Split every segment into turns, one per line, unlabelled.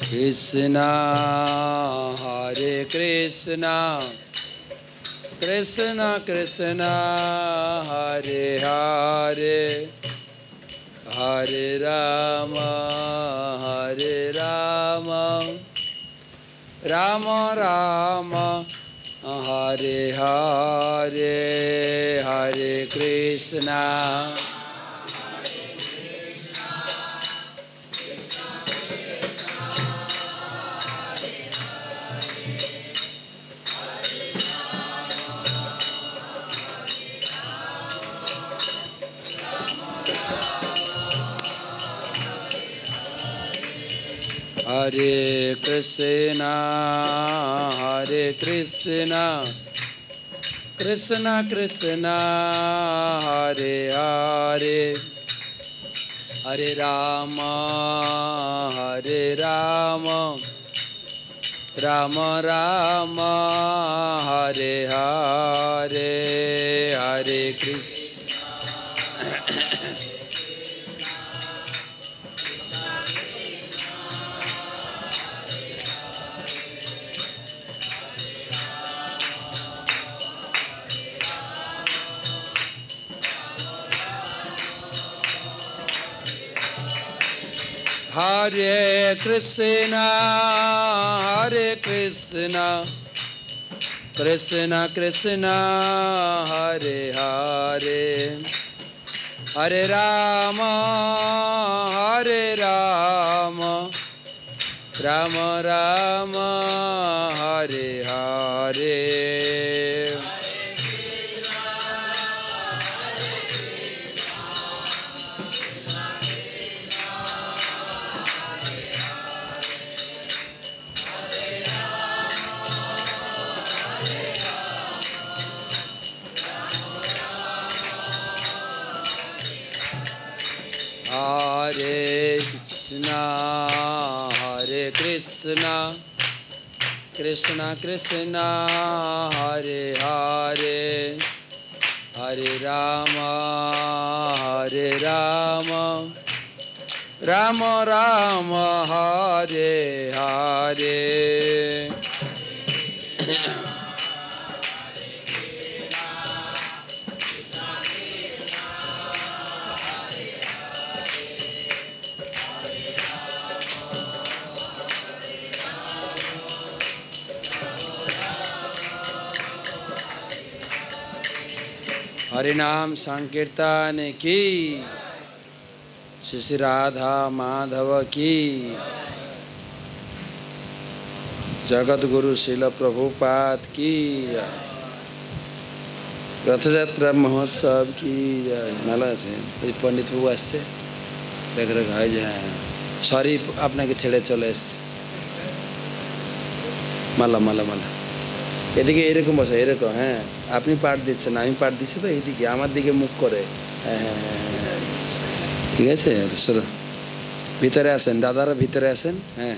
Krishna Hare Krishna Krishna Krishna Hare Hare Hare Rama Rama Rama Hare Hare Hare Krishna Hare Krishna Krishna Krishna Hare Hare Hare Rama Rama Rama Hare Hare Hare Krishna Hare Krishna Krishna Krishna Hare Hare Hare Rama Rama Rama Hare Hare Hare Krishna Krishna Krishna Hare Hare Hare Rama Rama Rama Hare Hare हरिनाम संकीर्तन की श्री राधा माधव की जगत गुरु शिल प्रभुपाद की रथयात्रा महोत्सव की नाला से पंडित बाबू आसছে देख रख है যায় সরি আপনাকে ছেড়ে চলে এসেছে মালা মালা মালা এদিকে এরকম বসে এরকম হ্যাঁ আপনি পাঠ দিচ্ছেন আমি পাঠ দিচ্ছি তো এইদিকে আমার দিকে মুখ করে হ্যাঁ হ্যাঁ ঠিক আছে চলো ভিতরে আসেন দাদারা ভিতরে আসেন হ্যাঁ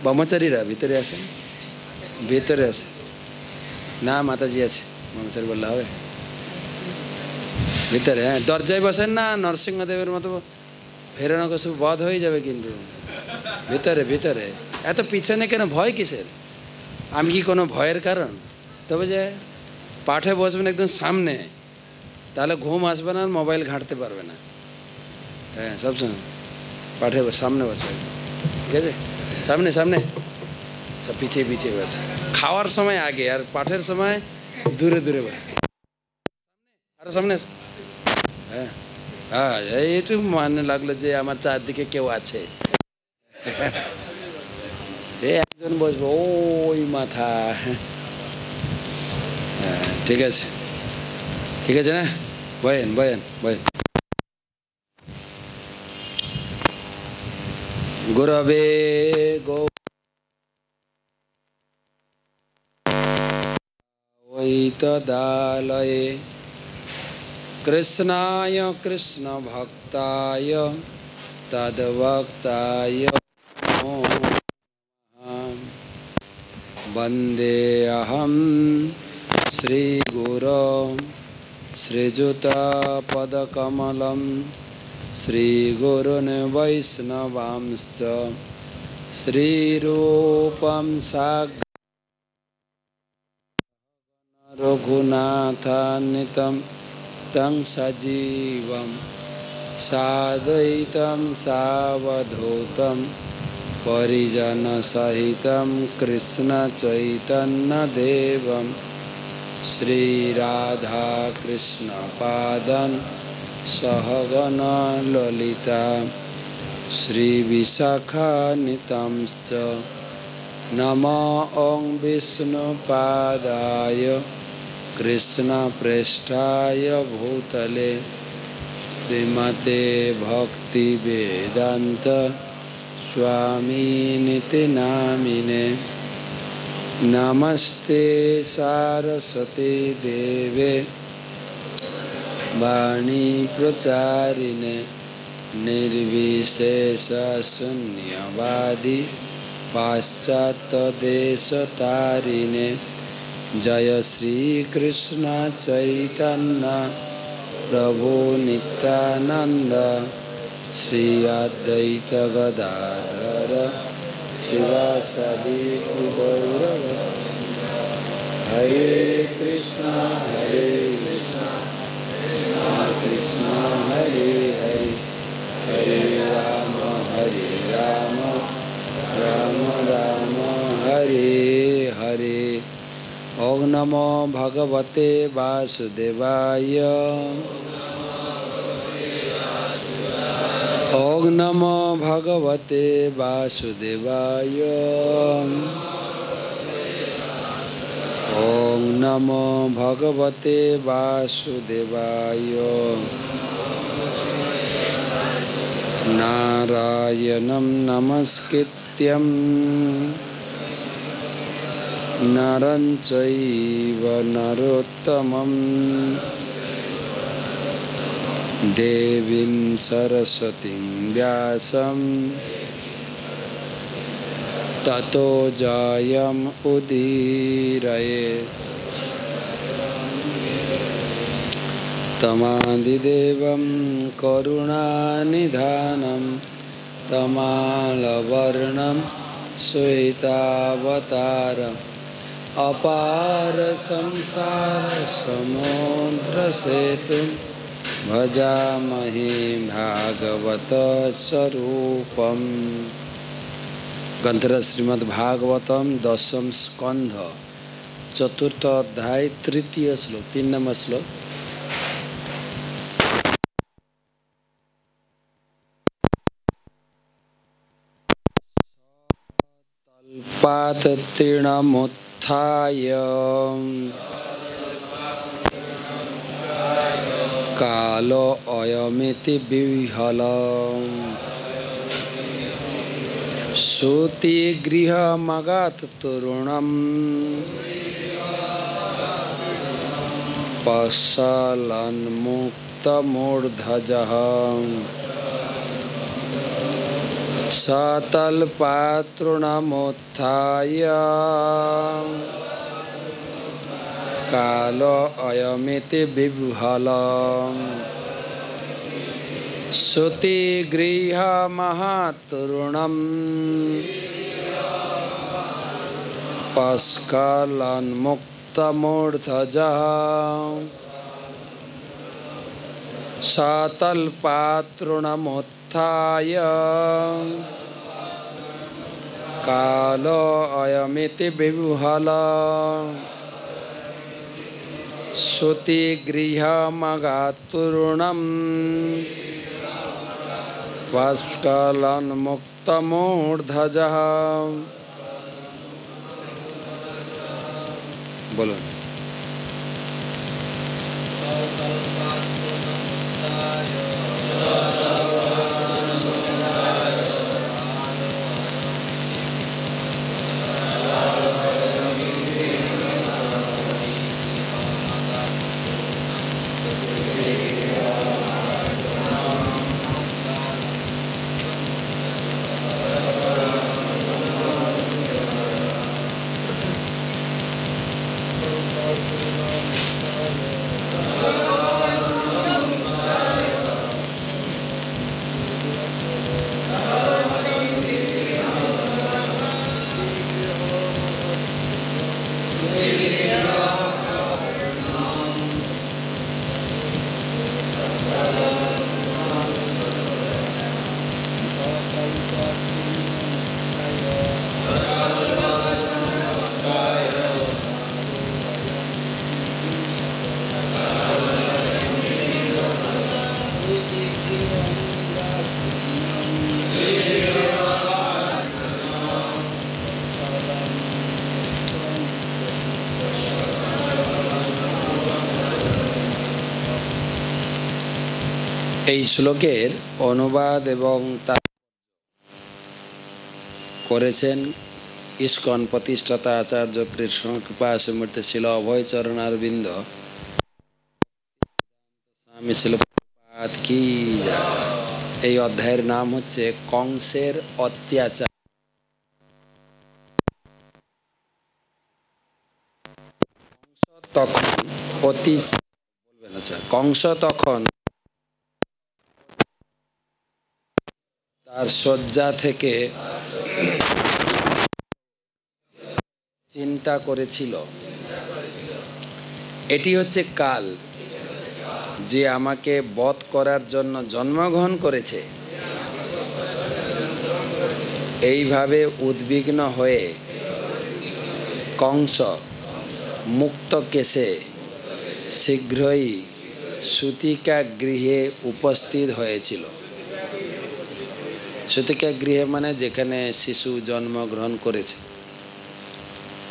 ব্রহ্মচারীরা ভিতরে আসেন ভিতরে আসেন না মাতাজি আছে ব্রহ্মচারী বললে হবে ভিতরে হ্যাঁ দরজায় বসেন না নরসিংহদেবের মতো ফেরানো কিছু বধ হয়ে যাবে কিন্তু ভিতরে ভিতরে এত পিছনে কেন ভয় কিসের আমি কি কোনো ভয়ের কারণ তবে যে পাঠে বসবেন একদম সামনে তাহলে ঘুম আসবে না মোবাইল ঘাঁটতে পারবে না হ্যাঁ সবসময় পাঠে সামনে বসবে ঠিক আছে সামনে সামনে সব পিছিয়ে পিছিয়ে বসে খাওয়ার সময় আগে আর পাঠের সময় দূরে দূরে বসে আরো সামনে হ্যাঁ হ্যাঁ এইটু মানে লাগলো যে আমার চারদিকে কেউ আছে একজন বসবো ওই মাথা ঠিক আছে না বয়েন বয়েন বয়েন গুরবে গৈতদালয়ে কৃষ্ণায় কৃষ্ণ ভক্তায় তদ্ভক্তায় वन्दे अहं श्रीगुरो श्रीयुतपदकमलं श्रीगुरुन् वैष्णवांश्च श्रीरूपं साग्र रघुनाथान्वितं तं सजीवं साद्वैतं सावधूतं परिजनसहितं कृष्णचैतन्यदेवं श्रीराधाकृष्णपादान् सहगण ललिता श्रीविशाखान्वितांश्च नमो ॐ विष्णुपादाय कृष्णप्रेष्ठाय भूतले श्रीमते भक्तिवेदान्त स्वामिनिति नामिने नमस्ते सारस्वती देवे वाणी प्रचारिणे निर्विशेष शून्यवादी पाश्चात्यदेशतारिणे जय श्री कृष्ण चैतन्य प्रभु नित्यानंद श्री अद्वैत गदाधर शिवासादि श्री गौर हरे कृष्णा कृष्णा कृष्णा हरे हरे हरे राम राम राम हरे हरे। ओम नमो भगवते वासुदेवाय ओम नमो भगवते वासुदेवाय ओम नमो भगवते वासुदेवाय नारायणं नमस्कृत्यं नरं चैव नरोत्तमं देवीं सरस्वतीं व्यासं ततो जयम् उदीरयेत् तमादिदेवं करुणानिधानं तमालवर्णं श्वेतावतारम् अपार संसार समुद्रसेतुं भजामहे भागवत स्वरूपम्। ग्रंथराज श्रीमद्भागवतम दशम स्कंध चतुर्थ अध्याय तृतीय श्लोक 3 नंबर श्लोक। तल्पात तृणमुत्थाय कालो अयमिति विह्वलम् श्रुतिगृहमगात् तरुणम् पशलन्मुक्तमूर्धजः सतल्पातृणमुत्थाय कालो अयमिति विह्वलम् श्रुतिगृहमहातरुणम् पस्खलन्मुक्तमूर्धजः सतल्पातृणमुत्थाय कालो अयमिति विह्वलम् श्रुतिगृहमगात्तरुणम् पस्खलन्मुक्तमूर्धजः। बोलो এই শ্লোকের অনুবাদ এবং তা করেছেন ইস্কন প্রতিষ্ঠাতা আচার্য কৃষ্ণ কৃপা সমৃদ্ধ ছিল অভয় চরণারবিন্দ স্বামী ছিল প্রভুপাদ কি জয়। এই অধ্যায়ের নাম হচ্ছে কংসের অত্যাচার। তখন অতি বলবেন, আচ্ছা, কংস তখন তার শয্যা থেকে চিন্তা করেছিল, এটি হচ্ছে কাল যে আমাকে বধ করার জন্য জন্মগ্রহণ করেছে। এইভাবে উদ্বিগ্ন হয়ে কংস মুক্ত কেশে শীঘ্রই সূতিকা গৃহে উপস্থিত হয়েছিল। সূতিকা গৃহে মানে যেখানে শিশু জন্মগ্রহণ করেছে।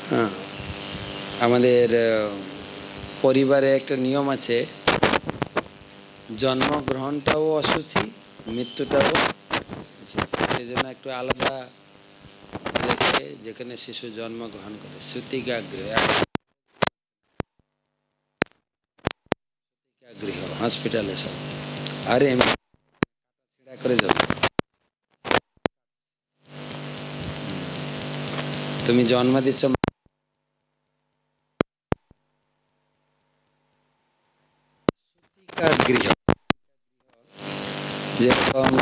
হ্যাঁ, আমাদের পরিবারে একটা নিয়ম আছে, জন্মগ্রহণটাও অসুচি, মৃত্যুটাও অসুচি। সেই জন্য একটু আলাদা রেখে যেখানে শিশু জন্মগ্রহণ করে সূতিকা গৃহ, গৃহ হসপিটালে সব। আর এমনি ছেড়া করে যাবে, তুমি জন্ম দিচ্ছ গৃহ। যেরকম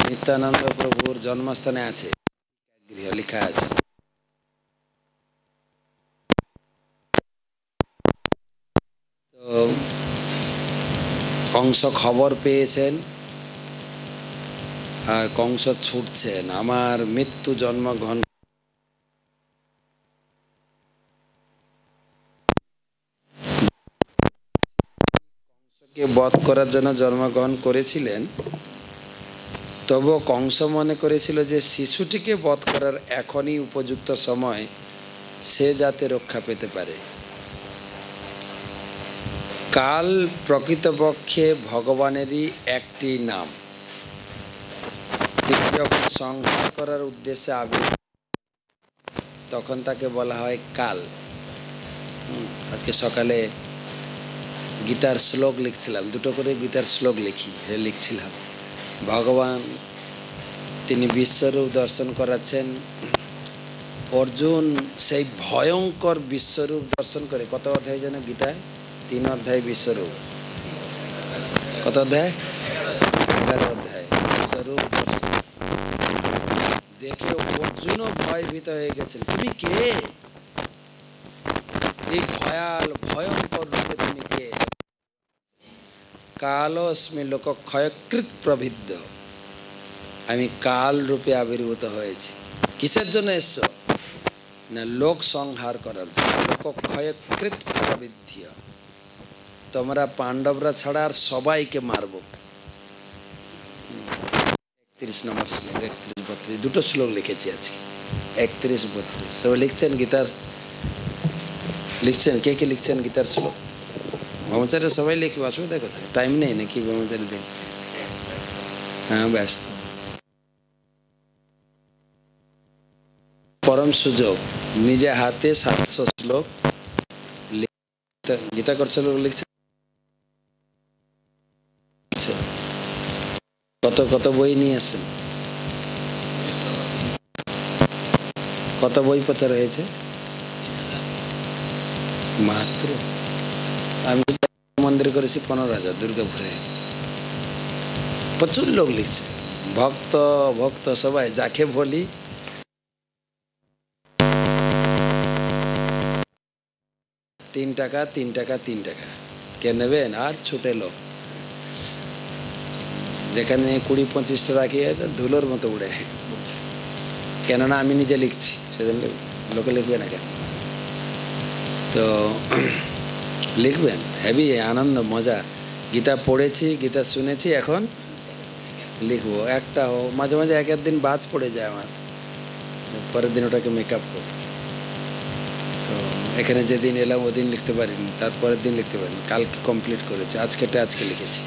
নিত্যানন্দ প্রভুর জন্মস্থানে আছে গৃহ লেখা আছে। তো কংস খবর পেয়েছেন আর কংস ছুটছেন আমার মৃত্যু জন্মগ্রহণ। কংসকে বধ করার জন্য জন্মগ্রহণ করেছিলেন, তবুও কংস মনে করেছিল যে শিশুটিকে বধ করার এখনই উপযুক্ত সময়, সে যাতে রক্ষা পেতে পারে। কাল প্রকৃতপক্ষে ভগবানেরই একটি নাম। তিনি যখন সংহার করার উদ্দেশ্যে আবির্ভাব, তখন তাকে বলা হয় কাল। আজকে সকালে গীতার শ্লোক লিখছিলাম, দুটো করে গীতার শ্লোক লিখছিলাম। ভগবান তিনি বিশ্বরূপ দর্শন করাচ্ছেন। অর্জুন সেই ভয়ঙ্কর বিশ্বরূপ দর্শন করে, কত অধ্যায় যেন গীতায়, 3 অধ্যায় বিশ্বরূপ। কত অধ্যায়? 11 অধ্যায় বিশ্বরূপ দর্শন দেখে অর্জুনও ভয়ভীত হয়ে গেছেন। তুমি কে? এই ভয়ঙ্কর রূপে তুমি কে? কালস্মি লোক ক্ষয়কৃত প্রভিদ্ধ, আমি কাল রূপে আবির্ভূত হয়েছি। কিসের জন্য এসছো? না লোক সংহার করার জন্য। লোক ক্ষয়কৃত প্রবৃদ্ধ, তোমরা পাণ্ডবরা ছাড়া আর সবাইকে মারব। 31 নম্বর শ্লোক, 31-32 দুটো শ্লোক লিখেছি আজকে, 31-32 সব লিখছেন গীতার। লিখছেন কে কে লিখছেন গীতার শ্লোক? ব্রহ্মচারী সবাই লিখবে, অসুবিধা কোথায়? টাইম নেই নাকি ব্রহ্মচারী দিন? হ্যাঁ ব্যস্ত। পরম সুযোগ, নিজে হাতে 700 শ্লোক গীতা কর শ্লোক লিখছে। কত কত বই নিয়ে আসেন? কত বই প্রচার হয়েছে? মাত্র আমি মন্দির করেছি 15,000 দুর্গাপুরে। প্রচুর লোক লিখছে, ভক্ত সবাই। যাকে বলি 3 টাকা 3 টাকা 3 টাকা কে নেবেন? আর ছুটে লোক যেখানে 20-25টা রাখি ধুলোর মতো উড়ে, কেননা আমি নিজে লিখছি, সেজন্য লোকে লিখবে না কেন? তো লিখবেন, হেভি আনন্দ মজা। গীতা পড়েছি, গীতা শুনেছি, এখন লিখবো। একটা মাঝে মাঝে এক দিন বাদ পড়ে যায় আমার, পরের দিন ওটাকে মেকআপ করব। তো এখানে যেদিন এলাম ওদিন লিখতে পারিনি, তারপরের দিন লিখতে পারিনি, কালকে কমপ্লিট করেছি, আজকে লিখেছি।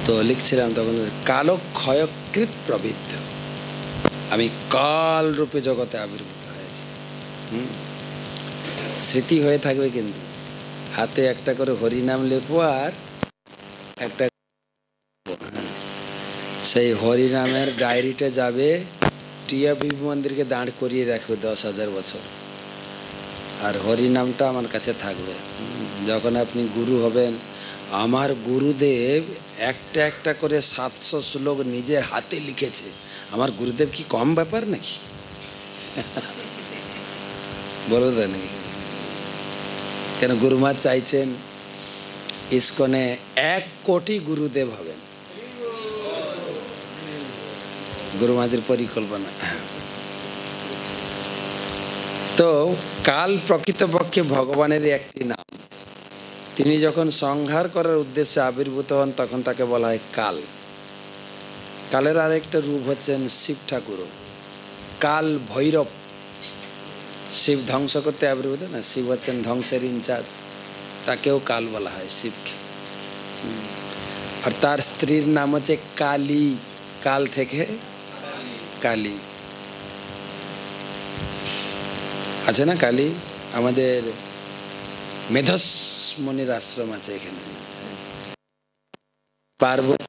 তো লিখছিলাম তখন, কালো ক্ষয়কৃত প্রবৃদ্ধ, আমি কাল রূপে জগতে আবির্ভূত হয়েছি। স্মৃতি হয়ে থাকবে, কিন্তু হাতে একটা করে হরিনাম লিখবো, আর একটা সেই হরিনামের ডায়েরিটা যাবে টিআবি মন্দিরকে দাঁড় করিয়ে রাখবে 10,000 বছর, আর হরিনামটা আমার কাছে থাকবে। যখন আপনি গুরু হবেন, আমার গুরুদেব একটা একটা করে 700 শ্লোক নিজের হাতে লিখেছে। আমার গুরুদেব কি কম ব্যাপার নাকি? বলো তো নাকি? কেন গুরুমা চাইছেন ইস্কনে 1 কোটি গুরুদেব হবেন, গুরুমাজির পরিকল্পনা। তো কাল প্রকৃতপক্ষে ভগবানের একটি নাম। তিনি যখন সংহার করার উদ্দেশ্যে আবির্ভূত হন, তখন তাকে বলা হয় কাল। কালের আরেকটা রূপ হচ্ছেন শিব ঠাকুর, কাল ভৈরব। শিব ধ্বংস করতে আবির্ভূত না, শিব হচ্ছেন ধ্বংসের ইনচার্জ, তাকেও কাল বলা হয় শিবকে। আর তার স্ত্রীর নাম হচ্ছে কালী, কাল থেকে কালী আছে না? কালী আমাদের মেধস মনির আশ্রম আছে এখানে। পার্বতী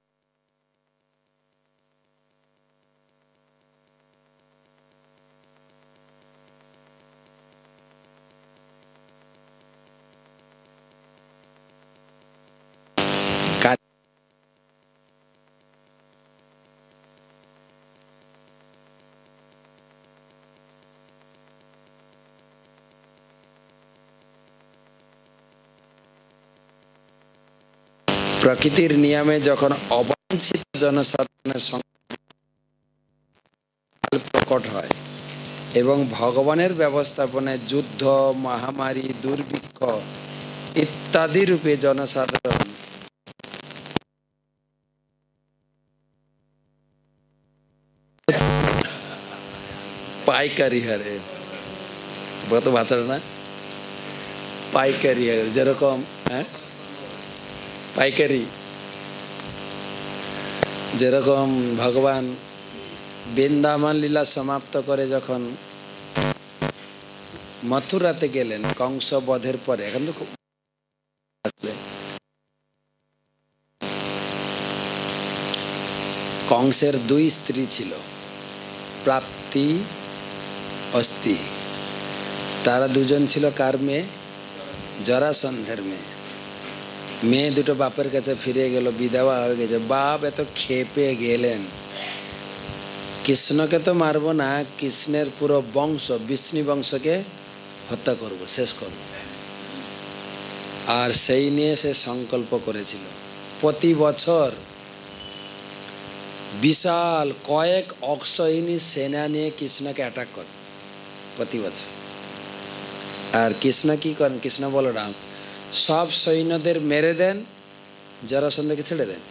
প্রকৃতির নিয়মে যখন অবাঞ্ছিত জনসাধারণের সংখ্যা প্রকট হয় এবং ভগবানের ব্যবস্থাপনায় যুদ্ধ, মহামারী, দুর্ভিক্ষ ইত্যাদি রূপে জনসাধারণ পাইকারি হারে, বলতো ভাষাটা না, পাইকারি হারে, যেরকম পাইকারি, যেরকম ভগবান বৃন্দাবন লীলা সমাপ্ত করে যখন মথুরাতে গেলেন কংস বধের পরে, এখন তো কংসের 2 স্ত্রী ছিল, প্রাপ্তি, অস্তি। তারা দুজন ছিল কার মেয়ে? জরাসন্ধের মেয়ে। মেয়ে দুটো বাপের কাছে ফিরে গেল, বিধবা হয়ে গেছে। বাপ এত খেপে গেলেন, কৃষ্ণকে তো মারবো না, কৃষ্ণের পুরো বংশ, বিষ্ণু বংশকে হত্যা করব, শেষ করব। আর সেই নিয়ে সে সংকল্প করেছিল প্রতি বছর বিশাল কয়েক অক্ষয়িনী সেনা নিয়ে কৃষ্ণকে অ্যাটাক করে প্রতি বছর। আর কৃষ্ণ কি করেন? কৃষ্ণ বলরাম সব সৈন্যদের মেরে দেন, জরাসন্ধকে ছেড়ে দেন।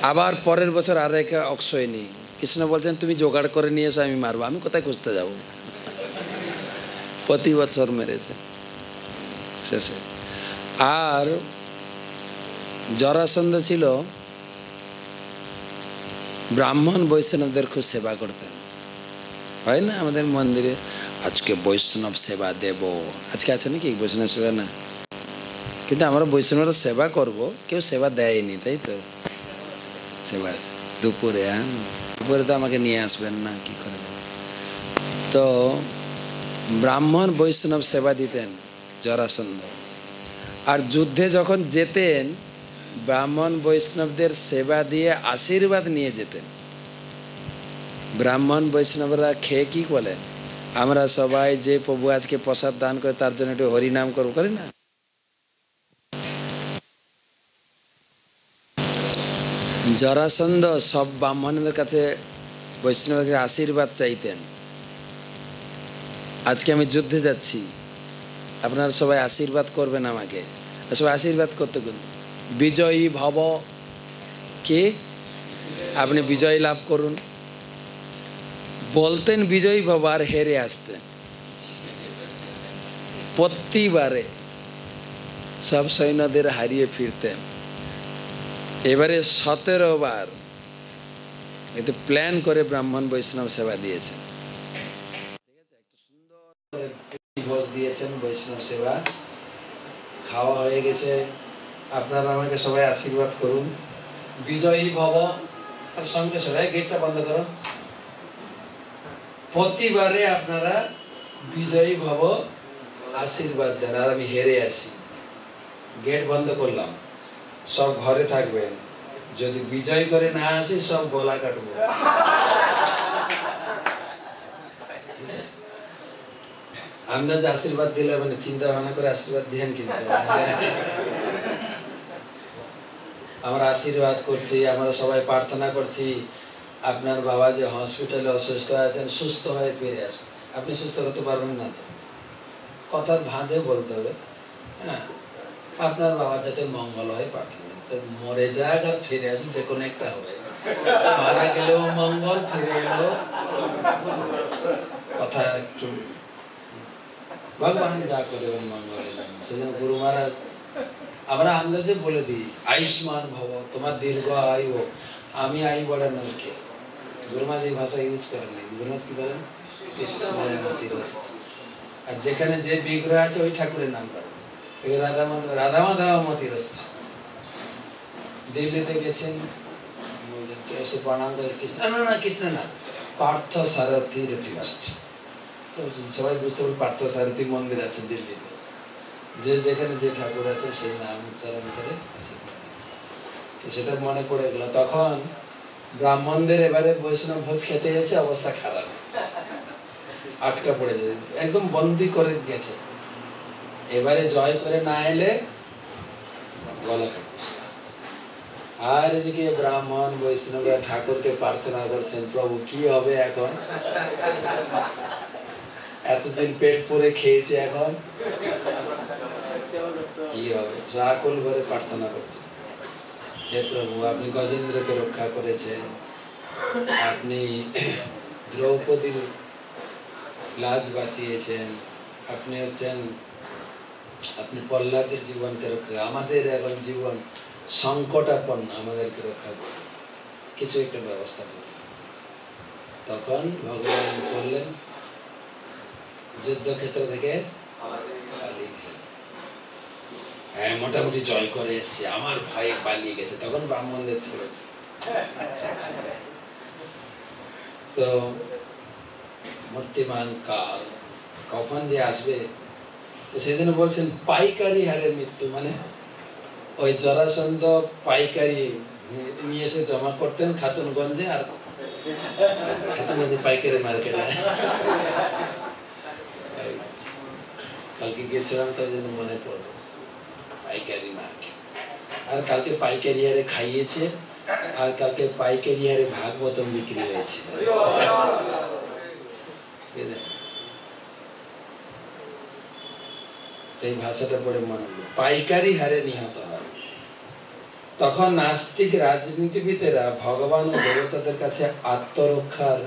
আবার পরের বছর আর এক অক্ষয়িনী। কৃষ্ণ বলছেন তুমি জোগাড় করে নিয়ে এসো, আমি মারবো, আমি কোথায় খুঁজতে যাব? প্রতি বছর মেরেছে শেষে। আর জরাসন্ধ ছিল ব্রাহ্মণ বৈষ্ণবদের খুব সেবা করতেন। হয় না আমাদের মন্দিরে আজকে বৈষ্ণব সেবা দেব, আজকে আছে নাকি বৈষ্ণব সেবা? না, কিন্তু আমরা বৈষ্ণবরা সেবা করব, কেউ সেবা দেয়নি, তাই তো? সেবা দুপুরে, দুপুরে তো আমাকে নিয়ে আসবেন না, কি করে? তো ব্রাহ্মণ বৈষ্ণব সেবা দিতেন জরাসন্ধ। আর যুদ্ধে যখন যেতেন, ব্রাহ্মণ বৈষ্ণবদের সেবা দিয়ে আশীর্বাদ নিয়ে যেতেন। ব্রাহ্মণ বৈষ্ণবরা খেয়ে কি বলেন, আমরা সবাই যে প্রভু আজকে প্রসাদ দান করে তার জন্য একটু হরিনাম করবো, করি না? জরাসন্ধ সব ব্রাহ্মণদের কাছে বৈষ্ণবের আশীর্বাদ চাইতেন। আজকে আমি যুদ্ধে যাচ্ছি, আপনারা সবাই আশীর্বাদ করবেন আমাকে। সবাই আশীর্বাদ করতে বিজয়ী ভব, কে আপনি বিজয় লাভ করুন বলতেন, বিজয়ী ভব, আর হেরে আসতেন প্রতিবারে, সব সৈন্যদের হারিয়ে ফিরতেন। এবারে 17 বার এতে প্ল্যান করে ব্রাহ্মণ বৈষ্ণব সেবা দিয়েছেন। ঠিক আছে, একটা সুন্দর ভোজ দিয়েছেন, বৈষ্ণব সেবা খাওয়া হয়ে গেছে। আপনারা আমাকে সবাই আশীর্বাদ করুন, বিজয়ী ভব। আর সঙ্গে সবাই গেটটা বন্ধ করো। প্রতিবারে আপনারা বিজয়ী ভব আশীর্বাদ দেন, আর আমি হেরে আসি। গেট বন্ধ করলাম, সব ঘরে থাকবেন। যদি বিজয় করে না আসি, সব গলা কাটবো। আমরা যে আশীর্বাদ দিলে মানে চিন্তা ভাবনা করে আশীর্বাদ দিয়েন, কিন্তু আমরা আশীর্বাদ করছি, আমরা সবাই প্রার্থনা করছি আপনার বাবা যে হসপিটালে অসুস্থ আছেন, সুস্থ হয়ে ফিরে আসুন। আপনি সুস্থ হতে পারবেন না, তো কথার ভাঁজে বলতে হবে। হ্যাঁ, আপনার বাবা যাতে মঙ্গল হয় প্রার্থনা, মরে যাক আর ফিরে আসুন, যে কোনো একটা হবে। মারা গেলেও মঙ্গল, ফিরে এলেও কথা একটু ভগবান যা করবেন মঙ্গল। সেজন্য গুরু মহারাজ আমরা আন্দাজে বলে দিই, আয়ুষ্মান ভব, তোমার দীর্ঘ আয়ু হোক। আমি আয়ু বাড়ানোর কে? গুরু মহারাজ এই ভাষা ইউজ করেন নাই। গুরু মহারাজ কি বলেন? আর যেখানে যে বিগ্রহ আছে ওই ঠাকুরের নাম করে রাধা মাধব মতিরস্ত। দিল্লিতে গেছেন, এসে প্রণাম করে কৃষ্ণ, না কৃষ্ণ না, পার্থ সারথী রতিরস্ত। সবাই বুঝতে পারবে পার্থ সারথী মন্দির আছে দিল্লিতে। যে যেখানে যে ঠাকুর আছে সেই নাম উচ্চারণ করে সেটা মনে পড়ে গেল। তখন ব্রাহ্মণদের এবারে বৈষ্ণব ভোজ খেতে এসে অবস্থা খারাপ, আটকা পড়ে যায়, একদম বন্দি করে গেছে। এবারে জয় করে না এলে গলা কাটছে। আর এদিকে ব্রাহ্মণ বৈষ্ণবরা ঠাকুরকে প্রার্থনা করছেন, প্রভু কি হবে এখন? এতদিন পেট পুরে খেয়েছে, এখন কি হবে? আকুল ভরে প্রার্থনা করছে, হে প্রভু, আপনি গজেন্দ্রকে রক্ষা করেছেন, আপনি দ্রৌপদীর লাজ বাঁচিয়েছেন, আপনি হচ্ছেন, আপনি প্রহ্লাদের জীবনকে রক্ষা, আমাদের এখন জীবন সংকটাপন্ন, আমাদেরকে রক্ষা করুন, কিছু একটা ব্যবস্থা করুন। তখন ভগবান বললেন, যুদ্ধক্ষেত্র থেকে হ্যাঁ মোটামুটি জয় করে এসছে, আমার ভাই পালিয়ে গেছে। তখন ব্রাহ্মণদের ছেড়েছে। তো মূর্তিমান কাল কখন যে আসবে, তো সেজন্য বলছেন পাইকারি হারে মৃত্যু। মানে ওই জরাসন্ধ পাইকারি নিয়ে এসে জমা করতেন খাতুনগঞ্জে, আর খাতুনগঞ্জে পাইকারি মার্কেটে। কালকে গেছিলাম, তাই জন্য মনে পড়লো পাইকারি মার্কেট। আর কালকে পাইকারি হারে খাইয়েছে, আর কালকে পাইকারি হারে ভাগবতম বিক্রি হয়েছে। এই ভাষাটা পড়ে মনে হলো, পাইকারি হারে নিহত হয়। তখন নাস্তিক রাজনীতিবিদেরা ভগবান ও দেবতাদের কাছে আত্মরক্ষার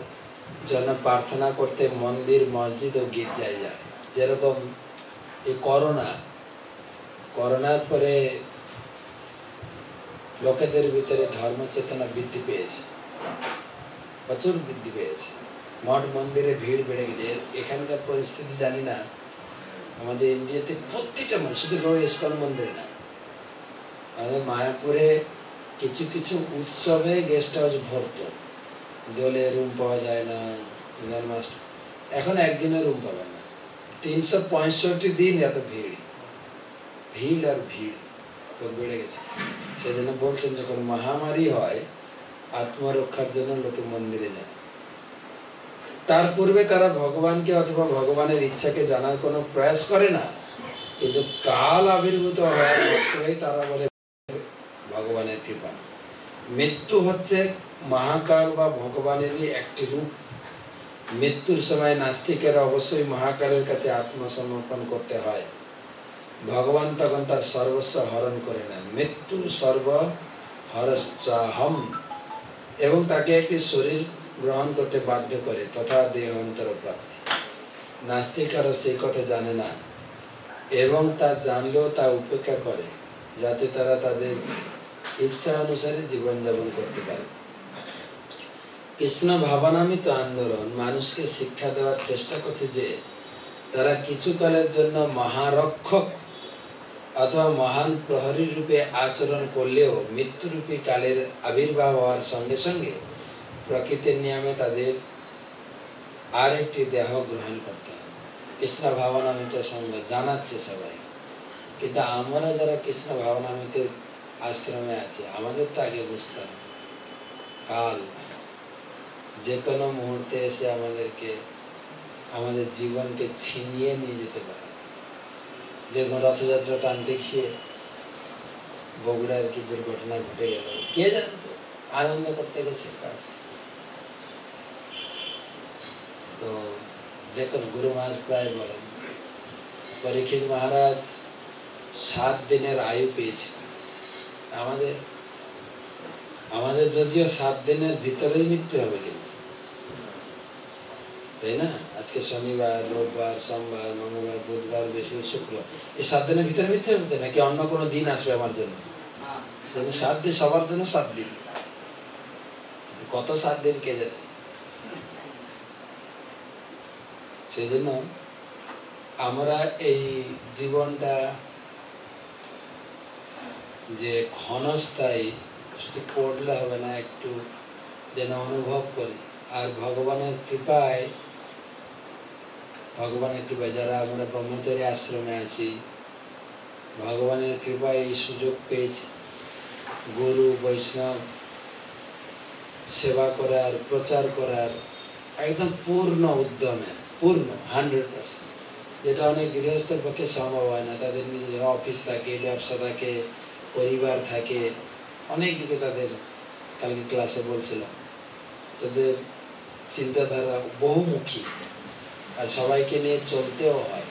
জন্য প্রার্থনা করতে মন্দির, মসজিদ ও গির্জায় যায়। যেরকম এই করোনার পরে লোকেদের ভিতরে ধর্ম চেতনা বৃদ্ধি পেয়েছে, প্রচুর বৃদ্ধি পেয়েছে। মঠ মন্দিরে ভিড় বেড়ে গেছে। এখানকার পরিস্থিতি জানি না, আমাদের ইন্ডিয়াতে প্রত্যেকটা মানুষ, শুধু ইস্কন মন্দির না, আমাদের মায়াপুরে কিছু কিছু উৎসবে গেস্ট হাউস ভরত, দোলে রুম পাওয়া যায় না, জন্মাষ্টমী, এখন একদিনের রুম পাবেন না। 365 দিন এত ভিড় আর ভিড় বেড়ে গেছে। সেজন্য বলছেন, যখন মহামারী হয় আত্মরক্ষার জন্য লোকে মন্দিরে যায়। তার পূর্বে তারা ভগবানকে অথবা ভগবানের ইচ্ছাকে জানার কোনো প্রয়াস করে না, কিন্তু কাল আবির্ভূত হওয়ার মাত্রই তারা বলে ভগবানের কৃপা। মৃত্যু হচ্ছে মহাকাল বা ভগবানেরই একটি রূপ। মৃত্যুর সময় নাস্তিকেরা অবশ্যই মহাকালের কাছে আত্মসমর্পণ করতে হয়। ভগবান তখন তার সর্বস্ব হরণ করে নেন। মৃত্যু সর্ব হরশ্চাহম, এবং তাকে একটি শরীর গ্রহণ করতে বাধ্য করে, তথা দেহান্তর প্রাপ্তি। নাস্তিকরা সেই কথা জানে না, এবং তা জানলেও তা উপেক্ষা করে, যাতে তারা তাদের ইচ্ছা অনুসারে জীবনযাপন করতে পারে। কৃষ্ণ ভাবনামৃত আন্দোলন মানুষকে শিক্ষা দেওয়ার চেষ্টা করছে যে তারা কিছুকালের জন্য মহারক্ষক অথবা মহান প্রহরী রূপে আচরণ করলেও মৃত্যুরূপী কালের আবির্ভাব হওয়ার সঙ্গে সঙ্গে প্রকৃতির নিয়মে তাদের আর একটি দেহ গ্রহণ করতে হবে। কৃষ্ণ ভাবনামৃত সঙ্গ জানাচ্ছে সবাই, কিন্তু আমরা যারা কৃষ্ণ ভাবনামৃত আশ্রমে আছি, আমাদের তো আগে বুঝতে হবে কাল যে কোনো মুহূর্তে এসে আমাদেরকে আমাদের জীবনকে ছিনিয়ে নিয়ে যেতে পারে। যেরকম রথযাত্রা টানতে গিয়ে বগুড়ার কি দুর্ঘটনা ঘটে গেল, কে জানতো? আনন্দ করতে গেছে কাজ। তো যে কোনো গুরু মহারাজ প্রায় বলেন, পরীক্ষিত মহারাজ 7 দিনের আয়ু পেয়েছে। আমাদের যদিও 7 দিনের ভিতরেই মৃত্যু হবে, কিন্তু তাই না? আজকে শনিবার, রোববার, সোমবার, মঙ্গলবার, বুধবার, বৃহস্পতি, শুক্র, এই 7 দিনের ভিতরে মৃত্যু হবে, নাকি অন্য কোনো দিন আসবে আমার জন্য? 7 দিন সবার জন্য 7 দিন, কত 7 দিন কে জানে? সেই জন্য আমরা এই জীবনটা যে ক্ষণস্থায়ী, শুধু পড়লে হবে না, একটু যেন অনুভব করি। আর ভগবানের কৃপায় যারা আমরা ব্রহ্মচারী আশ্রমে আছি, ভগবানের কৃপায় এই সুযোগ পেয়েছি গুরু বৈষ্ণব সেবা করার, প্রচার করার একদম পূর্ণ উদ্যমে, পূর্ণ 100%, যেটা অনেক গৃহস্থের পক্ষে সম্ভব হয় না। তাদের নিজের অফিস থাকে, ব্যবসা থাকে, পরিবার থাকে, অনেক দিকে তাদের, কালকে ক্লাসে বলছিলাম, তাদের চিন্তাধারা বহুমুখী, আর সবাইকে নিয়ে চলতেও হয়।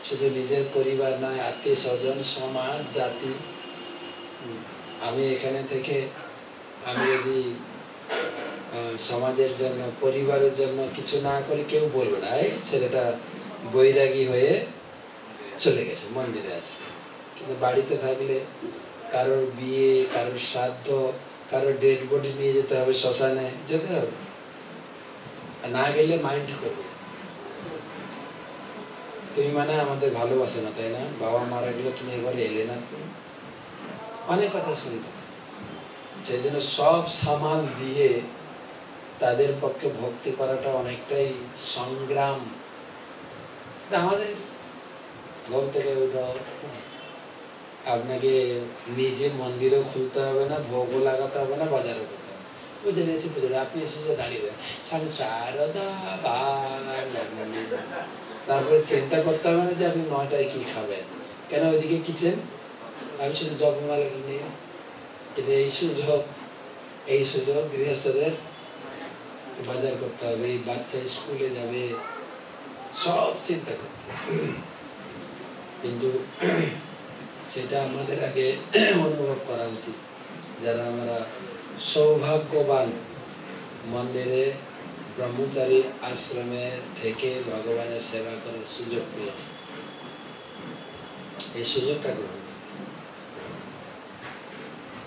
শুধু নিজের পরিবার নয়, আত্মীয় স্বজন, সমাজ, জাতি। আমি এখানে থেকে আমি যদি সমাজের জন্য, পরিবারের জন্য কিছু না করি, কেউ বলবে না এই ছেলেটা বৈরাগী হয়ে চলে গেছে, মন্দিরে আছে। কিন্তু বাড়িতে থাকলে কারোর বিয়ে, কারোর শ্রাদ্ধ, কারোর ডেড বডি নিয়ে যেতে হবে, শ্মশানে যেতে হবে, না গেলে মাইন্ড করবে, তুমি মানে আমাদের ভালোবাসে না, তাই না? বাবা মারা গেলে তুমি এবারে এলে না, অনেক কথা শুনতে। সেই জন্য সব সামাল দিয়ে তাদের পক্ষে ভক্তি করাটা অনেকটাই সংগ্রাম। আমাদের ঘর থেকে উঠো, আপনাকে নিজে মন্দিরও খুলতে হবে না, ভোগও লাগাতে হবে না, বাজারও করতে হবে, বুঝে নিয়েছি, বুঝে আপনি এসে দাঁড়িয়ে দেন সারদা। তারপরে চিন্তা করতে হবে না যে আপনি 9টায় কি খাবেন, কেন ওইদিকে কিচেন, আমি শুধু জপমালা কিনে। কিন্তু এই সুযোগ গৃহস্থদের বাজার করতে হবে, এই বাচ্চা স্কুলে যাবে, সব চিন্তা করতে হবে। কিন্তু সেটা আমাদের আগে অনুভব করা উচিত, যারা আমরা সৌভাগ্যবান মন্দিরে ব্রহ্মচারী আশ্রমে থেকে ভগবানের সেবা করার সুযোগ পেয়েছি। এই সুযোগটা গ্রহণ,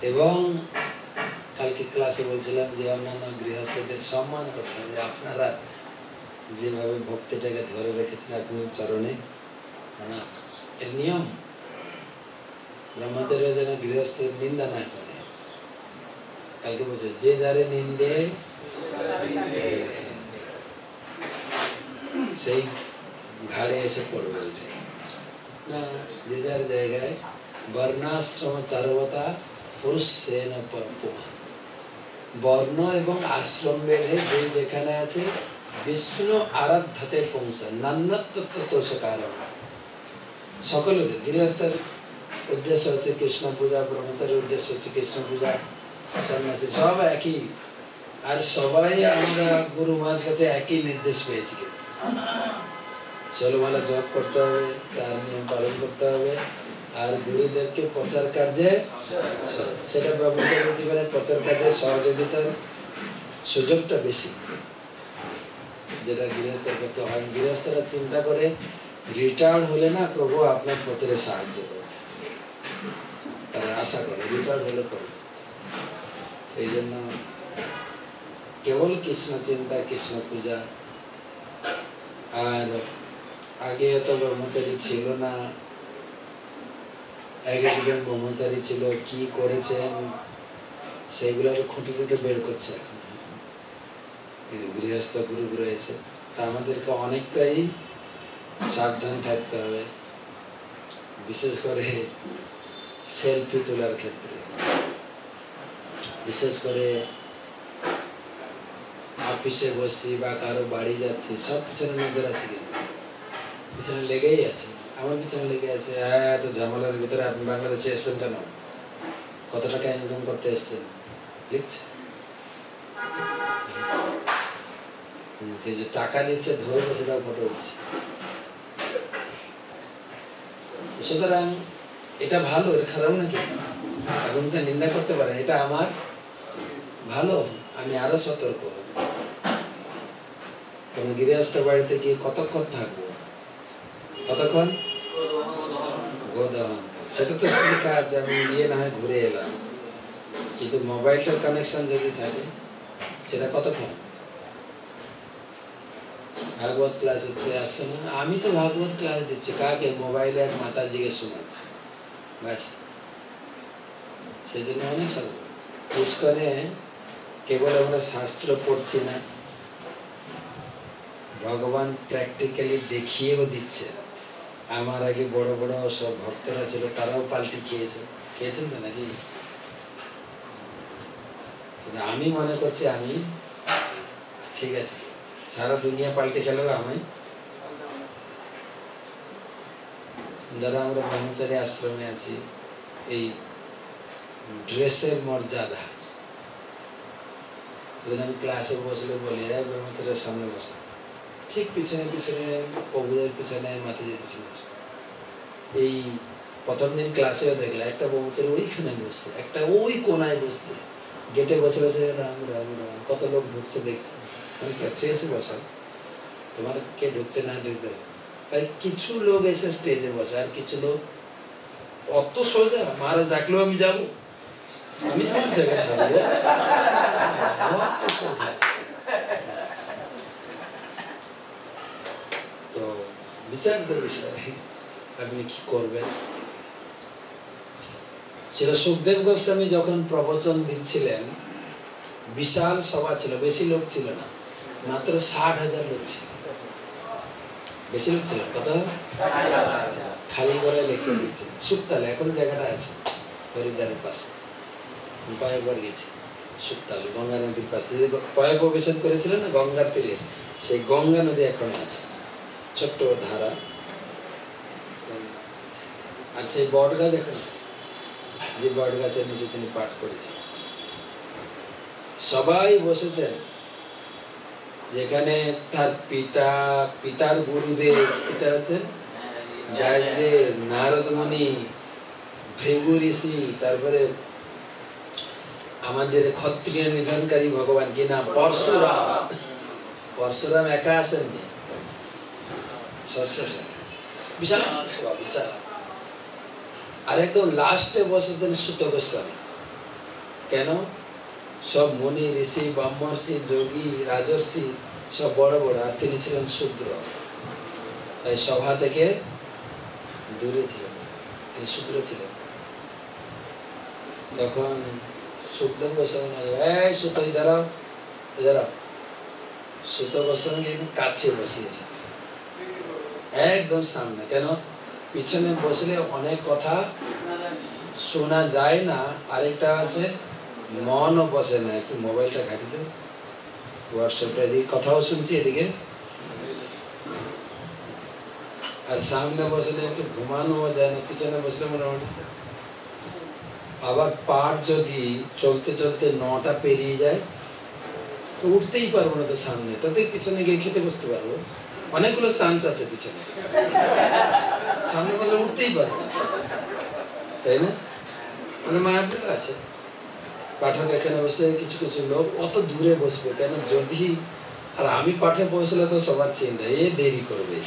এবং কালকে ক্লাসে বলছিলাম যে অন্যান্য গৃহস্থদের সম্মান করতে হবে। আপনারা যেভাবে ভক্তিটাকে ধরে রেখেছেন আপনার চরণে, না এর নিয়ম, ব্রহ্মচারী যেন গৃহস্থের নিন্দা না করে। কালকে বলছে যে যারে নিন্দে সেই ঘাড়ে এসে পড়বে, না যে যার জায়গায় বর্ণাশ্রম চারবতা পুরুষ সেন বর্ণ এবং আশ্রম বেঁধে যে যেখানে আছে বিষ্ণু আরাধ্যাতে পৌঁছান নান্যত্তোষকার। সকলের গৃহস্থের উদ্দেশ্য হচ্ছে কৃষ্ণ পূজা, ব্রহ্মচারীর উদ্দেশ্য হচ্ছে কৃষ্ণ পূজা, সন্ন্যাসী সব একই, আর সবাই আমরা গুরু মহারাজ কাছে একই নির্দেশ পেয়েছি, কিন্তু 16 মালা জপ করতে হবে, 4 নিয়ম পালন করতে হবে, আর গুরুদেবকে প্রচার কার্যে, সেটা ব্রহ্মচারী জীবনের প্রচার কার্যে সহযোগিতার সুযোগটা বেশি, যেটা গৃহস্থের পক্ষে হয়। গৃহস্থরা চিন্তা করে রিটায়ার্ড হলে না প্রভু আপনার প্রচারে সাহায্য করবে, তারা আশা করে রিটায়ার্ড হলে করবে। সেই জন্য কেবল কৃষ্ণ চিন্তা, কৃষ্ণ পূজা। আর আগে এত ব্রহ্মচারী ছিল না, এক একজন ব্রহ্মচারী ছিল, কি করেছেন সেইগুলোর খুঁটে খুঁটে বের করছে এখন গৃহস্থ গ্রুপ রয়েছে। তা আমাদেরকে অনেকটাই সাবধান থাকতে হবে, বিশেষ করে সেলফি তোলার ক্ষেত্রে, বিশেষ করে অফিসে বসছি বা কারো বাড়ি যাচ্ছি, সব পিছনে নজর আছে, কিন্তু পিছনে লেগেই আছে, আমার পিছনে লেগে আছে। হ্যাঁ, এত ঝামেলার ভিতরে আপনি বাংলাদেশে এসছেন কেন, কত টাকা ইনকাম করতে এসছেন লিখছে, যে টাকা দিচ্ছে ধরে বসে তাও ফটো উঠছে। সুতরাং এটা ভালো, এটা খারাপ নাকি? এখন তো নিন্দা করতে পারেন, এটা আমার ভালো, আমি আরো সতর্ক। কোন গৃহস্থ বাড়িতে গিয়ে কতক্ষণ থাকবো, কতক্ষণ গোদহন, সেটা তো কাজ, আমি গিয়ে না হয় ঘুরে এলাম, কিন্তু মোবাইলটার কানেকশন যদি থাকে সেটা কতক্ষণ? ভাগবত ক্লাস হচ্ছে, আসছে না, আমি তো ভাগবত ক্লাস দিচ্ছি কাকে? মোবাইলে এক মাতাজিকে শোনাচ্ছি, ব্যাস। সেই জন্য অনেক সব ইস্কনে কেবল আমরা শাস্ত্র পড়ছি না, ভগবান প্র্যাকটিক্যালি দেখিয়েও দিচ্ছে। আমার আগে বড় বড় সব ভক্তরা ছিল, তারাও পাল্টি খেয়েছেন তো নাকি? আমি মনে করছি আমি ঠিক আছে, সারা দুনিয়া পাল্টে খেলেও আমি, যারা আমরা ব্রহ্মচারী আশ্রমে আছি, এই ড্রেসের মর্যাদা, সেদিন আমি ক্লাসে বসলে বলি, ব্রহ্মচারীর সামনে বসে, ঠিক পিছনে পিছনে প্রভুদের পিছনে, মাতাজির পিছনে বসে। এই প্রথম দিন ক্লাসেও দেখলে একটা ব্রহ্মচারী ওইখানে বসছে, একটা ওই কোনায় বসছে, গেটে বসে বসে রাম রাম রাম, কত লোক ঢুকছে দেখছে, আমি কাছে এসে বসা, তোমার কে ঢুকছে না ঢুকবে। তাই কিছু লোক এসে স্টেজে বসে, আর কিছু লোক অত সোজা, মহারাজ ডাকলেও আমি যাবো, আমি আমার জায়গায় থাকবো, তো বিচার্যের বিষয় আপনি কি করবেন। ছিল সুখদেব গোস্বামী যখন প্রবচন দিচ্ছিলেন, বিশাল সভা ছিল, বেশি লোক ছিল না, মাত্র 60,000 লোক ছিল, বেশি লোক ছিল কত? খালি করে লেকচার দিচ্ছেন সুক্তালে, এখন জায়গাটা আছে হরিদ্বারের পাশে, কয়েকবার গেছি সুক্তাল, গঙ্গা নদীর পাশে, কয়েক প্রবেশন করেছিলেন না গঙ্গার তীরে, সেই গঙ্গা নদী এখন আছে, ছোট্ট ধারা, আর সেই বট গাছ এখন আছে, যে বট গাছের নিচে তিনি পাঠ করেছেন। সবাই বসেছেন, যেখানে তার পিতার গুরুদেব, পিতা হচ্ছেন ব্যাসদেব, নারদ মুনি, ভৃগু ঋষি, তারপরে আমাদের ক্ষত্রিয় নিধনকারী ভগবান, কি নাম? পরশুরাম। পরশুরাম একা আসেননি, বিশাল বিশাল। আর একদম লাস্টে বসেছেন সুত গোস্বামী। কেন? সব মুনি ঋষি, ব্রহ্মর্ষি, যোগী, রাজর্ষি সব বড় বড়, আর তিনি ছিলেন শূদ্র, তাই সভা থেকে দূরে ছিলেন, তিনি শূদ্র ছিলেন। তখন সুখদেব গোস্বামী, এই সুত দাঁড়াও, দাঁড়াও। সুত গোস্বামী কাছে বসিয়েছে, একদম সামনে। কেন? পিছনে বসলে অনেক কথা শোনা যায় না, আরেকটা আছে মনও বসে না। একটু মোবাইলটা ঘাটি দেব, হোয়াটসঅ্যাপটা এদিকে কথাও শুনছি এদিকে, আর সামনে বসলে একটু ঘুমানো যায় না, পিছনে বসলে মোটামুটি আবার পাঠ যদি চলতে চলতে 9টা পেরিয়ে যায় তো উঠতেই পারবো না তো সামনে, তাদের পিছনে গিয়ে খেতে বসতে পারবো, অনেকগুলো স্থান আছে পিছনে, সামনে বসে উঠতেই পারবো না, তাই না? মানে মায়াপুর আছে পাঠক এখানে বসে, কিছু কিছু লোক অত দূরে বসবে কেন, যদি আর আমি পাঠে বসলে তো সবার চিন্তা এ দেরি করবে,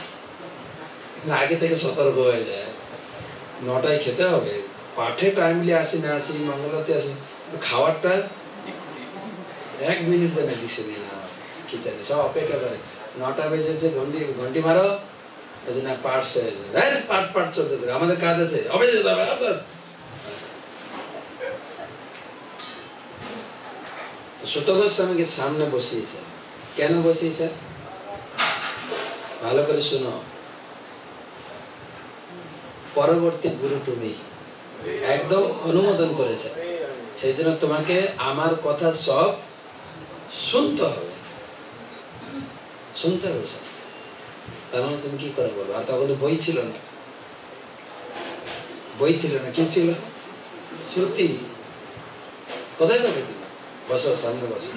আগে থেকে সতর্ক হয়ে যায় 9টায় খেতে হবে, পাঠে টাইমলি আসি না আসি, মঙ্গলাতে আসি, খাওয়ারটা 1 মিনিট যেন দিছে না, কি জানি সব অপেক্ষা করে 9টা বেজেছে, ঘন্টি মারো, না পাঠ হয়ে যায়, পাঠ চলতে থাকে, আমাদের কাজ আছে, হবে যেতে হবে। সুত গোস্বামীকে সামনে বসিয়েছে, কেন বসিয়েছে ভালো করে শুনো, পরবর্তী গুরু তুমি একদম অনুমোদন করেছে, সেই জন্য তোমাকে আমার কথা সব শুনতে হবে, শুনতে হবে সব, তার মানে তুমি কি করে বলবো? আর তখন বই ছিল না, বই ছিল না, কি ছিল? শ্রুতি। কোথায় পাবে তুমি? বসো, সামনে বসো।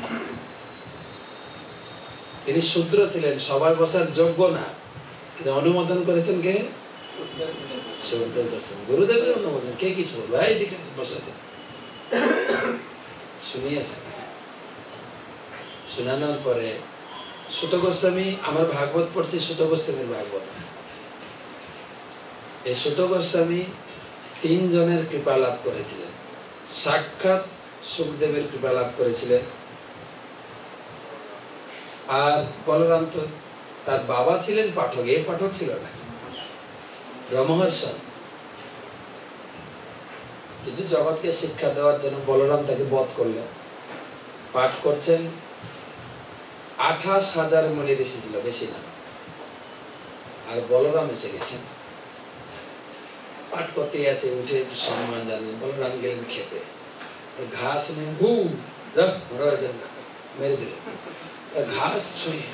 তিনি শূদ্র ছিলেন, সবাই বসার যোগ্য না, কিন্তু অনুমোদন করেছেন কে? গুরুদেবের অনুমোদন, কে কিছু বলবো? এইদিকে বসাতে শুনিয়েছে, শোনানোর পরে সুত গোস্বামী, আমার ভাগবত পড়ছি, সুত গোস্বামীর ভাগবত, এই সুত গোস্বামী 3 জনের কৃপা লাভ করেছিলেন, সাক্ষাৎ সুখদেবের কৃপা লাভ করেছিলেন, আর বলরাম তো তার বাবা ছিলেন পাঠক, এই পাঠক ছিল না, রমহর্ষণ, কিন্তু জগৎকে শিক্ষা দেওয়ার জন্য বলরাম তাকে বধ করলেন, পাঠ করছেন 28,000 মুনি ঋষি ছিল, বেশি না, আর বলরাম এসে গেছেন, পাঠ করতে আছে, উঠে সম্মান জানলেন, বলরাম গেলেন খেতে, ঘাস নেই, মেরে দিল, ঘাস ছুঁয়ে,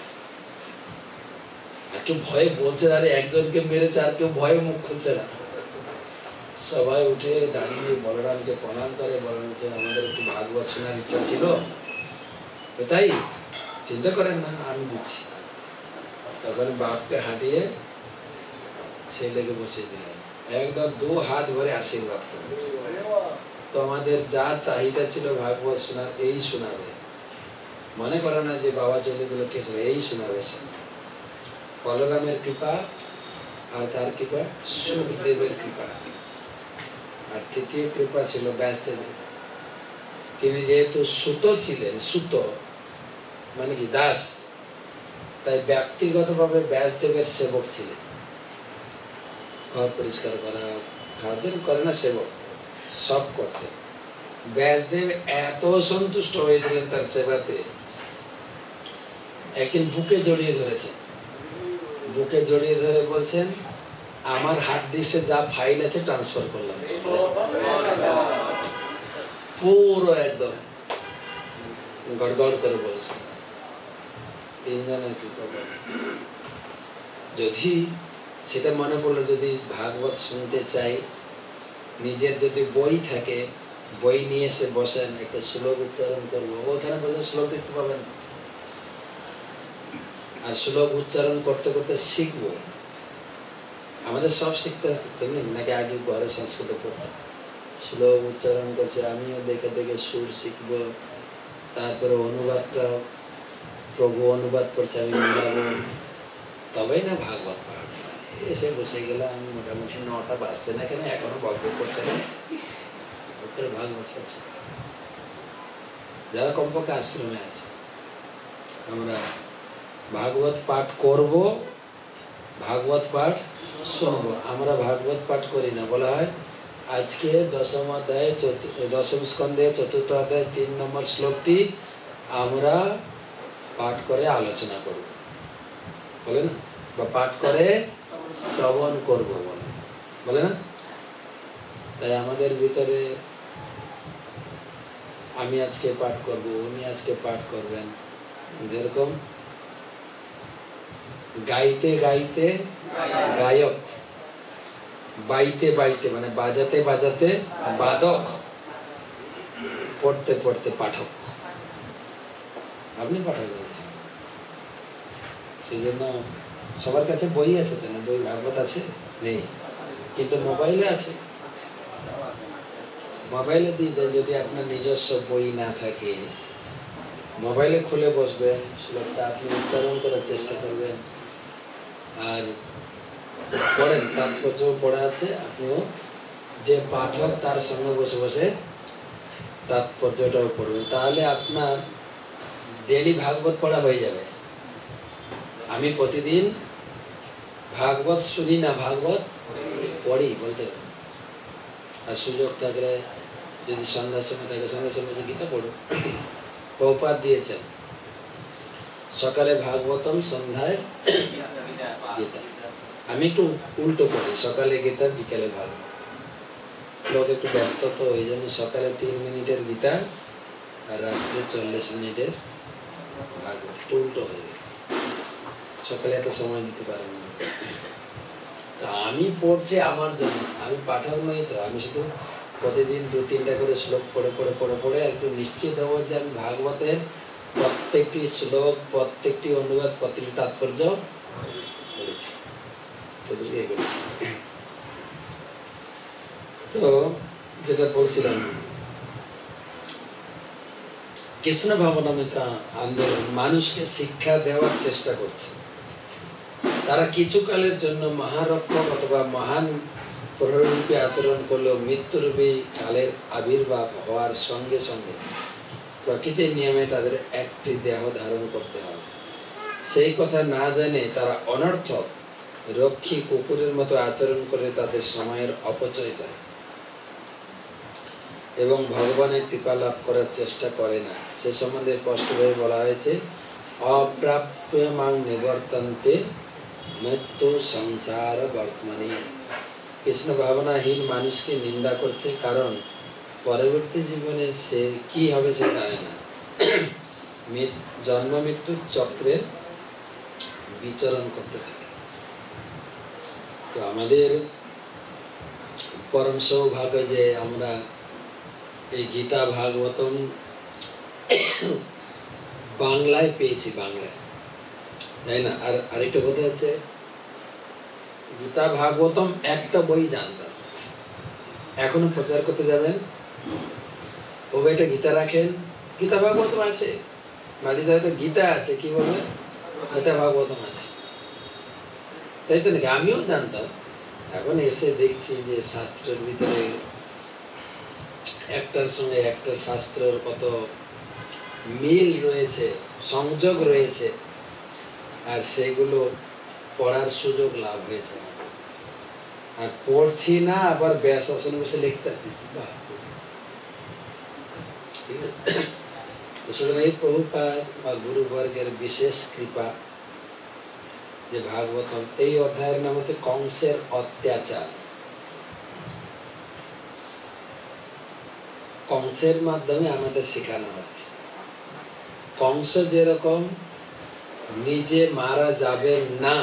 আর কেউ ভয়ে বলছে, আরে একজনকে মেরেছে, আর কেউ ভয়ে মুখ খুলছে না, সবাই উঠে দাঁড়িয়ে বলরামকে প্রণাম করে, বলরাম আমাদের একটু ভাগবত শোনার ইচ্ছা ছিল, তাই চিন্তা করেন না, আমি দিচ্ছি। তখন বাপকে হাঁটিয়ে ছেলেকে বসিয়ে দিলেন, একদম 2 হাত ভরে আশীর্বাদ করবে, তোমাদের যা চাহিদা ছিল ভাগবত শোনার, এই শোনাবে, মনে করো না যে বাবা ছেলেগুলো খেয়েছিল, এই শোনাবে। বলরামের কৃপা, আর তার কৃপা সুখদেবের কৃপা, আর তৃতীয় কৃপা ছিল ব্যাসদেবের। তিনি যেহেতু সুত ছিলেন, সুত মানে কি দাস, তাই ব্যক্তিগতভাবে ব্যাসদেবের সেবক ছিলেন, ঘর পরিষ্কার করা, খাদ্য করে না, সেবক সব করতেন। ব্যাসদেব এত সন্তুষ্ট হয়েছিলেন তার সেবাতে, একদিন বুকে জড়িয়ে ধরেছেন, বুকে জড়িয়ে ধরে বলছেন, আমার হার্ড ডিস্কে যা ফাইল আছে ট্রান্সফার করলাম, পুরো একদম গড়গড় করে বলছে। 3 জনের কৃপা। যদি সেটা মনে পড়লো, যদি ভাগবত শুনতে চাই, নিজের যদি বই থাকে, বই নিয়ে এসে বসেন, একটা শ্লোক উচ্চারণ করবো, ওখানে বলছেন শ্লোক দেখতে পাবেন, আর শ্লোক উচ্চারণ করতে করতে শিখবো। আমাদের সব শিখতে হচ্ছে, তেমনি নাকি আগে ঘরে সংস্কৃত পড়তাম, শ্লোক উচ্চারণ করছে, আমিও দেখে দেখে সুর শিখবো, তারপরে অনুবাদটা প্রভু অনুবাদ করছে, আমি মিলাবো, তবেই না ভাগবত পাঠ। এসে বসে গেলাম, মোটামুটি 9টা বাজছে না কেন, এখনো গল্প করছে না, ভাগবত করছে। যারা কমপক্ষে আশ্রমে আছে, আমরা ভাগবত পাঠ করব, ভাগবত পাঠ শুনবো। আমরা ভাগবত পাঠ করি না, বলা হয় আজকে 10ম অধ্যায়ে 10ম স্কন্ধে 4th অধ্যায় 3 নম্বর শ্লোকটি আমরা পাঠ করে আলোচনা করব, বলে না, বা পাঠ করে শ্রবণ করব বলে না। তাই আমাদের ভিতরে আমি আজকে পাঠ করব, উনি আজকে পাঠ করবেন, যেরকম গাইতে গাইতে গায়ক, বাইতে বাইতে মানে বাজাতে বাজাতে বাদক, পড়তে পড়তে পাঠক, আপনি পাঠক হয়েছেন। সেই জন্য সবার কাছে বই আছে তো না? বই ভাগবত আছে নেই, কিন্তু মোবাইলে আছে। মোবাইলে দিয়ে দেন, যদি আপনার নিজস্ব বই না থাকে মোবাইলে খুলে বসবেন, শ্লোকটা আপনি উচ্চারণ করার চেষ্টা করবেন, আর পড়েন, তাৎপর্য পড়া আছে, আপনিও যে পাঠক তার সঙ্গে বসে বসে তাৎপর্যটাও পড়বেন, তাহলে আপনার ডেলি ভাগবত পড়া হয়ে যাবে। আমি প্রতিদিন ভাগবত শুনি না, ভাগবত পড়ি বলতে, আর সুযোগ থাকলে যদি সন্ধ্যার সময় থাকে সন্ধ্যার সময় গীতা পড়ুন। প্রভুপাদ দিয়েছেন সকালে ভাগবতম, সন্ধ্যায় গীতা। আমি একটু উল্টো করি, সকালে গীতা, বিকালে ভাগবত। লোক একটু ব্যস্ত তো, ওই জন্য সকালে 3 মিনিটের গীতা আর রাত্রে 40 মিনিটের ভাগবত, একটু উল্টো হয়ে গেল। সকালে এত সময় দিতে পারেন না। তো আমি পড়ছি আমার জন্য, আমি পাঠক নই তো, আমি শুধু প্রতিদিন 2-3টা করে শ্লোক পড়ে পড়ে পড়ে পড়ে একটু নিশ্চিত হবো যে আমি ভাগবতের প্রত্যেকটি শ্লোক, প্রত্যেকটি অনুবাদ, প্রত্যেকটি তাৎপর্য করেছি। তো যেটা বলছিলাম, কৃষ্ণ ভাবনামৃত আন্দোলন মানুষকে শিক্ষা দেওয়ার চেষ্টা করছে। তারা কিছুকালের জন্য মহারক্ষক অথবা মহান প্রহরীরূপে আচরণ করলেও মৃত্যুরূপী কালের আবির্ভাব হওয়ার সঙ্গে সঙ্গে প্রকৃতির নিয়মে তাদের একটি দেহ ধারণ করতে হবে। সেই কথা না জেনে তারা অনর্থক রক্ষী কুকুরের মতো আচরণ করে তাদের সময়ের অপচয় করে এবং ভগবানের কৃপা লাভ করার চেষ্টা করে না। সে সম্বন্ধে স্পষ্টভাবে বলা হয়েছে, অপ্রাপ্যমাং নিবর্তন্তে মৃত্যু সংসার বর্তমানে। কৃষ্ণ ভাবনাহীন মানুষকে নিন্দা করছে, কারণ পরবর্তী জীবনে সে কি হবে সে জানে না। জন্ম মৃত্যুর চক্রে বিচরণ করতে থাকে। তো আমাদের পরম সৌভাগ্য যে আমরা এই গীতা ভাগবতম বাংলায় পেয়েছি, বাংলায়, তাই না? আর আরেকটা কথা আছে, গীতা ভাগবতম একটা বই জানতাম, এখনো প্রচার করতে যাবেন, ও একটা গীতা রাখেন, গীতা ভাগবতম আছে, বাড়িতে হয়তো গীতা আছে, কি বলবেন, গীতা ভাগবতম আছে, তাই তো নাকি? আমিও জানতাম, এখন এসে দেখছি যে শাস্ত্রের ভিতরে একটার সঙ্গে একটা শাস্ত্রের কত মিল রয়েছে, সংযোগ রয়েছে, আর সেগুলো পড়ার সুযোগ লাভ হয়েছে। আর পড়ছি না, আবার ব্যাস আসনে বসে লেকচার দিচ্ছি। সুতরাং এই প্রভুপাদ বা গুরুবর্গের বিশেষ কৃপা যে ভাগবতম, এই অধ্যায়ের নাম হচ্ছে কংসের অত্যাচার। কংসের মাধ্যমে আমাদের শেখানো হচ্ছে। কংস যেরকম নিজে মারা যাবে না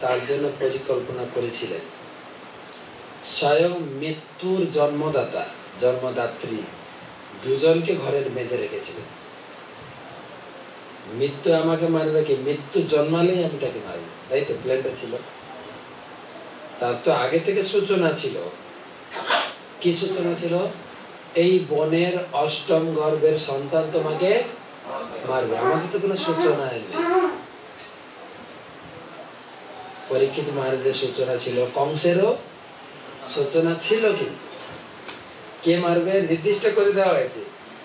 তার জন্য পরিকল্পনা করেছিলেন, স্বয়ং মৃত্যুর জন্মদাতা জন্মদাত্রী দুজনকে ঘরের বেঁধে রেখেছিলেন। মৃত্যু আমাকে মারবে কি, মৃত্যু জন্মালেই আমি তাকে মারব, তাই তো প্ল্যানটা ছিল। তার তো আগে থেকে সূচনা ছিল। কি সূচনা ছিল? এই বনের অষ্টম গর্ভের সন্তান তোমাকে মারবে। আমাদের তো কোনো সূচনা নেই। পরীক্ষিত মহারাজের সূচনা ছিল, কংসেরও সূচনা ছিল, কিন্তু কে মারবে নির্দিষ্ট করে দেওয়া হয়েছে।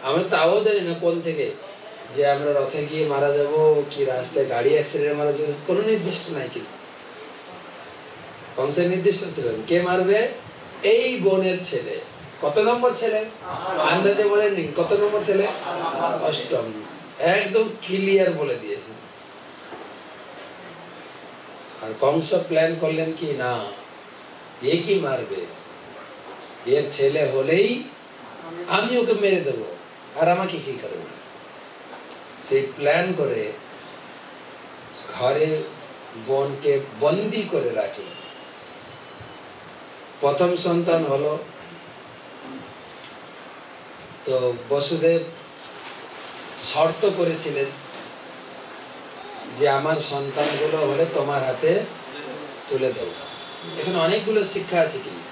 আমরা তাও জানি না কোন থেকে, যে আমরা রথে গিয়ে মারা যাব, কি রাস্তায় গাড়ি অ্যাক্সিডেন্টে মারা যাবে, কোনো নির্দিষ্ট নাই। কিন্তু কংসের নির্দিষ্ট ছিল কে মারবে, এই বোনের ছেলে। কত নম্বর ছেলে আন্দাজে বলেননি, কত নম্বর ছেলে? অষ্টম। একদম ক্লিয়ার বলে দিয়েছে। আর কংস প্ল্যান করলেন কি না, এ কি মারবে, এর ছেলে হলেই আমি ওকে মেরে দেবো, আর আমাকে কি করবে। সেই প্ল্যান করে ঘরে বোনকে বন্দি করে রাখে। প্রথম সন্তান হলো তো বসুদেব শর্ত করেছিলেন যে আমার সন্তানগুলো হলে তোমার হাতে তুলে দেব। এখানে অনেকগুলো শিক্ষা আছে। কিন্তু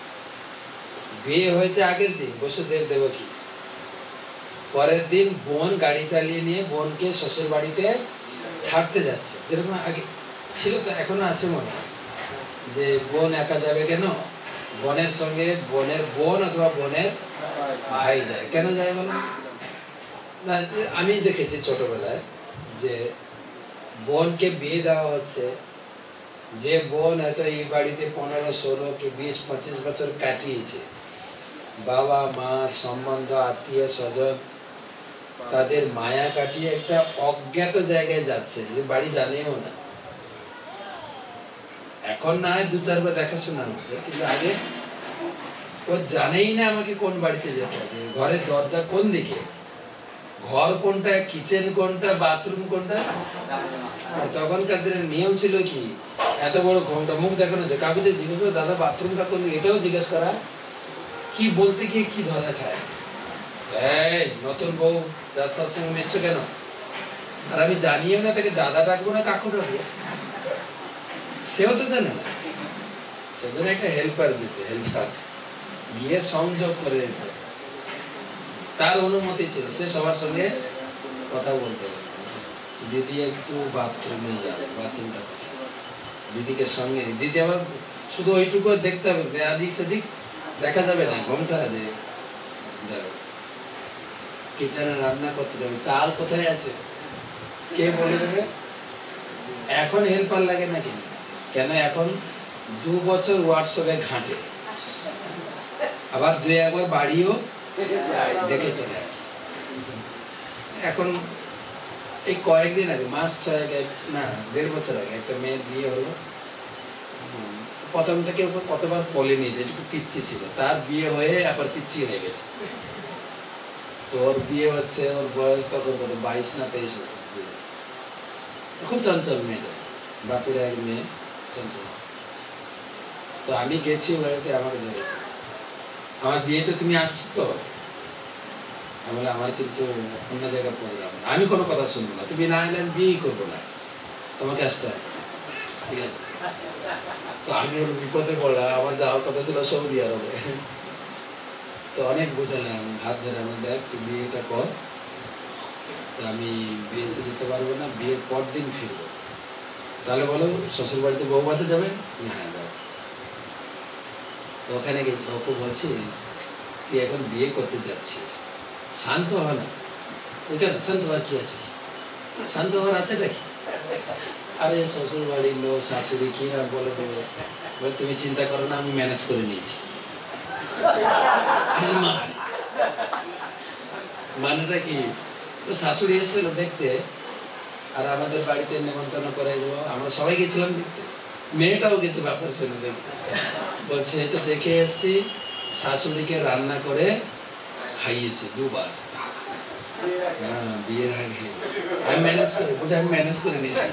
বিয়ে হয়েছে আগের দিন বসুদেব দেবকী, পরের দিন বোন গাড়ি চালিয়ে নিয়ে বোনকে শ্বশুর বাড়িতে ছাড়তে যাচ্ছে। যেরকম আগে ছিল, তো এখনো আছে মনে হয়, যে বোন একা যাবে কেন, বোনের সঙ্গে বোনের বোন অথবা বোনের ভাই যায়। কেন যায় বলো না? আমি দেখেছি ছোটবেলায় যে বোনকে বিয়ে দেওয়া হচ্ছে, যে বোন হয়তো এই বাড়িতে 15, 16 কি 20, 25 বছর কাটিয়েছে, বাবা মা সম্বন্ধ আত্মীয় স্বজন তাদের মায়া কাটিয়ে একটা অজ্ঞাত জায়গায় যাচ্ছে, যে বাড়ি জানেও না। এখন না হয় 2-4 বার দেখাশোনা হচ্ছে, কিন্তু আগে ও জানেই না আমাকে কোন বাড়িতে যেতে হবে, ঘরের দরজা কোন দিকে, ঘর কোনটা, কিচেন কোনটা, বাথরুম কোনটা। তখনকার দিনের নিয়ম ছিল কি, এত বড় ঘন্টা মুখ দেখানো যে কাউকে যে জিজ্ঞেস করে দাদা বাথরুমটা কোন দিকে, এটাও জিজ্ঞেস করা, কি বলতে গিয়ে কি ধরা খায়। এই নতুন বউ যাত্রার সঙ্গে মিশছো কেন? আর আমি জানিও না তাকে দাদা ডাকবো না কাকু ডাকবো, সেও তো জানে না। সেজন্য একটা হেল্পার যেতে, হেল্পার গিয়ে সংযোগ করে দিতে, তার অনুমতি ছিল, সে সবার সঙ্গে কথা বলতে পারে। দিদি একটু বাথরুমে যাবে, বাথরুমটা দিদিকে সঙ্গে, দিদি আবার শুধু ওইটুকু দেখতে হবে, এদিক সেদিক দেখা যাবে না, ঘুমটা যে যাবে। কিচেনে রান্না করতে যাবে, চাল কোথায় আছে কে বলে দেবে। এখন হেল্পার লাগে না কেন? কেন এখন 2 বছর হোয়াটসঅ্যাপে ঘাঁটে, আবার 2-1 বাড়িও দেখে চলে আসে। এখন এই কয়েকদিন আগে, মাস 6 আগে না 1.5 বছর আগে একটা মেয়ের বিয়ে হলো। প্রথম থেকে কতবার বলেনি, যেটুকু পিচ্ছি ছিল, তার বিয়ে হয়ে আবার পিচ্ছি হয়ে গেছে। তোর বিয়ে হচ্ছে, ওর বয়স তখন কত 22 না 23 বছর। খুব চঞ্চল মেয়েটা, বাপের এক মেয়ে চঞ্চল। তো আমি গেছি বাড়িতে, আমাকে ধরেছে, আমার বিয়েতে তুমি আসছো তো? আমি বলে আমার কিন্তু অন্য জায়গায় প্রোগ্রাম, আমি কোনো কথা শুনবো না, তুমি না এলে আমি বিয়েই করবো না, তোমাকে আসতে হবে, ঠিক আছে? তো আমি ওর বিপদে পড়লাম, আমার যাওয়ার কথা ছিল সৌদি আরবে। তো অনেক বোঝালাম, হাত ধরে, আমার দেখ তুই বিয়েটা কর, তো আমি বিয়েতে যেতে পারবো না, বিয়ের পর দিন ফিরবো। তাহলে বলো শ্বশুর বাড়িতে বউ ভাতে যাবে? হ্যাঁ যাবে। তো ওখানে গেছি, ওকে বলছি তুই এখন বিয়ে করতে যাচ্ছিস, শান্ত হ না। কেন শান্ত হওয়ার কি আছে? শান্ত হওয়ার আছে নাকি? আরে শ্বশুর বাড়ির লোক শাশুড়ি কি না বলে দেবে, বলে তুমি চিন্তা করো না, আমি ম্যানেজ করে নিয়েছি। মানেটা কি, শাশুড়ি এসেছিল দেখতে, আর আমাদের বাড়িতে নেমন্তন্ন করে গেলো, আমরা সবাই গেছিলাম দেখতে, মেয়েটাও গেছে বাপের ছেলে দেখতে। বলছে এই তো দেখে এসছি, শাশুড়িকে রান্না করে খাইয়েছে 2 বার। হ্যাঁ বিয়ের আগে আমি ম্যানেজ করে, বুঝে আমি ম্যানেজ করে নিয়েছি।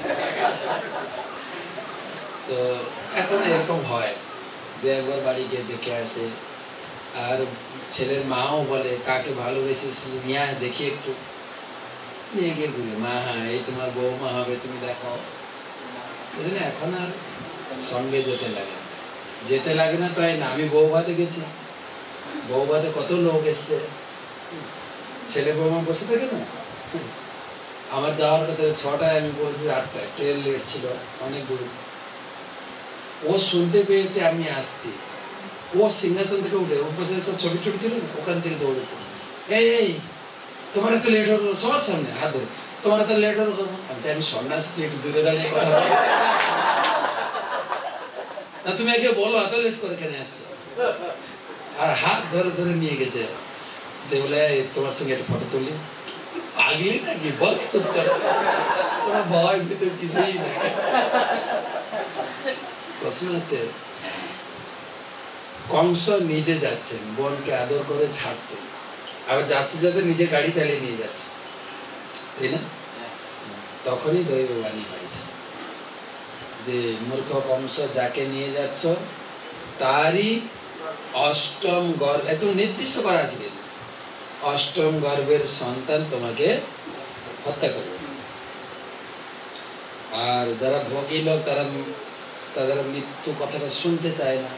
তো এখন এরকম হয় যে একবার বাড়ি গিয়ে দেখে আসে, আর ছেলের মাও বলে কাকে ভালোবেসে নিয়ে দেখি একটু, নিয়ে গিয়ে ঘুরে, মা হ্যাঁ এই তোমার বৌমা হবে, তুমি দেখাও। সেজন্য এখন আর সঙ্গে যেতে লাগে না তাই না। আমি বউ ভাতে গেছি, বউ ভাতে কত লোক এসছে, ছেলে বৌমা বসে থাকে না। আমার যাওয়ার কথা 6টায়, আমি বলছি 8টায়, ট্রেন লেট ছিল অনেক দূর। ও শুনতে পেয়েছে আমি আসছি, ও সিংহাসন থেকে উঠে, ও বসে সব ছবি ছবি ছিল না, ওখান থেকে দৌড়েছে, এই তোমার এত লেট হলো, সবার সামনে হাত ধরে, তোমার এত লেট হলো। আমি সন্ন্যাসী, একটু দূরে দাঁড়িয়ে কথা বলো না, তুমি একে বলো এত লেট করে কেন আসছো। আর হাত ধরে ধরে নিয়ে গেছে, বলে তোমার সঙ্গে একটা ফটো তুলি। আগলি নাকি, বস চুপ কর, তোমার ভয় ভিতর কিছুই নেই। প্রশ্ন আছে, কংস নিজে যাচ্ছেন বোনকে আদর করে ছাড়তে, আবার যাত্রী যাতে নিজে গাড়ি চালিয়ে নিয়ে যাচ্ছে, তাই না? তখনই দৈববাণী হয়েছে যে মূর্খ কংস, যাকে নিয়ে যাচ্ছ তারই অষ্টম গর্ভ, একটু নির্দিষ্ট করা আছে, অষ্টম গর্ভের সন্তান তোমাকে হত্যা করবে। আর যারা ভোগী লোক তাদের মৃত্যু কথাটা শুনতে চায় না,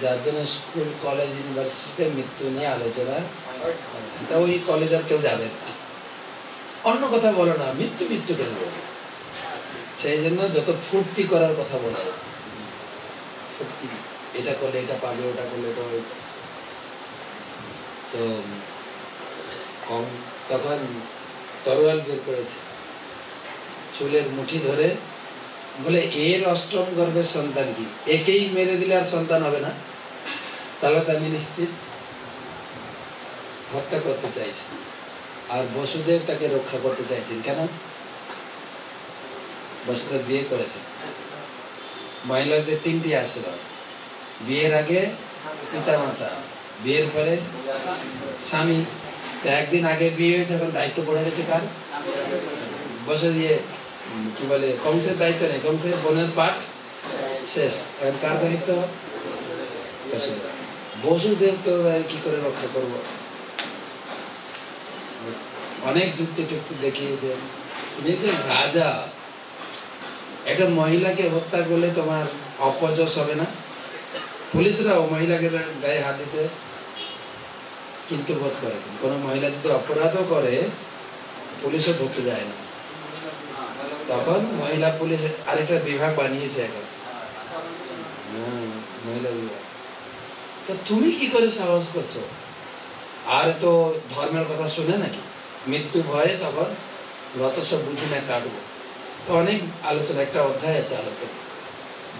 যার জন্য স্কুল কলেজ ইউনিভার্সিটিতে মৃত্যু নিয়ে আলোচনা, তা ওই কলেজ আর কেউ যাবে না। অন্য কথা বলো না, মৃত্যু মৃত্যু কেন বলো? সেই জন্য যত ফুর্তি করার কথা বলে, ফুর্তি, এটা করলে এটা পাবে, ওটা করলে এটা পাবে। তো তখন তরোয়াল বের করেছে, চুলের মুঠি ধরে বলে এর অষ্টম গর্ভের সন্তান কি, একেই মেরে দিলে আর সন্তান হবে না, তাহলে তো আমি নিশ্চিত। হত্যা করতে চাইছে। আর বসুদেব তাকে রক্ষা করতে চাইছেন। কেন? বসুদেব বিয়ে করেছেন। মহিলাদের 3টি আশীর্বাদ, বিয়ের আগে পিতা মাতা, বিয়ের পরে স্বামী। একদিন আগে বিয়ে হয়েছে, এখন দায়িত্ব পড়ে গেছে কার? বসে দিয়ে কি বলে, কংসের দায়িত্ব নেই, কংসের বোনের পাঠ শেষ, এখন কার দায়িত্ব? বসুদেব। বসুদেব তো কি করে রক্ষা করবো? অনেক যুক্তি টুক্তি দেখিয়েছে। তুমি একজন রাজা, একটা মহিলাকে হত্যা করলে তোমার অপযশ হবে না? পুলিশরাও মহিলাকে গায়ে হাত দিতে কিন্তু বোধ করে। কোনো মহিলা যদি অপরাধও করে, পুলিশও ধরতে যায় না। তখন মহিলা পুলিশ আরেকটা বিভাগ বানিয়েছে এখন, মহিলা বিভাগ। তো তুমি কি করে সাহস করছো? আর তো ধর্মের কথা শুনে নাকি? মৃত্যু ভয়ে তখন যত সব বুঝি না কাটবো। তো অনেক আলোচনা, একটা অধ্যায় আছে আলোচনা।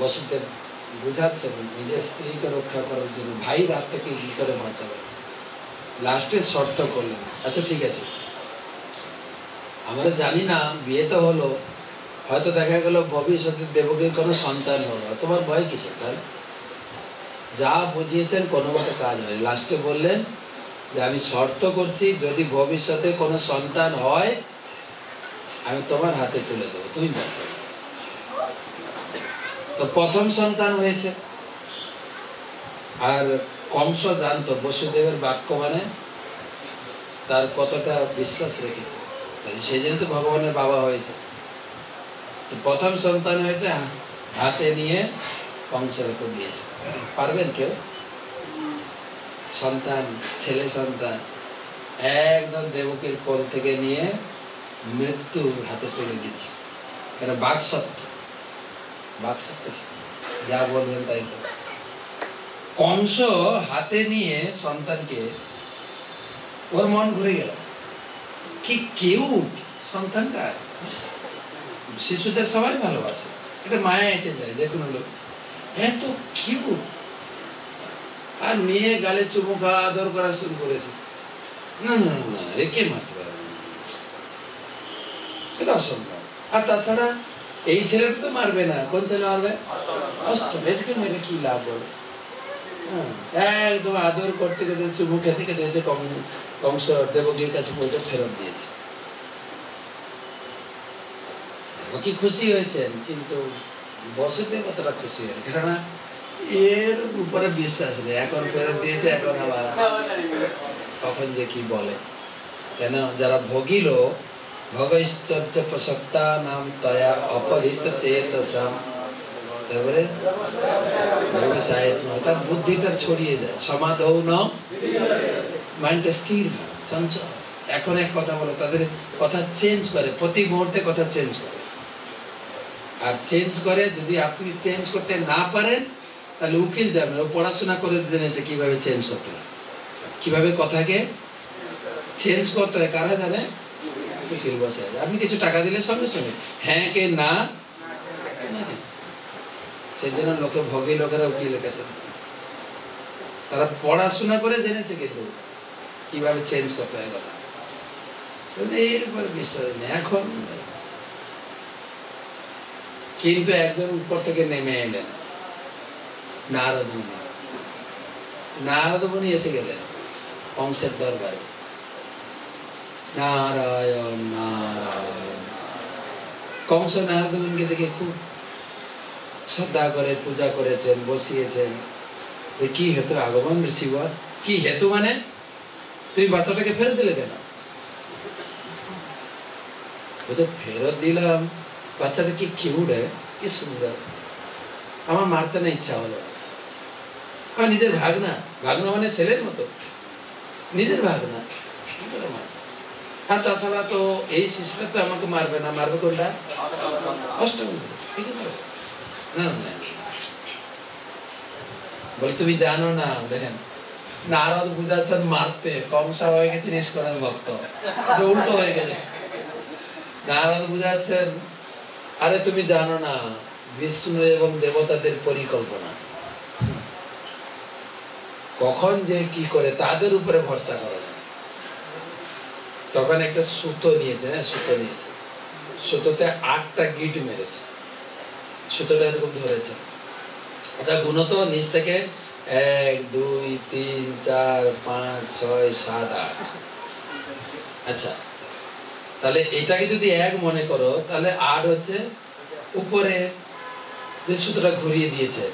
বসুদেব বুঝাচ্ছেন নিজের স্ত্রীকে রক্ষা করার জন্য ভাইয়ের হাত থেকে কি করে বাঁচাবে। লাস্টে শর্ত করলেন, আচ্ছা ঠিক আছে, আমরা জানি না, বিয়ে তো হলো, হয়তো দেখা গেল ভবিষ্যতে দেবকীর কোনো সন্তান হলো, তোমার ভয় কিসের? তাই যা বুঝিয়েছেন কোনো মতো কাজ হয়। লাস্টে বললেন যে আমি শর্ত করছি, যদি ভবিষ্যতে কোনো সন্তান হয় আমি তোমার হাতে তুলে দেবো, তুমি বলো। তো প্রথম সন্তান হয়েছে। আর কংস জানতো বসুদেবের বাক্য মানে তার কতটা বিশ্বাস রেখেছে, সেই জন্য তো ভগবানের বাবা হয়েছে। তো প্রথম সন্তান হয়েছে, হাতে নিয়ে কংসের উপর দিয়েছে। পারবেন কেউ? সন্তান, ছেলে সন্তান একদম দেবকীর কোল থেকে নিয়ে মৃত্যু হাতে তুলে দিয়েছে। কেন? বাক সত্য, বাক সত্য, যা বলবেন তাই। কংস হাতে নিয়ে সন্তানকে, ওর মন ঘুরে গেল, কি কিউট সন্তানটা। শিশুদের সবাই ভালোবাসে, এটা মায়া এসে যায় যে কোনো লোক, এত কিউট। আর নিয়ে গালে চুমু খাওয়া, আদর করা শুরু করেছে। না না না, রেখে মারতে পারবে না, এটা অসম্ভব। আর তাছাড়া এই ছেলেটা তো মারবে না, কোন ছেলে মারবে? অষ্টম। এটাকে মেরে কি লাভ বলে? একদম আদর করতে করতে, চুমু খেতে খেতে কংস দেবকীর কাছে পৌঁছে ফেরত দিয়েছে। দেবকী খুশি হয়েছেন, কিন্তু বসুদেব অতটা খুশি হয়, কেননা এর উপরে বিশ্বাস নেই। এখন ফেরত দিয়েছে, এখন আবার কখন যে কি বলে। কেন? যারা ভোগিল, ভগৈশ্চর্য প্রসক্তা নাম তয়া অপহৃত চেতসাম, তারপরে তার বুদ্ধিটা ছড়িয়ে যায়। সমাধৌ ন, মাইন্ডটা স্থির, চঞ্চল। এখন এক কথা বলে, তাদের কথা চেঞ্জ করে, প্রতি মুহূর্তে কথা চেঞ্জ করে। আর চেঞ্জ করে, যদি আপনি চেঞ্জ করতে না পারেন তাহলে উকিল যাবেন। ও পড়াশোনা করে জেনেছে কিভাবে চেঞ্জ করতে হয়, কিভাবে কথাকে চেঞ্জ করতে হয়। কারা জানে? উকিল বসে। আপনি কিছু টাকা দিলে সঙ্গে সঙ্গে হ্যাঁ কে না, সেই জন্য লোকে ভোগী লোকেরা উকিলের কাছে, তারা পড়াশোনা করে জেনেছে কিন্তু কিভাবে চেঞ্জ করতে হয় কথা। এর উপর বিশ্বাস নেই এখন। কিন্তু একজন উপর থেকে নেমে এলেন, নারদ মুনি। নারদ মুনি এসে গেলেন কংসের দরবারে। নারায়ণ নারায়ণ। কংস নারদ মুনিকে দেখে খুব শ্রদ্ধা করে পূজা করেছেন, বসিয়েছেন। কি হেতু আগমন ঋষিবর? কি হেতু মানে? তুমি বাচ্চাটাকে ফেরত দিলে কেন? বলছে ফেরত দিলাম, বাচ্চাটা কি কিউট, কি সুন্দর, আমার মারতে না ইচ্ছা হলো। আমার নিজের ভাগনা, ভাগনা মানে ছেলের মতো, নিজের ভাগনা, কি করে মার? আর তাছাড়া তো এই শিশুটা তো আমাকে মারবে না, মারবে কোনটা? অষ্টম। না না, বলে তুমি জানো না, দেখেন নারদ বুঝাচ্ছেন মারতে, কংসা হয়ে গেছে নিষ্করণ ভক্ত, উল্টো হয়ে গেছে। নারদ বুঝাচ্ছেন আরে তুমি জানো না বিষ্ণু এবং দেবতাদের পরিকল্পনা, কখন যে কি করে তাদের উপরে ভরসা করা যায়। তখন একটা সুতো নিয়েছে, সুতো নিয়েছে, সুতোতে 8টা গিট মেরেছে, সুতোটা এরকম ধরেছে, এটা গুণত নিচ থেকে 1 2 3 4 5 6 7 8। আচ্ছা, তাহলে এটাকে যদি 1 মনে করো, তাহলে 8 হচ্ছে উপরে যে সুতোটা ঘুরিয়ে দিয়েছে,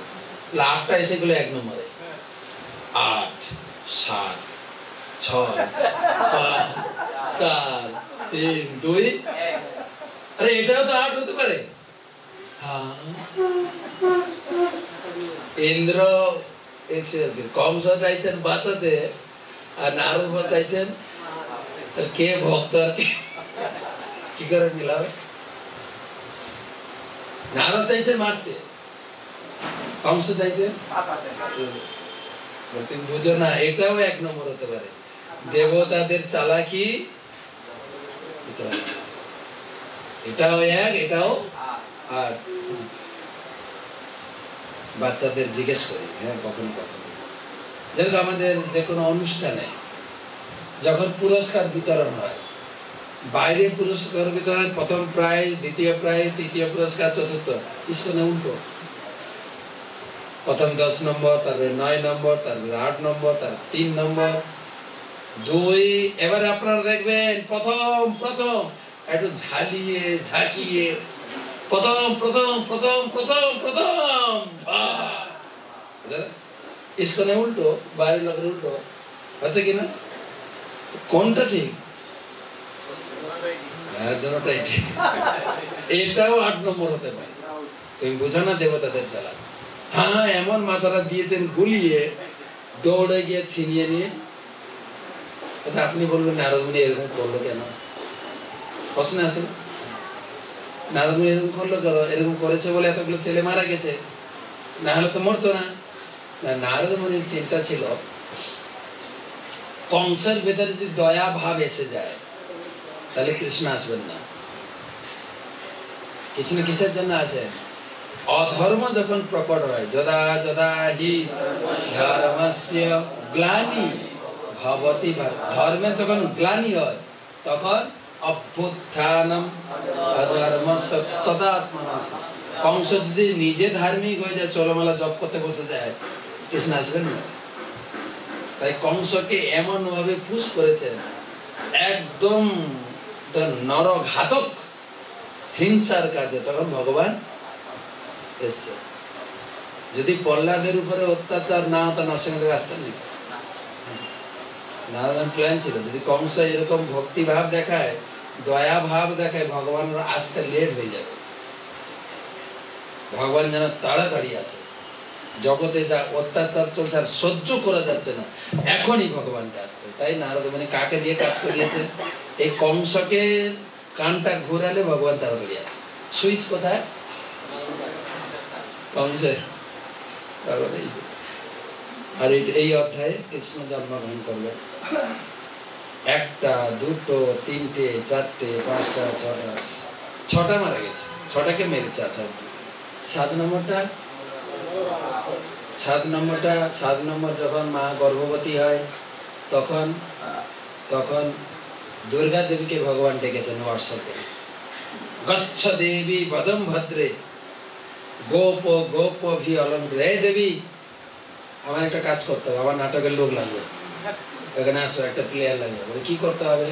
8টা এসে গেল 1 নম্বরে। 8 7 6 5 4 3 2 আরে এটাও তো 8 হতে পারে। হ্যাঁ, ইন্দ্র কংস চাইছেন বাঁচাতে, আর নারদ চাইছেন, কে ভক্ত আর কি করে মিলাবে? নারদ চাইছে মারতে, কংস চাইছে তুমি বুঝো না, এটাও 1 নম্বর হতে পারে। দেবতাদের চালাকি, এটাও 1, এটাও 8। বাচ্চাদের জিজ্ঞেস করি, হ্যাঁ কখনো কখনো, যেরকম আমাদের যে কোনো অনুষ্ঠানে যখন পুরস্কার বিতরণ হয়, বাইরে পুরস্কার বিতরণ প্রথম প্রাইজ, দ্বিতীয় প্রাইজ, তৃতীয় পুরস্কার, চতুর্থ, ইস্কনে উল্টো, প্রথম 10 নম্বর, তারপরে 9 নম্বর, তারপরে 8 নম্বর, তারপরে 3 নম্বর, 2। এবারে আপনারা দেখবেন প্রথম প্রথম একটু ঝালিয়ে ঝাঁকিয়ে প্রথম প্রথম প্রথম প্রথম প্রথম, ইস্কনে উল্টো, বাইরের লোকের উল্টো, আছে কিনা? কোনটা ঠিক? দুটোটাই ঠিক। এটাও 8 নম্বর হতে পারে। তুমি বুঝো না দেবতাদের চালা। হ্যাঁ, এমন মাথাটা দিয়েছেন গুলিয়ে, দৌড়ে গিয়ে ছিনিয়ে নিয়ে। আচ্ছা, আপনি বলবেন নারদমুনি এরকম করলো কেন? প্রশ্ন আছে না, নারদমুনি এরকম করলো কেন? এরকম করেছে বলে এতগুলো ছেলে মারা গেছে, না হলে তো মরতো না। নারদমুনির চিন্তা ছিল কংসের ভেতরে যদি দয়া ভাব এসে যায়, তাহলে কৃষ্ণ আসবেন না। কৃষ্ণ কিসের জন্য আসেন? অধর্ম যখন প্রকট হয়, যদা যদা হি ধর্মস্য গ্লানি ভবতি, ধর্মের যখন গ্লানি হয়, তখন অভ্যুত্থানম অধর্মস্য তদাত্মনঃ। কংস যদি নিজে ধার্মিক হয়ে যায়, ষোলমালা জপ করতে বসে যায়, কৃষ্ণ আসবেন না। তাই কংসকে এমন ভাবে পুশ করেছেন, একদম নরঘাতক হিংসার কাজে, তখন ভগবান এসছে। যদি প্রহ্লাদের উপরে অত্যাচার না হতো, নরসিংহদেব আসতেন না। নারায়ণ প্ল্যান ছিল, যদি কংস এরকম ভক্তি ভাব দেখায়, দয়া ভাব দেখায়, ভগবান আসতে লেট হয়ে যাবে। ভগবান যেন তাড়াতাড়ি আসে। জগতে যা অত্যাচার চলছে আর সহ্য করা যাচ্ছে না, এখনই ভগবানকে আসতে। তাই নারদ মানে কাকে দিয়ে কাজ করিয়েছে? এই কংসকে কানটা ঘুরালে ভগবান তাড়াতাড়ি আসে। সুইচ কোথায়? কংসে। আর এই অধ্যায়ে কৃষ্ণ জন্মগ্রহণ করবে। 1টা 2টো 3টে 4টে 5টা 6টা 6টা মারা গেছে, 6টাকে মেরেছে। আচ্ছা, 7 নম্বর যখন মা গর্ভবতী হয়, তখন দুর্গা দেবীকে ভগবান ডেকেছেন হোয়াটসঅ্যাপে, গচ্ছ দেবী বদম ভদ্রে গোপ গোপ ভি অলঙ্কৃত। দেবী, আমার একটা কাজ করতে হবে, আমার নাটকের লোক লাগবে, এখানে আসো, একটা প্লেয়ার লাগবে। বলে কি করতে হবে?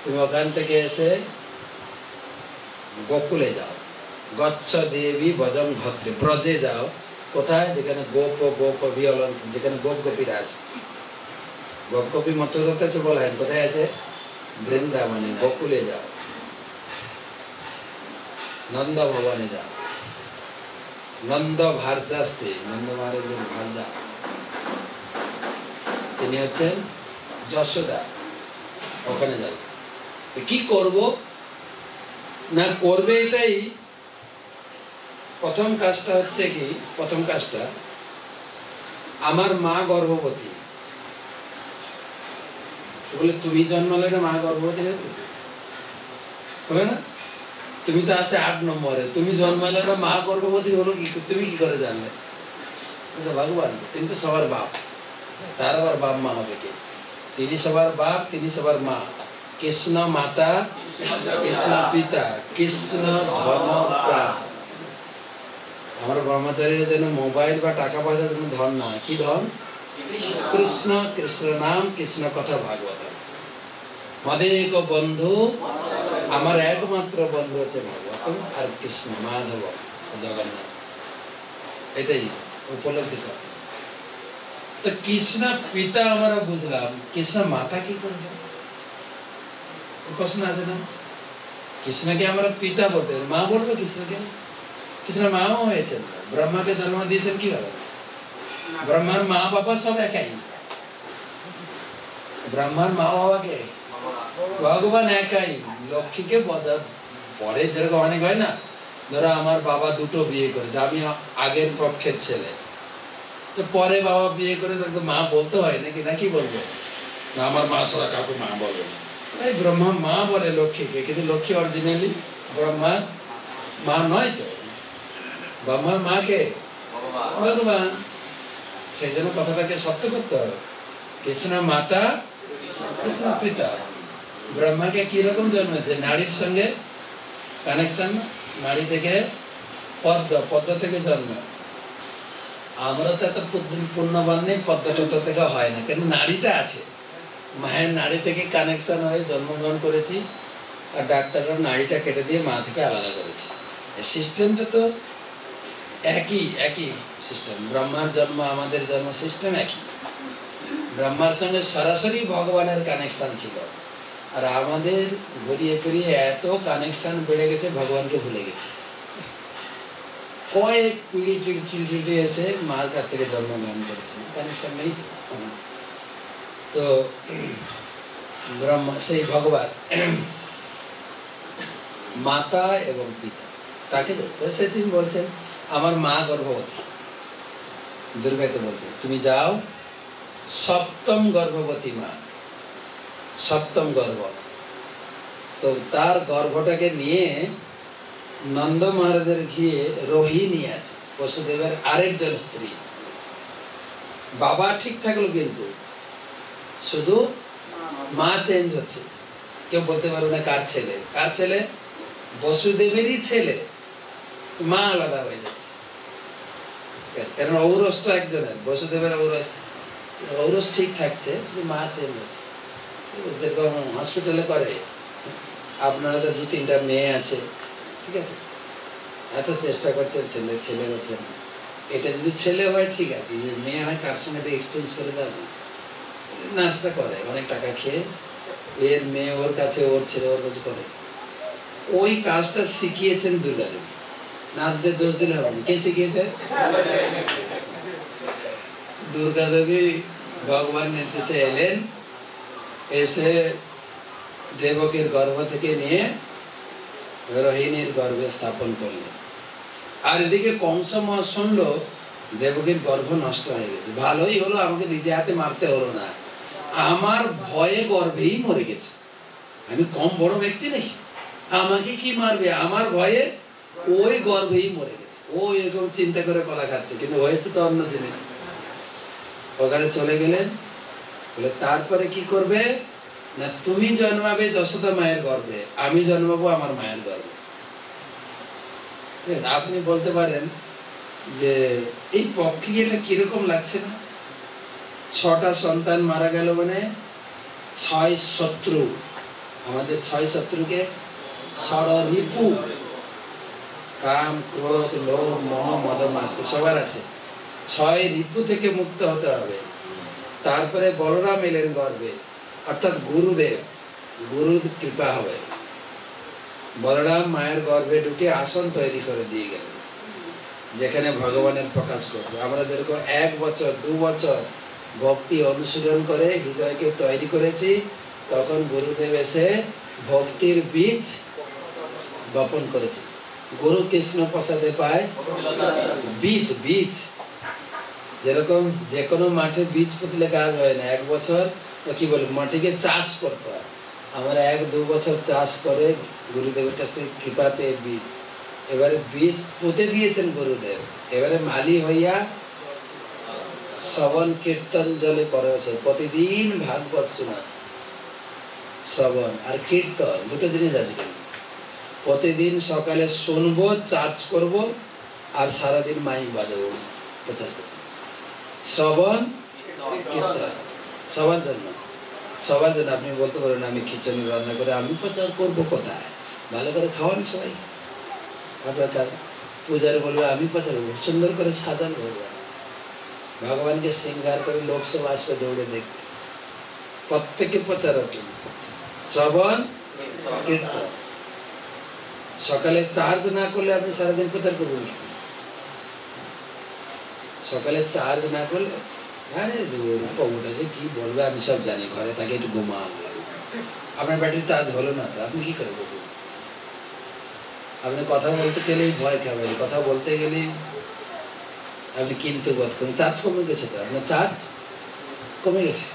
তুমি ওখান থেকে এসে গোকুলে যাও, গচ্ছ দেবী বজম ভদ্রে, ব্রজে যাও। কোথায়? যেখানে গোপ ভি অলঙ্কৃত, যেখানে গোপ গোপীরা আছে। গপকপি মথুরাতে কাছে বলেন, কোথায় আছে? বৃন্দাবনে, বকুলে যাও, নন্দ ভবনে যাও। নন্দ ভার্যাস্তে, নন্দ মহারাজের ভার্যা, তিনি হচ্ছেন যশোদা, ওখানে যাও। কি করব না, করবে এটাই প্রথম কাজটা। হচ্ছে কি প্রথম কাজটা, আমার মা গর্ভবতী বলে, তুমি জন্মালে না মা গর্ভবতী হবে না? তুমি তো আসে 8 নম্বরে, তুমি জন্মালে না মা গর্ভবতী হলো কি, তুমি কি করে জানলে? ভগবান, তিনি তো সবার বাপ, তার আবার বাপ মা হবে কে? তিনি সবার বাপ, তিনি সবার মা। কৃষ্ণ মাতা, কৃষ্ণ পিতা, কৃষ্ণ ধন প্রাণ। আমার ব্রহ্মচারীরা যেন মোবাইল বা টাকা পয়সার জন্য ধন না, কি ধন? কৃষ্ণ, কৃষ্ণ নাম, কৃষ্ণ কথা, ভাগবত। মদেক বন্ধু, আমার একমাত্র বন্ধু হচ্ছে ভাগবত আর কৃষ্ণ, মাধব, জগন্নাথ। এটাই উপলব্ধি করা। তো কৃষ্ণ পিতা আমরা বুঝলাম, কৃষ্ণ মাতা কি করবে? প্রশ্ন আছে না? কৃষ্ণকে আমরা পিতা বলতে, মা বলবো কৃষ্ণকে? কৃষ্ণ মাও হয়েছেন, ব্রহ্মাকে জন্ম দিয়েছেন কিভাবে? ব্রহ্মার মা বাবা সব একাই। ব্রহ্মার মা বাবাকে ভগবান একাই। লক্ষ্মীকে পরে যেরকম অনেক হয় না, ধরো আমার বাবা 2টো বিয়ে করেছে, আমি আগের পক্ষের ছেলে, তো পরে বাবা বিয়ে করে মা বলতে হয় নাকি? নাকি বলবো না, আমার মা ছাড়া কাউকে মা বলবে না। তাই ব্রহ্মা মা বলে লক্ষ্মীকে, কিন্তু লক্ষ্মী অরিজিনালি ব্রহ্মার মা নয় তো। ব্রহ্মার মা কে? ভগবান। সেই জন্য কথাটাকে সত্য করতে হবে। কৃষ্ণ মাতা, কৃষ্ণ পিতা। ব্রহ্মাকে কিরকম জন্মেছে? নারীর সঙ্গে কানেকশন, নারী থেকে পদ্ম, পদ্ম থেকে জন্ম। আমরা তো এত পুণ্যবান নেই, পদ্মটা থেকে হয় না, কিন্তু নারীটা আছে। মায়ের নারী থেকে কানেকশন হয়ে জন্মগ্রহণ করেছি, আর ডাক্তাররা নারীটা কেটে দিয়ে মা থেকে আলাদা করেছে। এই সিস্টেমটা তো একই সিস্টেম। ব্রহ্মার জন্ম, আমাদের জন্ম সিস্টেম একই। ব্রহ্মার সঙ্গে সরাসরি ভগবানের কানেকশন ছিল, আর আমাদের ঘুরিয়ে ফিরিয়ে এত কানেকশন বেড়ে গেছে, ভগবানকে ভুলে গেছে। কয়েক পিড়ি চিড়চিড়ি এসে মার কাছ থেকে জন্মগ্রহণ করেছে, কানেকশন নেই। তো ব্রহ্মা, সেই ভগবান মাতা এবং পিতা, তাকে সেদিন বলছেন আমার মা গর্ভবতী। দুর্গাকে বলছেন তুমি যাও, 7ম গর্ভবতী মা, 7ম গর্ভ। তো তার গর্ভটাকে নিয়ে নন্দ মহারাজের গিয়ে রোহিণী আছে, বসুদেবের আরেকজন স্ত্রী। বাবা ঠিক থাকলো, কিন্তু শুধু মা চেঞ্জ হচ্ছে। কেউ বলতে পারবে না কার ছেলে, কার ছেলে? বসুদেবেরই ছেলে, মা আলাদা হয়ে যাচ্ছে। কারণ ঔরস তো একজনের, বসুদেবের ঔরস, ঔরস ঠিক থাকছে, শুধু মা চেঞ্জ হচ্ছে। যেরকম হসপিটালে করে, আপনারা তো 2-3টা মেয়ে আছে, ঠিক আছে, এত চেষ্টা করছেন ছেলে ছেলে হচ্ছে না। এটা যদি ছেলে হয় ঠিক আছে, মেয়ে হয় কার সঙ্গে এক্সচেঞ্জ করে দেয়, নার্সটা করে অনেক টাকা খেয়ে, এর মেয়ে ওর কাছে, ওর ছেলে ওর কাছে করে। ওই কাজটা শিখিয়েছেন দুর্গাদেবী। নার্সদের দোষ দিলে হবে না, কে শিখিয়েছে? দুর্গাদেবী ভগবান নির্দেশে এলেন, এসে দেবকীর গর্ভ থেকে নিয়ে রোহিণীর গর্ভে স্থাপন করলেন। আর এদিকে কংস শুনলো দেবকীর গর্ভ নষ্ট হয়ে গেছে। ভালোই হলো, আমাকে নিজে হাতে মারতে হলো না, আমার ভয়ে গর্ভেই মরে গেছে। আমি কম বড় ব্যক্তি নাকি, আমাকে কি মারবে? আমার ভয়ে ওই গর্ভেই মরে গেছে। ও এরকম চিন্তা করে কলা খাচ্ছে, কিন্তু হয়েছে তো অন্য জিনিস। ওখানে চলে গেলেন, বলে তারপরে কি করবে না, তুমি জন্মাবে যশোদা মায়ের গর্ভে, আমি জন্মাবো আমার মায়ের গর্ভে। আপনি বলতে পারেন যে এই প্রক্রিয়াটা কিরকম লাগছে না? 6টা সন্তান মারা গেল, মানে 6 শত্রু। আমাদের 6 শত্রুকে ষড়রিপু, কাম, ক্রোধ, লোভ, মোহ, মদ, মাৎসর্য সবার আছে। 6 রিপু থেকে মুক্ত হতে হবে। তারপরে বলরাম এলেন গর্ভে, অর্থাৎ গুরুদেব, গুরুর কৃপা হবে। বলরাম মায়ের গর্ভে ঢুকে আসন তৈরি করে দিয়ে গেলেন, যেখানে ভগবানের প্রকাশ করবে। আমরা যেরকম 1 বছর 2 বছর ভক্তি অনুশীলন করে হৃদয়কে তৈরি করেছি, তখন গুরুদেব এসে ভক্তির বীজ বপন করেছে। গুরু কৃষ্ণ প্রসাদে পায় বীজ। বীজ যেরকম যে কোনো মাঠে বীজ পুতলে কাজ হয় না, 1 বছর কি বলে মাটিকে চাষ করতে হয়। আমরা 1-2 বছর চাষ করে গুরুদেবের কাছ থেকে কৃপা পেয়ে বীজ, এবারে বীজ পুঁতে দিয়েছেন গুরুদেব। এবারে মালি হইয়া শ্রবণ কীর্তন জলে করেছে, প্রতিদিন ভাগবত শোনা। শ্রবণ আর কীর্তন দুটো জিনিস আছে। প্রতিদিন সকালে শুনবো, চার্জ করব, আর সারাদিন মাইক বাজাবো, প্রচার করবো। শ্রবণ কীর্তন সবার জন্য, সবার জন্য। আপনি বলতে পারেন আমি খিচুড়ি রান্না করে আমি প্রচার করবো কোথায়? ভালো করে খাওয়ান সবাই। আপনার কাজ পূজারে বলবে আমি প্রচার করবো, সুন্দর করে সাজান করবো, ভগবানকে সিঙ্গার করে লোক সব আসবে দৌড়ে দেখতে। প্রত্যেকে প্রচারক। শ্রবণ কীর্তন। সকালে চার্জ না করলে আপনি সারাদিন প্রচার করবেন। সকালে চার্জ না করলে প্রভুটা যে কি বলবে আমি সব জানি, ঘরে তাকে একটু ঘুমা, আপনার ব্যাটারি চার্জ হলো না, তো আপনি কি করে বলবেন? আপনি কথা বলতে গেলেই ভয় খাবেন, কথা বলতে গেলেই আপনি কিন্তু বোধ করেন চার্জ কমে গেছে, তো আপনার চার্জ কমে গেছে।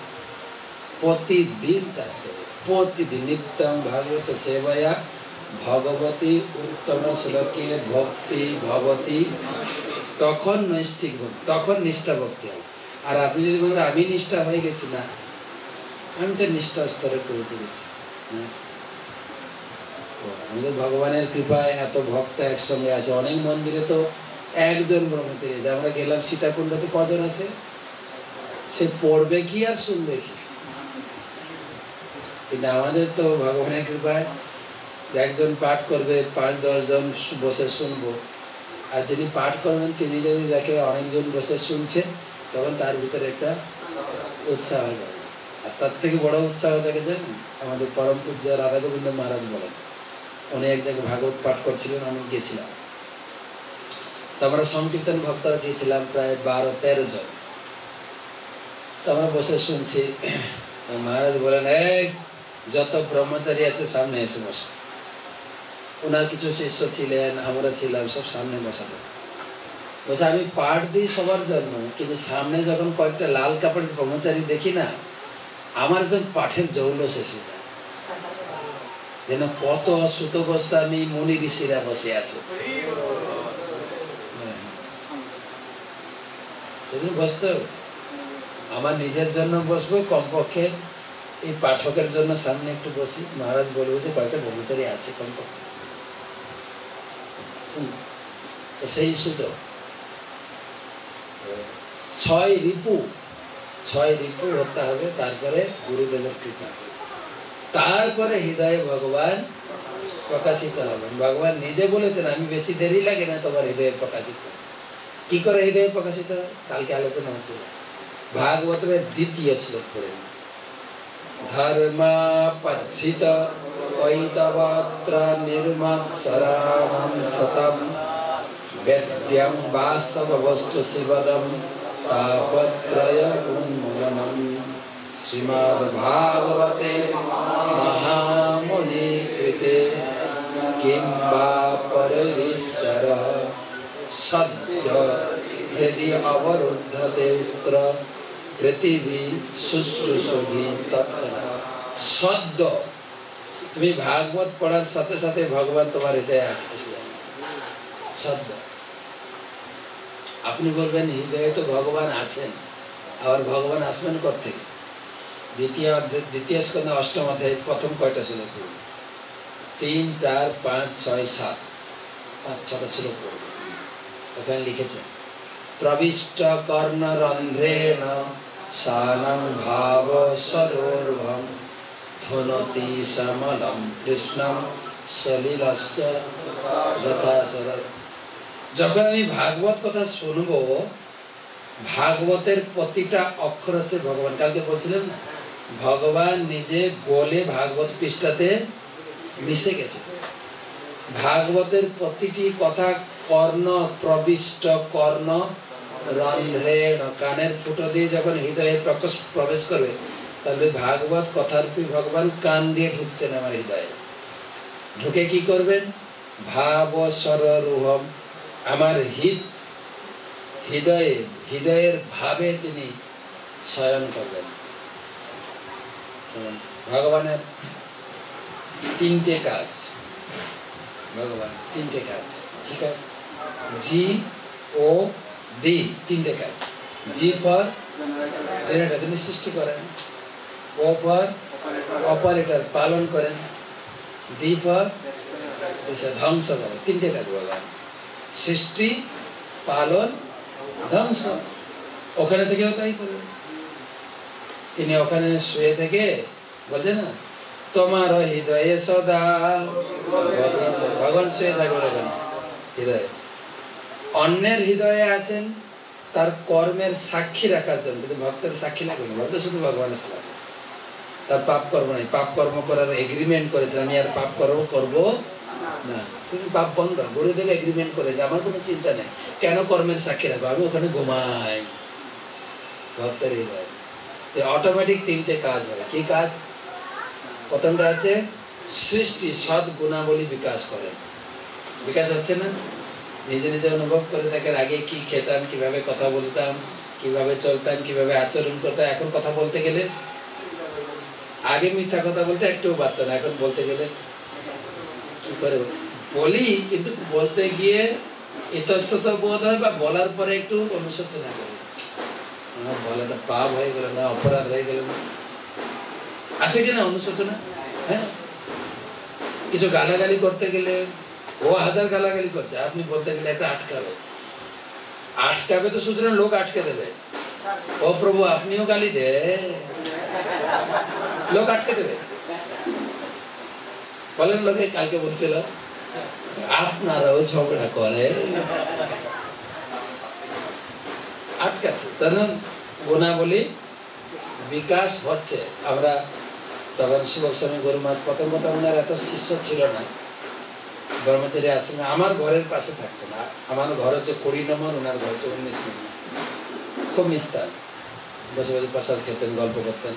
প্রতিদিন চার্জ করবে, প্রতিদিন। নিত্যং ভাগবত সেবয়া ভগবতী উত্তম শ্লোকে ভক্তি ভবতী, তখন নৈষ্ঠিক ভক্তি, তখন নিষ্ঠা ভক্তি হবে। আর আপনি যদি বলেন আমি নিষ্ঠা হয়ে গেছি, না, আমি তো নিষ্ঠা স্তরে পৌঁছে গেছি। আমাদের ভগবানের কৃপায় এত ভক্ত একসঙ্গে আছে। অনেক মন্দিরে তো একজন ব্রহ্মচারী আছে। আমরা গেলাম সীতাকুণ্ডতে, কজন আছে? সে পড়বে কি আর শুনবে কি? কিন্তু আমাদের তো ভগবানের কৃপায় একজন পাঠ করবে, 5-10 জন বসে শুনবো। আর যিনি পাঠ করবেন তিনি যদি দেখে অনেকজন বসে শুনছে, তখন তার ভিতরে একটা উৎসাহ হয়ে যাবে। আর তার থেকে বড় উৎসাহ থাকে জানেন, আমাদের পরম পূজ্য রাধা গোবিন্দ মহারাজ বলেন, উনি এক জায়গায় ভাগবত পাঠ করছিলেন, আমি গেছিলাম। তো আমরা সংকীর্তন ভক্তরা গিয়েছিলাম প্রায় 12-13 জন। তো আমরা বসে শুনছি। মহারাজ বলেন, এই যত ব্রহ্মচারী আছে সামনে এসে বসে। ওনার কিছু শিষ্য ছিলেন, আমরা ছিলাম, সব সামনে বসাতে বসে। আমি পাঠ দিই সবার জন্য, কিন্তু সামনে যখন কয়েকটা লাল কাপড়ের ব্রহ্মচারী দেখি না, আমার যখন পাঠের জৌলস এসে যায়, যেন কত সুত গোস্বামী মুনি ঋষিরা বসে আছে। সেদিন বসতে হবে। আমার নিজের জন্য বসবো, কমপক্ষে এই পাঠকের জন্য সামনে একটু বসি। মহারাজ বলবো যে কয়েকটা ব্রহ্মচারী আছে কমপক্ষে, সেই সুযোগ। 6 রিপু হতে হবে, তারপরে গুরুদেবের কৃপা, তারপরে হৃদয়ে ভগবান প্রকাশিত হবেন। ভগবান নিজে বলেছেন আমি বেশি দেরি লাগে না তোমার হৃদয়ে প্রকাশিত। কি করে হৃদয়ে প্রকাশিত হয় কালকে আলোচনা হচ্ছে। ভাগবতের 2য় শ্লোক পড়ে, ধর্মাপচ্ছিত ঐতবত্র নির্মৎসরাণং সতম বেদ্যং বাস্তব বস্তু শিবদম তাপত্রয় উন্মূলনম। শ্রীমদ্ ভাগবতে মহামুনি কৃতে কিং বা পরিশ্বরঃ সদ্য হৃদি অবরুদ্ধতে উত্র পৃথিবী শুশ্রূষভি তৎক্ষণাৎ। সদ্য তুমি ভাগবত পড়ার সাথে সাথে ভগবান তোমার হৃদয়ে আসে। সদ্য আপনি বলবেন হৃদয়ে তো ভগবান আছেন, আবার ভগবান আসবেন কোত্থেকে? দ্বিতীয় স্কন্ধে 8ম অধ্যায় প্রথম কয়টা শ্লোক পড়ুন? 3, 4, 5, 6, 7, 5-6টা শ্লোক পড়ুন। ওখানে লিখেছে প্রবিষ্ট কর্ণরন্ধ্রেণ শানং ভাব সরোর্ভং ধুনতি সমলম কৃষ্ণম সলিলস্য যথা সরল। যখন আমি ভাগবত কথা শুনবো, ভাগবতের প্রতিটা অক্ষর হচ্ছে ভগবান। কালকে বলছিলাম না, ভগবান নিজে বলে ভাগবত পৃষ্ঠাতে মিশে গেছে। ভাগবতের প্রতিটি কথা কর্ণ প্রবিষ্ট, কর্ণ রন্ধ্রে, কানের ফুটো দিয়ে যখন হৃদয়ে প্রবেশ করবে, তাহলে ভাগবত কথারূপী ভগবান কান দিয়ে ঢুকছেন আমার হৃদয়ে। ঢুকে কি করবেন? ভাব সররূহম, আমার হৃদয়ের ভাবে তিনি শয়ন করবেন। ভগবানের তিনটে কাজ, ভগবান তিনটে কাজ। ঠিক আছে, জি ও ডি, তিনটে কাজ। জি ফর জেনারেটর, তিনি সৃষ্টি করেন। ও ফর অপারেটর, পালন করেন। ডি ফর ধ্বংস করেন। তিনটে কাজ ভগবান, সৃষ্টি, পালন, ধ্বংস। ওখানে থেকেও তাই করবেন। তিনি ওখানে শুয়ে থেকে বলছে না, তোমার হৃদয়ে সদা, ভগবান শুয়ে থাকবেন ওখানে হৃদয়ে। অন্যের হৃদয়ে আছেন তার কর্মের সাক্ষী রাখার জন্য, কিন্তু ভক্তের সাক্ষী লাগবে না, ভক্ত শুধু ভগবানের সাথে। তার পাপ কর্ম নাই, পাপ কর্ম করার এগ্রিমেন্ট করেছে, আমি আর পাপ কর্ম করবো না, শুধু পাপ বন্ধ। গুরুদেব এগ্রিমেন্ট করে যে আমার কোনো চিন্তা নেই, কেন কর্মের সাক্ষী রাখবো, আমি ওখানে ঘুমাই। ভক্তের হৃদয় অটোমেটিক তিনটে কাজ হয়। কি কাজ? প্রথমটা আছে সৃষ্টি, সৎ গুণাবলী বিকাশ করে। বিকাশ হচ্ছে না? নিজে নিজে অনুভব করে দেখেন, আগে কি খেতাম, কিভাবে কথা বলতাম, কিভাবে চলতাম, কিভাবে আচরণ করতাম। এখন কথা বলতে গেলে, আগে মিথ্যা কথা বলতে একটু পারত না, এখন বলতে গেলে কি করে বলি, কিন্তু বলতে গিয়ে ইতস্তত বোধ হয়, বা বলার পরে একটু অনুশোচনা করে, বলাটা পাপ হয়ে গেল না, অপরাধ হয়ে গেল না, আসে কিনা অনুশোচনা। হ্যাঁ, কিছু গালাগালি করতে গেলে ও হাজার গালাগালি করছে, আপনি বলতে গেলে একটা আটকাবে তো, সুতরাং লোক আটকে দেবে। ও প্রভু আপনিও গালি দে, লোক আটকে দেবে। বলেন লোকে, কালকে বলছিল আপনারাও ঝগড়া করে, আটকাচ্ছে। তখন গুণাবলী বিকাশ হচ্ছে। আমরা তখন শিবক স্বামী গরু মাছ, প্রথম ওনার এত শিষ্য ছিল না, ব্রহ্মচারী আশ্রমে আমার ঘরের পাশে থাকতো না। আমার ঘর হচ্ছে 20 নম্বর, ওনার ঘর হচ্ছে 19 নম্বর। খুব মিশতেন, বসে বসে প্রসাদ খেতেন, গল্প করতেন।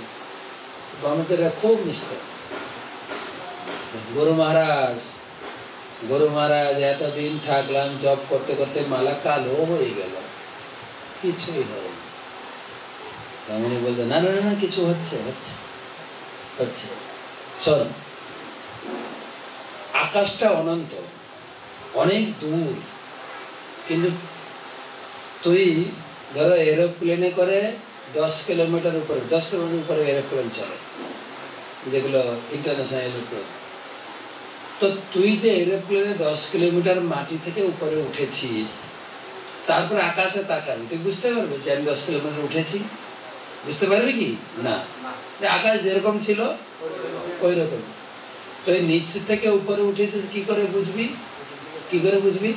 ব্রহ্মচারীরা খুব মিশতেন। গুরু মহারাজ এতদিন থাকলাম, জব করতে করতে মালা কালো হয়ে গেল, কিছুই হবে না। উনি বলতেন না না না, কিছু হচ্ছে। শোন, আকাশটা অনন্ত, অনেক দূর, কিন্তু তুই ধরো এরোপ্লেনে করে 10 কিলোমিটার উপরে এরোপ্লেন চলে, যেগুলো ইন্টারন্যাশনাল এরোপ্লেন। তো তুই যে এরোপ্লেনে 10 কিলোমিটার মাটি থেকে উপরে উঠেছিস, তারপরে আকাশে তাকাবি, তুই বুঝতে পারবি যে আমি 10 কিলোমিটার উঠেছি? বুঝতে পারবি কি না? আকাশ যেরকম ছিল ওই রকম। তো নিচ থেকে উপরে উঠেছিস, কি করে বুঝবি?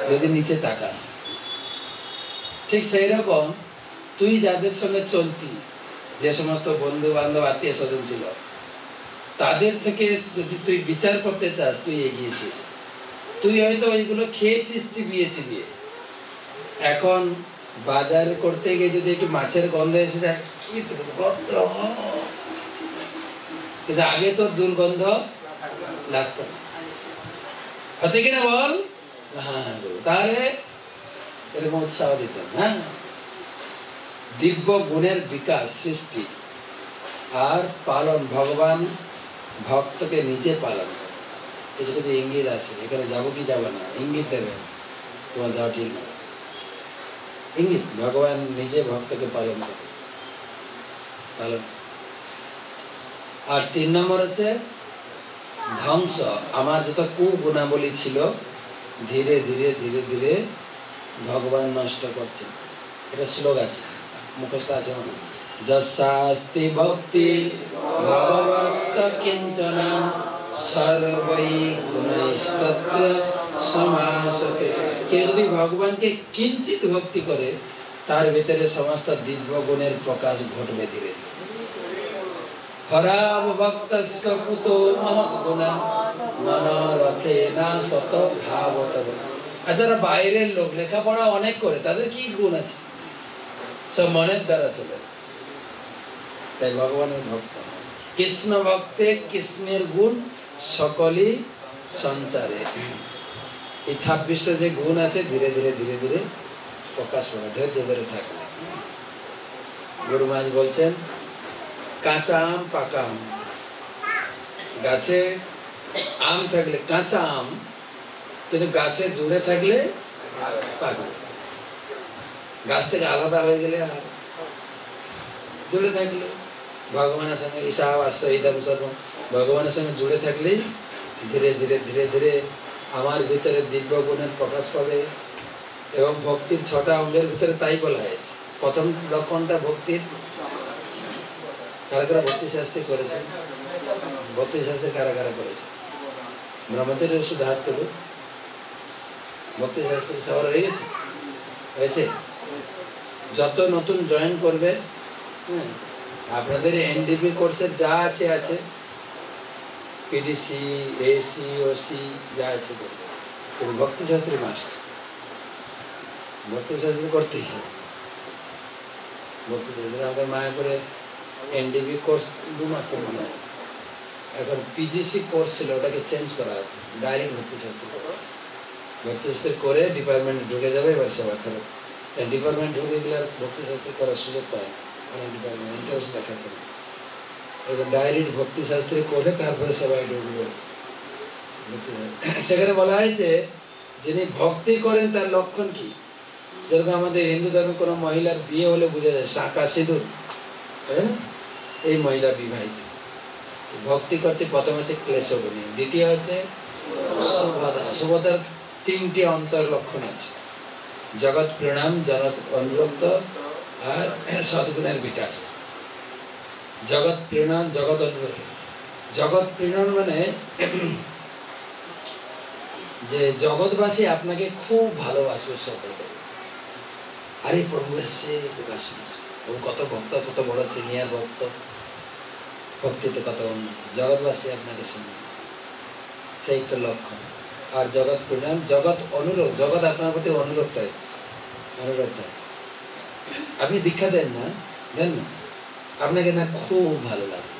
যদি নিচে তাকাস। ঠিক সেই রকম তুই যাদের সঙ্গে চলতি, যে সমস্ত বন্ধু বান্ধব আত্মীয় স্বজন ছিল, তাদের থেকে যদি তুই বিচার করতে চাস, তুই এগিয়েছিস। তুই হয়তো ওইগুলো খেয়েছিস চিবিয়ে। এখন বাজার করতে গিয়ে যদি একটু মাছের গন্ধ এসে যায়, কি দুর্গন্ধ, কিন্তু আগে তো দুর্গন্ধ লাগতো না। হচ্ছে কিনা বল? হ্যাঁ, তাহলে এরকম উৎসাহ দিতেন। হ্যাঁ, দিব্য গুণের বিকাশ, সৃষ্টি আর পালন। ভগবান ভক্তকে নিজে পালন করে। কিছু কিছু ইঙ্গিত আছে, এখানে যাবো কি যাবো না, ইঙ্গিত দেবে, তোমার যাওয়া ঠিক না, ইঙ্গিত। ভগবান নিজে ভক্তকে পালন করে। আর 3 নম্বর হচ্ছে ধ্বংস। আমার যত কুগুণাবলী ছিল, ধীরে ধীরে ভগবান নষ্ট করছে। এটা শ্লোক আছে, মুখস্থ আছে মনে। যশাস্তি ভক্তি ভগবত কিঞ্চনা সর্বৈ গুণৈস্তত্র সমাসতে। কেউ যদি ভগবানকে কিঞ্চিত ভক্তি করে, তার ভিতরে সমস্ত দিব্য গুণের প্রকাশ ঘটবে ধীরে ধীরে। হরাব ভক্তস্য কুতো মহৎ গুণা মনোরথে না শত ভাবত। আর যারা বাইরের লোক, লেখাপড়া অনেক করে, তাদের কি গুণ আছে? সব মনের দ্বারা চলে। তাই ভগবানের ভক্ত, কৃষ্ণ ভক্তে কৃষ্ণের গুণ সকলই সঞ্চারে। এই 26টা যে গুণ আছে ধীরে ধীরে ধীরে ধীরে প্রকাশ পাবে, ধৈর্য ধরে থাকবে। গুরু মহারাজ বলছেন, কাঁচা আম পাকা আম, গাছে আম থাকলে কাঁচা আম, কিন্তু গাছে জুড়ে থাকলে পাকা। গাছ থেকে আলাদা হয়ে গেলে আর জুড়ে থাকলে ভগবানের সঙ্গে ঈশাবাস্য ইদম সর্বম, ভগবানের সঙ্গে জুড়ে থাকলেই ধীরে ধীরে ধীরে ধীরে আমার ভিতরে দিব্য গুণের প্রকাশ পাবে। এবং ভক্তির 6টা অঙ্গের ভিতরে তাই বলা হয়েছে। প্রথম লক্ষণটা ভক্তির। কারা কারা ভক্তি শাস্ত্রে করেছে? ভক্তি শাস্ত্রে কারা কারা করেছে? ব্রহ্মচারীর শুধু হাত তুলো। ভক্তি শাস্ত্রে সবার হয়ে গেছে? হয়েছে? যত নতুন জয়েন করবে, আপনাদের এনডিপি কোর্সের যা আছে আছে, পিডিসি, এসি, ওসি যা আছে করবে, কিন্তু ভক্তি শাস্ত্রী মাস্ট। ভক্তি শাস্ত্রী করতেই হবে। ভক্তি শাস্ত্রী আমাদের মায়াপুরে এনডিপি কোর্স 2 মাসের মনে হয়, এখন পিজিসি কোর্স ছিল, ওটাকে চেঞ্জ করা আছে, ডাইরেক্ট ভক্তি শাস্ত্রী। ভক্তি শাস্ত্রী করে ডিপার্টমেন্টে ঢুকে যাবে, এবার সেবা খারাপ। ডিপার্টমেন্ট ঢুকে গেলে আর ভক্তি শাস্ত্রী করার সুযোগ পায় না, অনেক ডিপার্টমেন্ট ইন্টারেস্ট দেখাচ্ছে না। এবার ডাইরেক্ট ভক্তি শাস্ত্রী করে তারপরে সেবায় ঢুকবে। সেখানে বলা হয়েছে যিনি ভক্তি করেন তার লক্ষণ কি? যেরকম আমাদের হিন্দু ধর্মে কোনো মহিলার বিয়ে হলে বোঝা যায়, শাঁকা সিঁদুর, এই মহিলা বিবাহিত। ভক্তি করছে, প্রথম হচ্ছে ক্লেশগুণী, দ্বিতীয় হচ্ছে সুভদ্রা। সুভদ্রার 3টি অন্তর লক্ষণ আছে, জগৎ প্রণাম, জগৎ অনুরক্ত আর সদ্গুণের বিকাশ। জগৎ প্রণাম, জগৎ অনুরক্ত। জগৎ প্রণাম মানে যে জগৎবাসী আপনাকে খুব ভালোবাসবে, শ্রদ্ধা করবে। আরে প্রভু এসছে, প্রকাশ প্রভু কত ভক্ত, কত বড় সিনিয়র ভক্ত, ভক্তিতে কত উন্নত, জগৎবাসী আপনাকে শুনবে, সেই তো লক্ষণ। আর জগৎ প্রণাম, জগৎ অনুরোধ, জগৎ আপনার প্রতি অনুরক্ত হয়, অনুরক্ত হয়। আপনি দীক্ষা দেন না, দেন না, আপনাকে না খুব ভালো লাগে,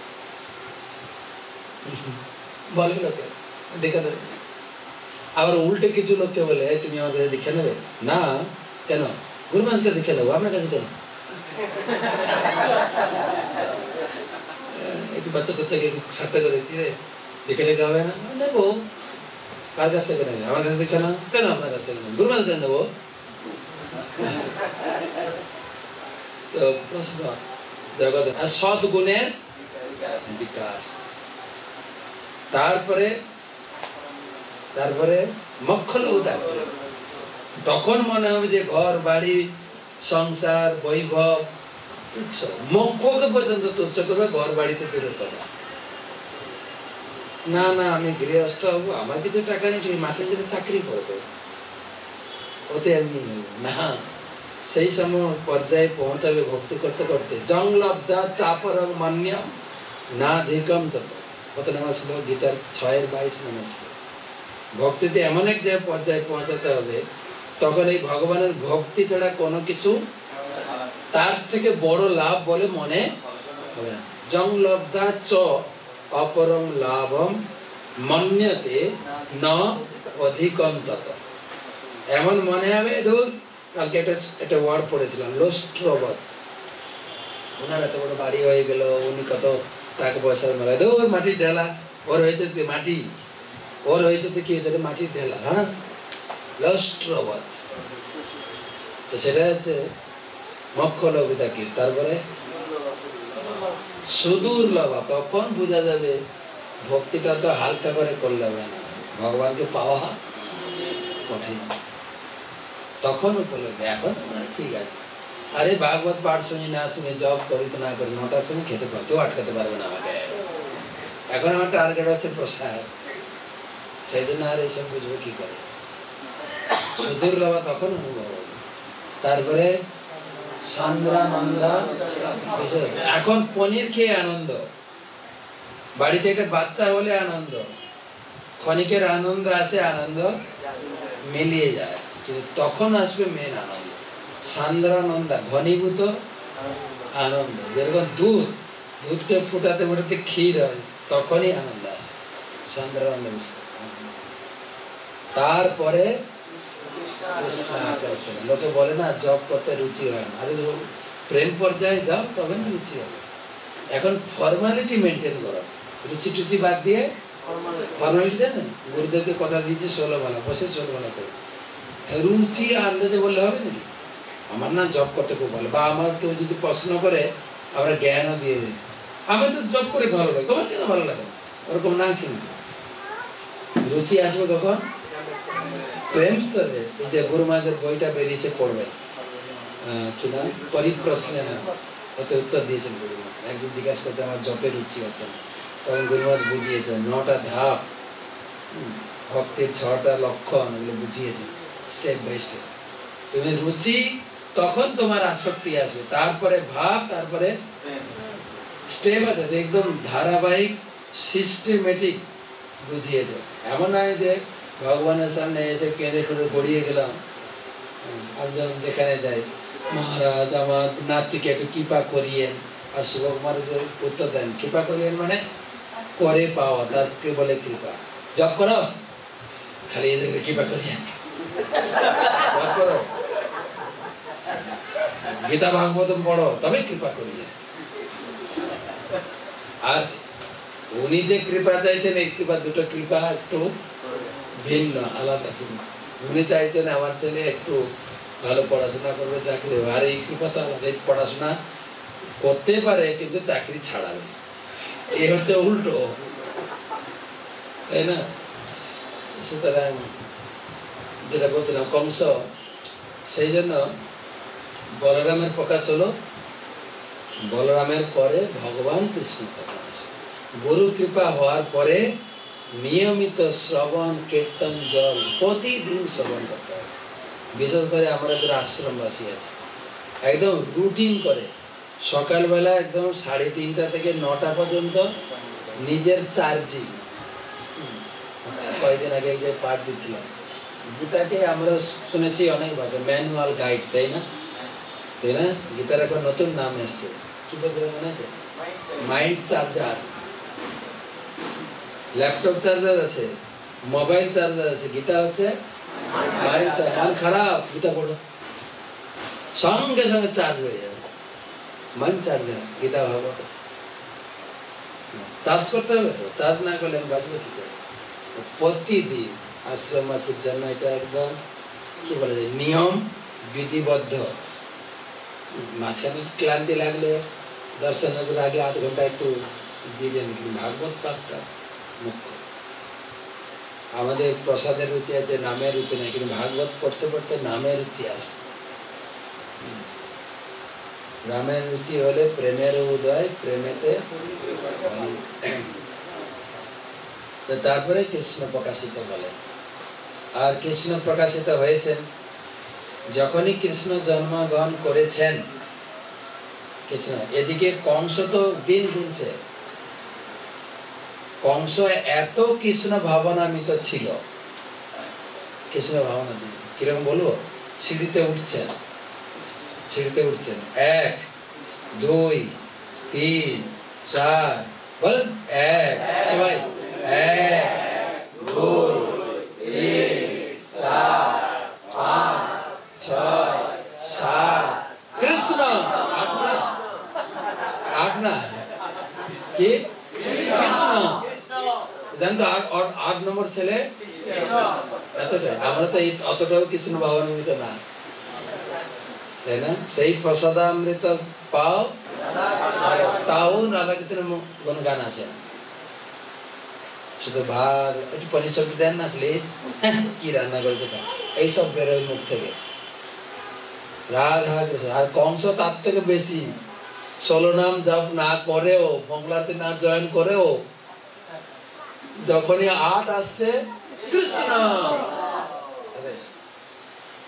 বলে লোকে দীক্ষা দেন। আবার উল্টে কিছু লোককে বলে, তুমি আমার কাছে দীক্ষা নেবে না, কেন? গুরু মহারাজকে দীক্ষা নেবো, আপনার কাছে কেন? একটু বাচ্চা টাচ্চাকে ঠাট্টা করে, দীক্ষা টেখা হবে না, নেবো। কার কাছ থেকে নেবে? আমার কাছে দীক্ষা না, কেন আপনার কাছ থেকে নেবো? গুরু মহারাজ কেন নেবো? তো প্রশ্ন, জগৎ আর সদ্গুণের বিকাশ। তারপরে তারপরে মক্ষলৌ ডাকবে। তখন মনে হবে যে ঘর বাড়ি সংসার বৈভব তুচ্ছ, মোক্ষকে পর্যন্ত তুচ্ছ করবে, ঘর বাড়িতে দূরে করা। না না, আমি গৃহস্থ হবো, আমার কিছু টাকা নেই, ঠিক মাঠে যেতে চাকরি করবো, ওতে আমি না। সেই সময় পর্যায়ে পৌঁছাবে ভক্তি করতে করতে। জং লব্ধা চাপরং মান্য না ধিকম তত, কত নামাজ ছিল? গীতার 6:22 নামাজ ছিল। ভক্তিতে এমন এক যে পর্যায়ে পৌঁছাতে হবে, তখন এই ভগবানের ভক্তি ছাড়া কোনো কিছু তার থেকে বড় লাভ বলে মনে হবে না। জং লব্ধা চ অপরং লাভম মন্যতে ন অধিকম তত। এমন মনে হবে, ধর কালকে একটা ওয়ার্ড পড়েছিলাম, লোষ্ট্রবৎ। ওনার এত বড় বাড়ি হয়ে গেল, উনি কত টাকা পয়সার মেলায়, ধর মাটির ঢেলা, ওর হয়েছে মাটি, ওর হয়েছে তো কি হয়েছে, মাটির ঢেলা। হ্যাঁ, লোষ্ট্রবৎ। তো সেটা হচ্ছে মক্ষলবিতা কি। তারপরে সুদূর লভা, তখন বোঝা যাবে ভক্তিটা তো হালকা করে করলে হবে না, ভগবানকে পাওয়া কঠিন। তখন উপলব্ধি। এখন ঠিক আছে, আরে ভাগবত পাঠ শুনি না শুনি, জব করি তো না করি, 9টার সময় খেতে পারি, কেউ আটকাতে পারবে না আমাকে। এখন আমার টার্গেট হচ্ছে প্রসাদ, সেই জন্য আর এইসব বুঝবো কি করে। সুদূর লভা তখন অনুভব হবে। তারপরে সান্দ্রানন্দা। এখন পনির খেয়ে আনন্দ, বাড়িতে একটা বাচ্চা হলে আনন্দ, ক্ষণিকের আনন্দ আসে, আনন্দ মিলিয়ে যায়, কিন্তু তখন আসবে মেন আনন্দ, সান্দ্রানন্দা, ঘনীভূত আনন্দ। যেরকম দুধকে ফুটাতে ফুটাতে ক্ষীর হয়, তখনই আনন্দ আসে, সান্দ্রানন্দ। তারপরে লোকে বলে না জব করতে রুচি হয় না, আরে প্রেম পর্যায়ে যাও তবে না রুচি হবে। এখন ফর্মালিটি মেনটেন করো, রুচি টুচি বাদ দিয়ে ফর্মালিটি জানেন, গুরুদেবকে কথা দিয়েছে 16 বেলা বসে 16 বেলা করে, রুচি আন্দাজে বললে হবে নাকি? আমার না জব করতে খুব ভালো, বা আমার কেউ যদি প্রশ্ন করে আমরা জ্ঞানও দিয়ে দিই, আমি তো জব করে ভালো লাগে, তোমার কেন ভালো লাগে ওরকম না, কিন্তু রুচি আসবে কখন? প্রেম স্তরে। এই যে গুরু মহারাজের বইটা বেরিয়েছে, পড়বেন, কি নাম, পরিপ্রশ্নে না, ওতে উত্তর দিয়েছেন গুরু মহারাজ। একদিন জিজ্ঞাসা করছে আমার জপে রুচি হচ্ছে না, তখন গুরু মহারাজ বুঝিয়েছেন 9টা ধাপ, ভক্তির 6টা লক্ষণ, এগুলো বুঝিয়েছেন স্টেপ বাই স্টেপ। তুমি রুচি, তখন তোমার আসক্তি আসবে, তারপরে ভাব, তারপরে স্টেপ আছে, একদম ধারাবাহিক সিস্টেমেটিক বুঝিয়েছে। এমন নয় যে ভগবানের সামনে এসে কেঁদে করে গড়িয়ে গেলাম। আমি যখন যেখানে যাই, মহারাজ আমার নাতিকে একটু কৃপা করিয়েন, আর শুভ মহারাজ উত্তর দেন, কৃপা করিয়েন মানে করে পাওয়া, তাকে বলে কৃপা। জব করো, খালি এদেরকে কৃপা করিয়েন, জব করো, গীতা ভাগবতম পড়ো, তবে কৃপা করিয়েন। আর উনি যে কৃপা চাইছেন, এই কৃপা, দুটো কৃপা একটু ভিন্ন, আলাদা। উনি চাইছেন আমার ছেলে একটু ভালো পড়াশোনা করবে, চাকরি, আর এই কৃপা তো আমাদের পড়াশোনা করতে পারে কিন্তু চাকরি ছাড়াবে, এই হচ্ছে উল্টো, তাই না? সুতরাং যেটা বলছিলাম, কংস, সেই জন্য বলরামের প্রকাশ হলো, বলরামের পরে ভগবান কৃষ্ণ প্রকাশ। গুরু কৃপা হওয়ার পরে নিয়মিত শ্রবণ কীর্তন জল প্রতিদিন শ্রবণ করতে হবে। বিশেষ করে আমরা যারা আশ্রমবাসী আছে, একদম রুটিন করে সকালবেলা একদম 3:30 থেকে 9টা পর্যন্ত নিজের চার্জিং। কয়েকদিন আগে যে পাঠ দিচ্ছিলাম, গীতাকে আমরা শুনেছি অনেক ভাষা, ম্যানুয়াল গাইড, তাই না? তাই না? গীতার এখন নতুন নাম এসছে, কি বলছে মনে আছে? মাইন্ড চার্জার, ল্যাপটপ চার্জার আছে, মোবাইল চার্জার আছে, গীতা হচ্ছে মাইন্ড চার্জার। মন খারাপ, গীতা পড়ো, সঙ্গে সঙ্গে চার্জ হয়ে যাবে, মাইন্ড চার্জার, গীতা ভাগবত। চার্জ করতে হবে তো, চার্জ না করলে আমি বাঁচবো কি করে? প্রতিদিন আশ্রম মাসের জন্য এটা একদম কি বলে যায়, নিয়ম বিধিবদ্ধ। মাঝখানে ক্লান্তি লাগলে দর্শনের আগে 8 ঘন্টা একটু জিরে নিন, ভাগবত পাঠটা মুখ্য। আমাদের প্রসাদের রুচি আছে, নামের রুচি নাই, কিন্তু ভাগবত পড়তে পড়তে নামের রুচি আসে। নামের রুচি হলে প্রেমের উদয়, প্রেমেতে তারপরে কৃষ্ণ প্রকাশিত বলে। আর কৃষ্ণ প্রকাশিত হয়েছেন যখনই কৃষ্ণ জন্মগ্রহণ করেছেন। কৃষ্ণ, এদিকে কংস তো দিন গুনছে, কংস এত কৃষ্ণ ভাবনামিত ছিল, কৃষ্ণ ভাবনা দিন কিরকম বলবো, সিঁড়িতে উঠছেন, 1 2 3 4 বলেন, 1 সবাই, 1 2 3 4 5 6 7 কৃষ্ণ, 8 না কি কৃষ্ণ, জান তো 8 নম্বর ছেলে, এতটাই। আমরা তো অতটাও কৃষ্ণ ভাবান্বিত না, তাই না? সেই প্রসাদামৃত পাও, তাও রাধা কৃষ্ণের গুণগান আছে। শুধু ভাত, একটু পনির সবজি দেন না প্লিজ, কি রান্না করেছে এইসব বেরোয় মুখ থেকে, রাধা কৃষ্ণ। আর কংস তার থেকে বেশি, 16 নাম জপ না করেও, মঙ্গলাতে না জয়েন করেও, যখনই 8 আসছে কৃষ্ণ,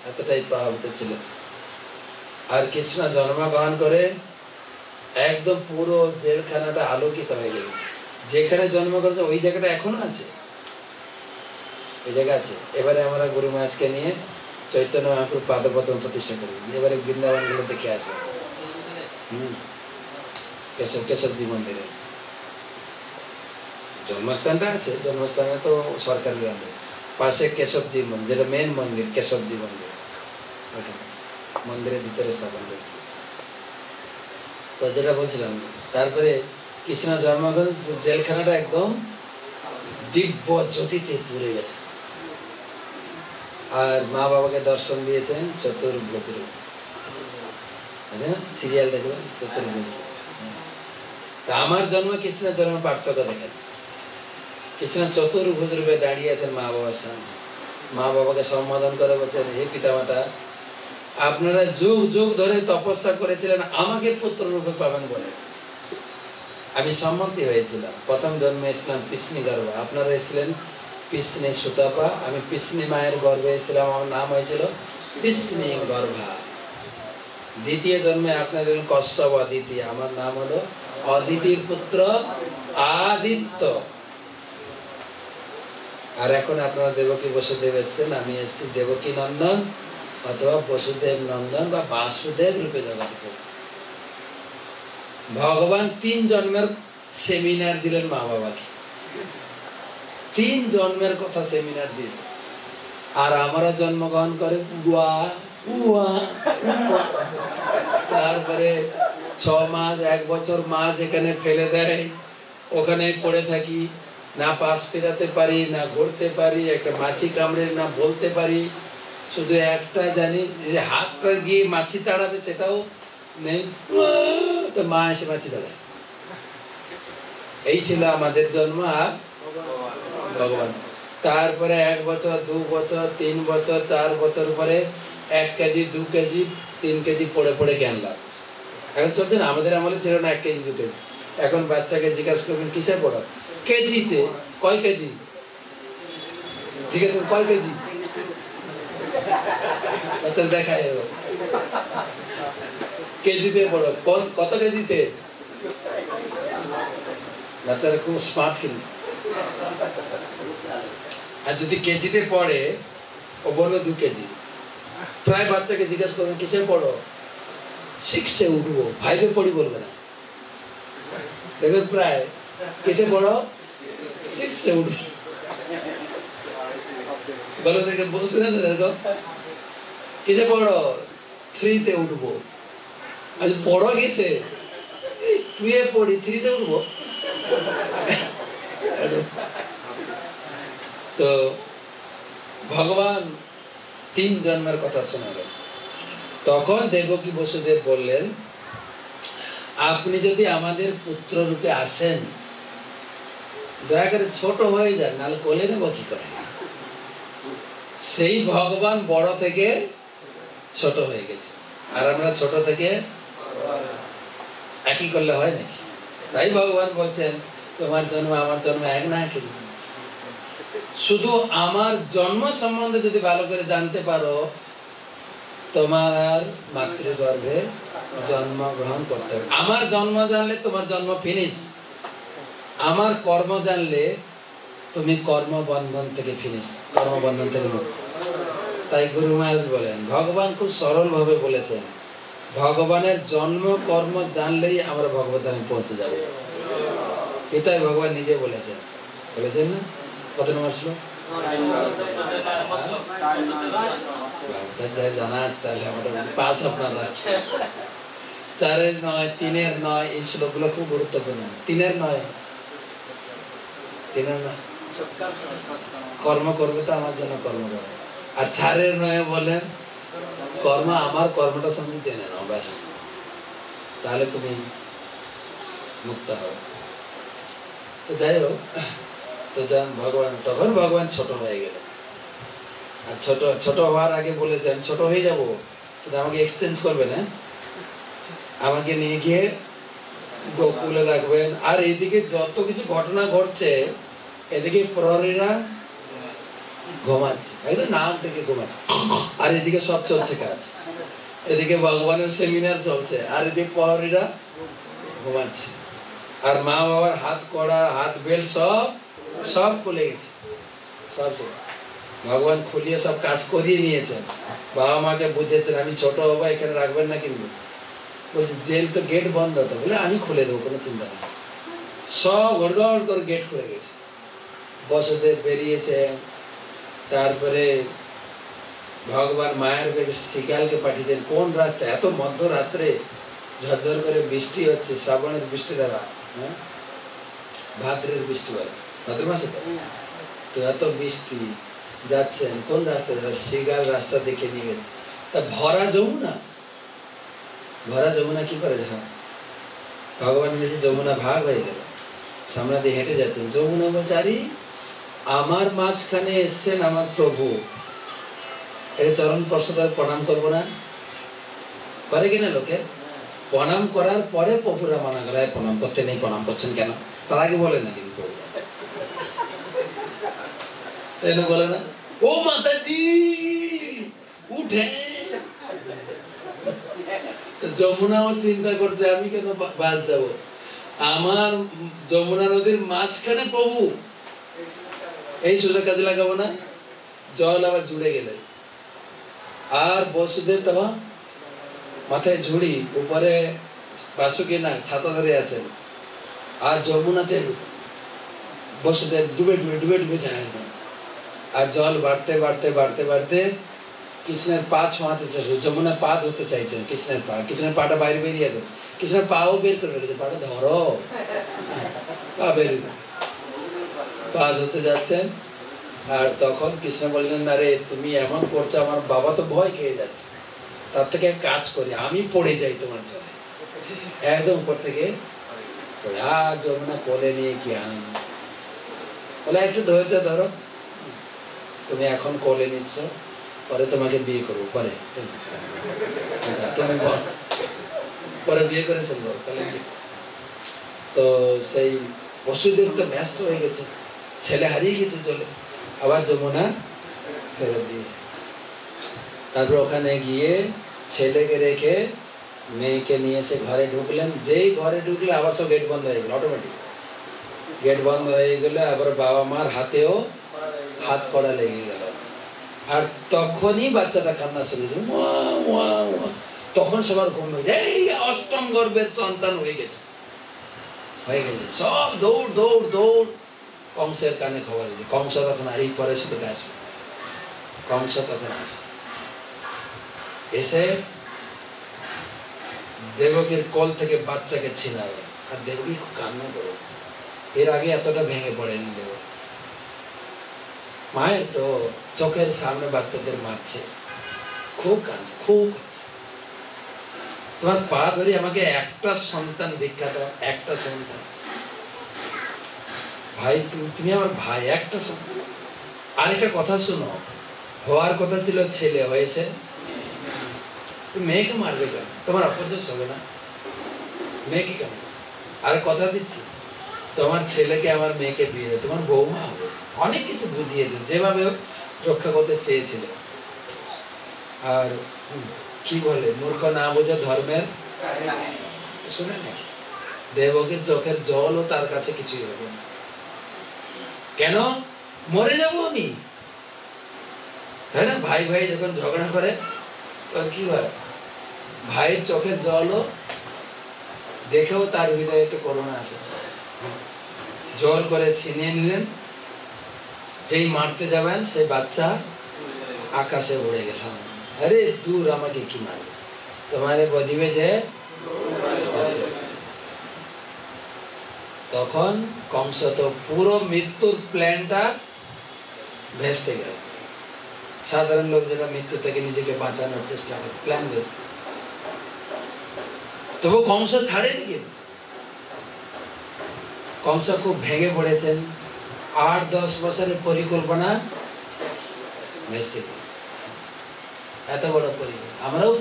এতটাই প্রভাবিত ছিল। আর কৃষ্ণ জন্মগ্রহণ করে একদম পুরো জেলখানাটা আলোকিত হয়ে গেল। যেখানে জন্ম করেছে ওই জায়গাটা এখনো আছে, ওই জায়গা আছে। এবারে আমরা গুরু মহারাজকে নিয়ে চৈতন্য মহাপ্রভু পাদপদ্ম প্রতিষ্ঠা করি, এবারে বৃন্দাবন গুলো দেখে আসবো। কেশবজি মন্দিরে জন্মস্থানটা আছে, জন্মস্থানে তো সরকারি পাশে কেশবজি মন্দির, যেটা মেন মন্দির কেশবজি মন্দির, মন্দিরের ভিতরে স্থাপন করেছে। তো যেটা বলছিলাম, তারপরে কৃষ্ণ জন্মগ্রহণ জেলখানাটা একদম দিব্য জ্যোতিতে পুড়ে গেছে। আর মা বাবাকে দর্শন দিয়েছেন চতুর্ভুজ রূপ, সিরিয়াল দেখবেন চতুর্ভুজ। আমার জন্ম কৃষ্ণের জন্ম পার্থক্য দেখেন, কৃষ্ণ চতুর্ভুজ রূপে দাঁড়িয়ে আছেন মা বাবার সামনে, মা বাবাকে সম্বোধন করে বলছেন, হে পিতামাতা, আপনারা যুগ যুগ ধরে তপস্যা করেছিলেন আমাকে পুত্র রূপে পাবেন বলে, আমি সম্মতি হয়েছিলাম। প্রথম জন্মে এসেছিলাম পিসনি গর্ভে, আপনারা এসেছিলেন পিসনি সুতাপা, আমি পিসনি মায়ের গর্ভে এসেছিলাম, আমার নাম হয়েছিল পিসনি গর্ভা। দ্বিতীয় জন্মে আপনাদের কশ্যপ অদিতি, আমার নাম হলো অদিতির পুত্র আদিত্য। আর এখন আপনারা দেবকী বসুদেব এসেছেন, আমি এসেছি দেবকী নন্দন অথবা বসুদেব নন্দন বা বাসুদেব রূপে জগতে করি। ভগবান 3 জন্মের সেমিনার দিলেন মা বাবাকে, 3 জন্মের কথা সেমিনার দিয়েছে। আর আমরা জন্মগ্রহণ করে তারপরে 6 মাস 1 বছর মা যেখানে ফেলে দেয় ওখানে পড়ে থাকি, না পাশ ফেরাতে পারি, না ঘুরতে পারি, একটা মাছি কামড়ে না বলতে পারি, শুধু একটা জানি যে হাতটা গিয়ে মাছি তাড়াবে সেটাও নেই, তো মা এসে মাছি তাড়ায়। এই ছিল আমাদের জন্ম আর ভগবান। তারপরে 1 বছর 2 বছর 3 বছর 4 বছর পরে 1 কেজি 2 কেজি 3 কেজি পড়ে পড়ে জ্ঞান লাভ। এখন চলছে না, আমাদের আমলে ছিল না 1 কেজি 2 কেজি। এখন বাচ্চাকে জিজ্ঞাসা করবেন কিসে পড়ো, কেজিতে, কয় কেজি জিজ্ঞাসা, কয় কেজি দেখা যাবে, কেজিতে পড়ো, কত কেজিতে। বাচ্চারা খুব স্মার্ট কিন্তু। আর যদি কেজিতে পড়ে ও বললো 2 কেজি, প্রায় বাচ্চাকে জিজ্ঞাসা করবেন কিসে পড়ো, 6-এ উঠবো, 5-এ পড়ি বলবে না। দেখবেন প্রায় কিসে পড়ো, 6-এ উঠবো বলো, দেখে বলছে না দেখো, কিসে পড়ো, 3-তে উঠবো। আজ পড়ো কিসে, 2-এ পড়ি, 3-তে উঠবো। তো ভগবান 3 জন্মের কথা শোনালেন। তখন দেবকী বসুদেব বললেন, আপনি যদি আমাদের পুত্র রূপে আসেন, দয়া করে ছোট হয়ে যান, নাহলে কোলে নেব কি করে। সেই ভগবান বড় থেকে ছোট হয়ে গেছে, আর আমরা ছোট থেকে একই করলে হয় নাকি? তাই ভগবান বলছেন, তোমার জন্ম আমার জন্ম এক না, কিন্তু শুধু আমার জন্ম সম্বন্ধে যদি ভালো করে জানতে পারো, তোমার আর মাতৃগর্ভে জন্মগ্রহণ করতে হবে। আমার জন্ম জানলে তোমার জন্ম ফিনিশ, আমার কর্ম জানলে তুমি কর্মবন্ধন থেকে ফিনিশ, কর্মবন্ধন থেকে মুক্ত। তাই গুরু মহারাজ বলেন, ভগবান খুব সরল ভাবে বলেছেন, ভগবানের জন্ম কর্ম জানলেই আমরা ভগবত ধামে পৌঁছে যাব। এটাই ভগবান নিজে বলেছেন, বলেছেন না? কত নম্বর শ্লোক জানা আছে? তাহলে আমাদের পাস আপনারা 4-এর নয়, 3-এর নয়, এই শ্লোকগুলো খুব গুরুত্বপূর্ণ। 3-এর নয়, কর্ম করবে তো আমার জন্য কর্ম করবে। আর 4-এর নয় বলেন, কর্ম আমার কর্মটার সঙ্গে জেনে নাও, ব্যাস, তাহলে তুমি মুক্ত হবে। তো যাই হোক, তো ভগবান তখন ভগবান ছোট হয়ে গেল। আর ছোট হওয়ার আগে বলেছেন, ছোট হয়ে যাব কিন্তু আমাকে এক্সচেঞ্জ করবেন, হ্যাঁ, আমাকে নিয়ে গিয়ে গোকুলে রাখবেন। আর এদিকে যত কিছু ঘটনা ঘটছে, এদিকে প্রহরীরা ঘুমাচ্ছে, একদম নাক থেকে ঘুমাচ্ছে, আর এদিকে সব চলছে কাজ। এদিকে ভগবানের সেমিনার চলছে, আর এদিকে প্রহরীরা ঘুমাচ্ছে, আর মা বাবার হাত কড়া হাত বেল্ট সব সব খুলে গেছে, সব ভগবান খুলিয়ে সব কাজ করিয়ে নিয়েছেন। বাবা মাকে বুঝেছেন আমি ছোট হবো, এখানে রাখবেন না, কিন্তু বলছে জেল তো গেট বন্ধ হতো, বলে আমি খুলে দেবো, কোনো চিন্তা নেই। সব গড়গড় করে গেট খুলে গেছে, বসুদেব বেরিয়েছে। তারপরে ভগবান মায়ের বেগে শ্রীকালকে পাঠিয়েছেন। কোন রাস্তা, এত মধ্যরাত্রে ঝরঝর করে বৃষ্টি হচ্ছে, শ্রাবণের বৃষ্টি দ্বারা, হ্যাঁ ভাদ্রের বৃষ্টি বলে, ভাদ্র মাসে তো এত বৃষ্টি, যাচ্ছেন কোন রাস্তা, শ্রীকাল রাস্তা দেখে নিয়ে গেছে। তা ভরা যমুনা, ভরা যমুনা কি করে দেখো, ভগবান এসে যমুনা ভাগ হয়ে গেল, সামনে দিয়ে হেঁটে যাচ্ছেন, যমুনা বলছে আরে আমার মাঝখানে এসছেন আমার প্রভু, এর চরণ স্পর্শে প্রণাম করবো না? করে কিনা লোকে? প্রণাম করার পরে প্রভুরা মানা করে প্রণাম করতে নেই, প্রণাম করছেন কেন? তার আগে বলে না, কিন্তু বলে না ও মাতাজি উঠে। যমুনাও চিন্তা করছে আমি কেন বাদ যাবো, আমার যমুনা নদীর মাঝখানে প্রভু, এই সুযোগ কাজে লাগাবো না? জল আবার জুড়ে গেলে, আর বসুদেব তখন মাথায় ঝুড়ি, উপরে বাসুকি না ছাতা ধরে আছেন, আর যমুনাতে বসুদেব ডুবে ডুবে ডুবে ডুবে যায়, আর জল বাড়তে বাড়তে বাড়তে বাড়তে কৃষ্ণের পা ছোঁয়াতে চাইছে, যমুনা পা ধরতে চাইছেন, কৃষ্ণের পাটা বাইরে বেরিয়ে আছে, কৃষ্ণের পাও বের করে রেখেছে, পাটা ধরো, পা বেরিয়ে পা ধরতে যাচ্ছেন। আর তখন কৃষ্ণ বললেন আরে তুমি এমন করছো, আমার বাবা তো ভয় খেয়ে যাচ্ছে, তার থেকে কাজ করি আমি পড়ে যাই তোমার জন্য, একদম উপর থেকে আর যমুনা কোলে নিয়ে কি আনন্দ, বলে একটু ধৈর্য ধরো, তুমি এখন কোলে নিচ্ছ, পরে তোমাকে বিয়ে করবো, পরে তুমি পরে বিয়ে করে ফেলবো, তাহলে কি? তো সেই বসুদেব তো ব্যস্ত হয়ে গেছে, ছেলে হারিয়ে গেছে চলে, আবার যমুনা ফেরত দিয়েছে। তারপর ওখানে গিয়ে ছেলেকে রেখে মেয়েকে নিয়ে এসে ঘরে ঢুকলেন, যেই ঘরে ঢুকলে আবার সব গেট বন্ধ হয়ে গেল, অটোমেটিক গেট বন্ধ হয়ে গেলে, আবার বাবা মার হাতেও হাত কড়া লেগে গেল, আর তখনই বাচ্চাটা কান্না শুরু হলো, তখন সবার ঘুম হয়ে যায়, এই অষ্টম গর্ভের সন্তান হয়ে গেছে, সব দৌড় দৌড় দৌড় কংসের কানে খবর আছে, কংস তখন এই পরে শুধু গেছে, কংস তখন আসে, এসে দেবকীর কোল থেকে বাচ্চাকে ছিনাবে, আর দেবকী খুব কান্না করো, এর আগে এতটা ভেঙে পড়েনি দেবকী, মায়ের তো চোখের সামনে বাচ্চাদের মারছে, খুব কাঁদছে, খুব কাঁদছে, তোমার পা ধরে আমাকে একটা সন্তান ভিক্ষা দাও, একটা সন্তান, ভাই তুমি আমার ভাই, একটা সন্তান। আর একটা কথা শুনো, হওয়ার কথা ছিল ছেলে, হয়েছে মেয়েকে মারবে কেন? তোমার অপযশ হবে না? মেয়েকে কেন? আর কথা দিচ্ছি তোমার ছেলেকে আমার মেয়েকে বিয়ে দেবে, তোমার বৌমা হবে, অনেক কিছু বুঝিয়েছে, যেভাবে রক্ষা করতে চেয়েছিল। আর কি বলে, মূর্খ না বোঝে ধর্মের, শুনে নাকি দেবকীর চোখের জল ও তার কাছে কিছুই হবে না, কেন? মরে যাবো আমি, তাই না? ভাই ভাই যখন ঝগড়া করে তখন কি হয়, ভাইয়ের চোখের জলও দেখেও তার হৃদয়ে একটু করুণা আছে, জোর করে ছিনিয়ে নিলেন, যেই মারতে যাবেন সেই বাচ্চা আকাশে উড়ে গেল, আরে দূর আমাকে কি মারবে, তোমারে বদিবে যে। তখন কংস তো পুরো মৃত্যুর প্ল্যানটা ভেস্তে গেল, সাধারণ লোক যেটা মৃত্যু থেকে নিজেকে বাঁচানোর চেষ্টা করে, প্ল্যান ভেস্তে, তবু কংস ছাড়েনি, কিন্তু কংস খুব ভেঙে পড়েছেন, 8-10 বছরের পরিকল্পনা ভেস্তে গেল, এত বড় পরিকল্পনা। আমরাও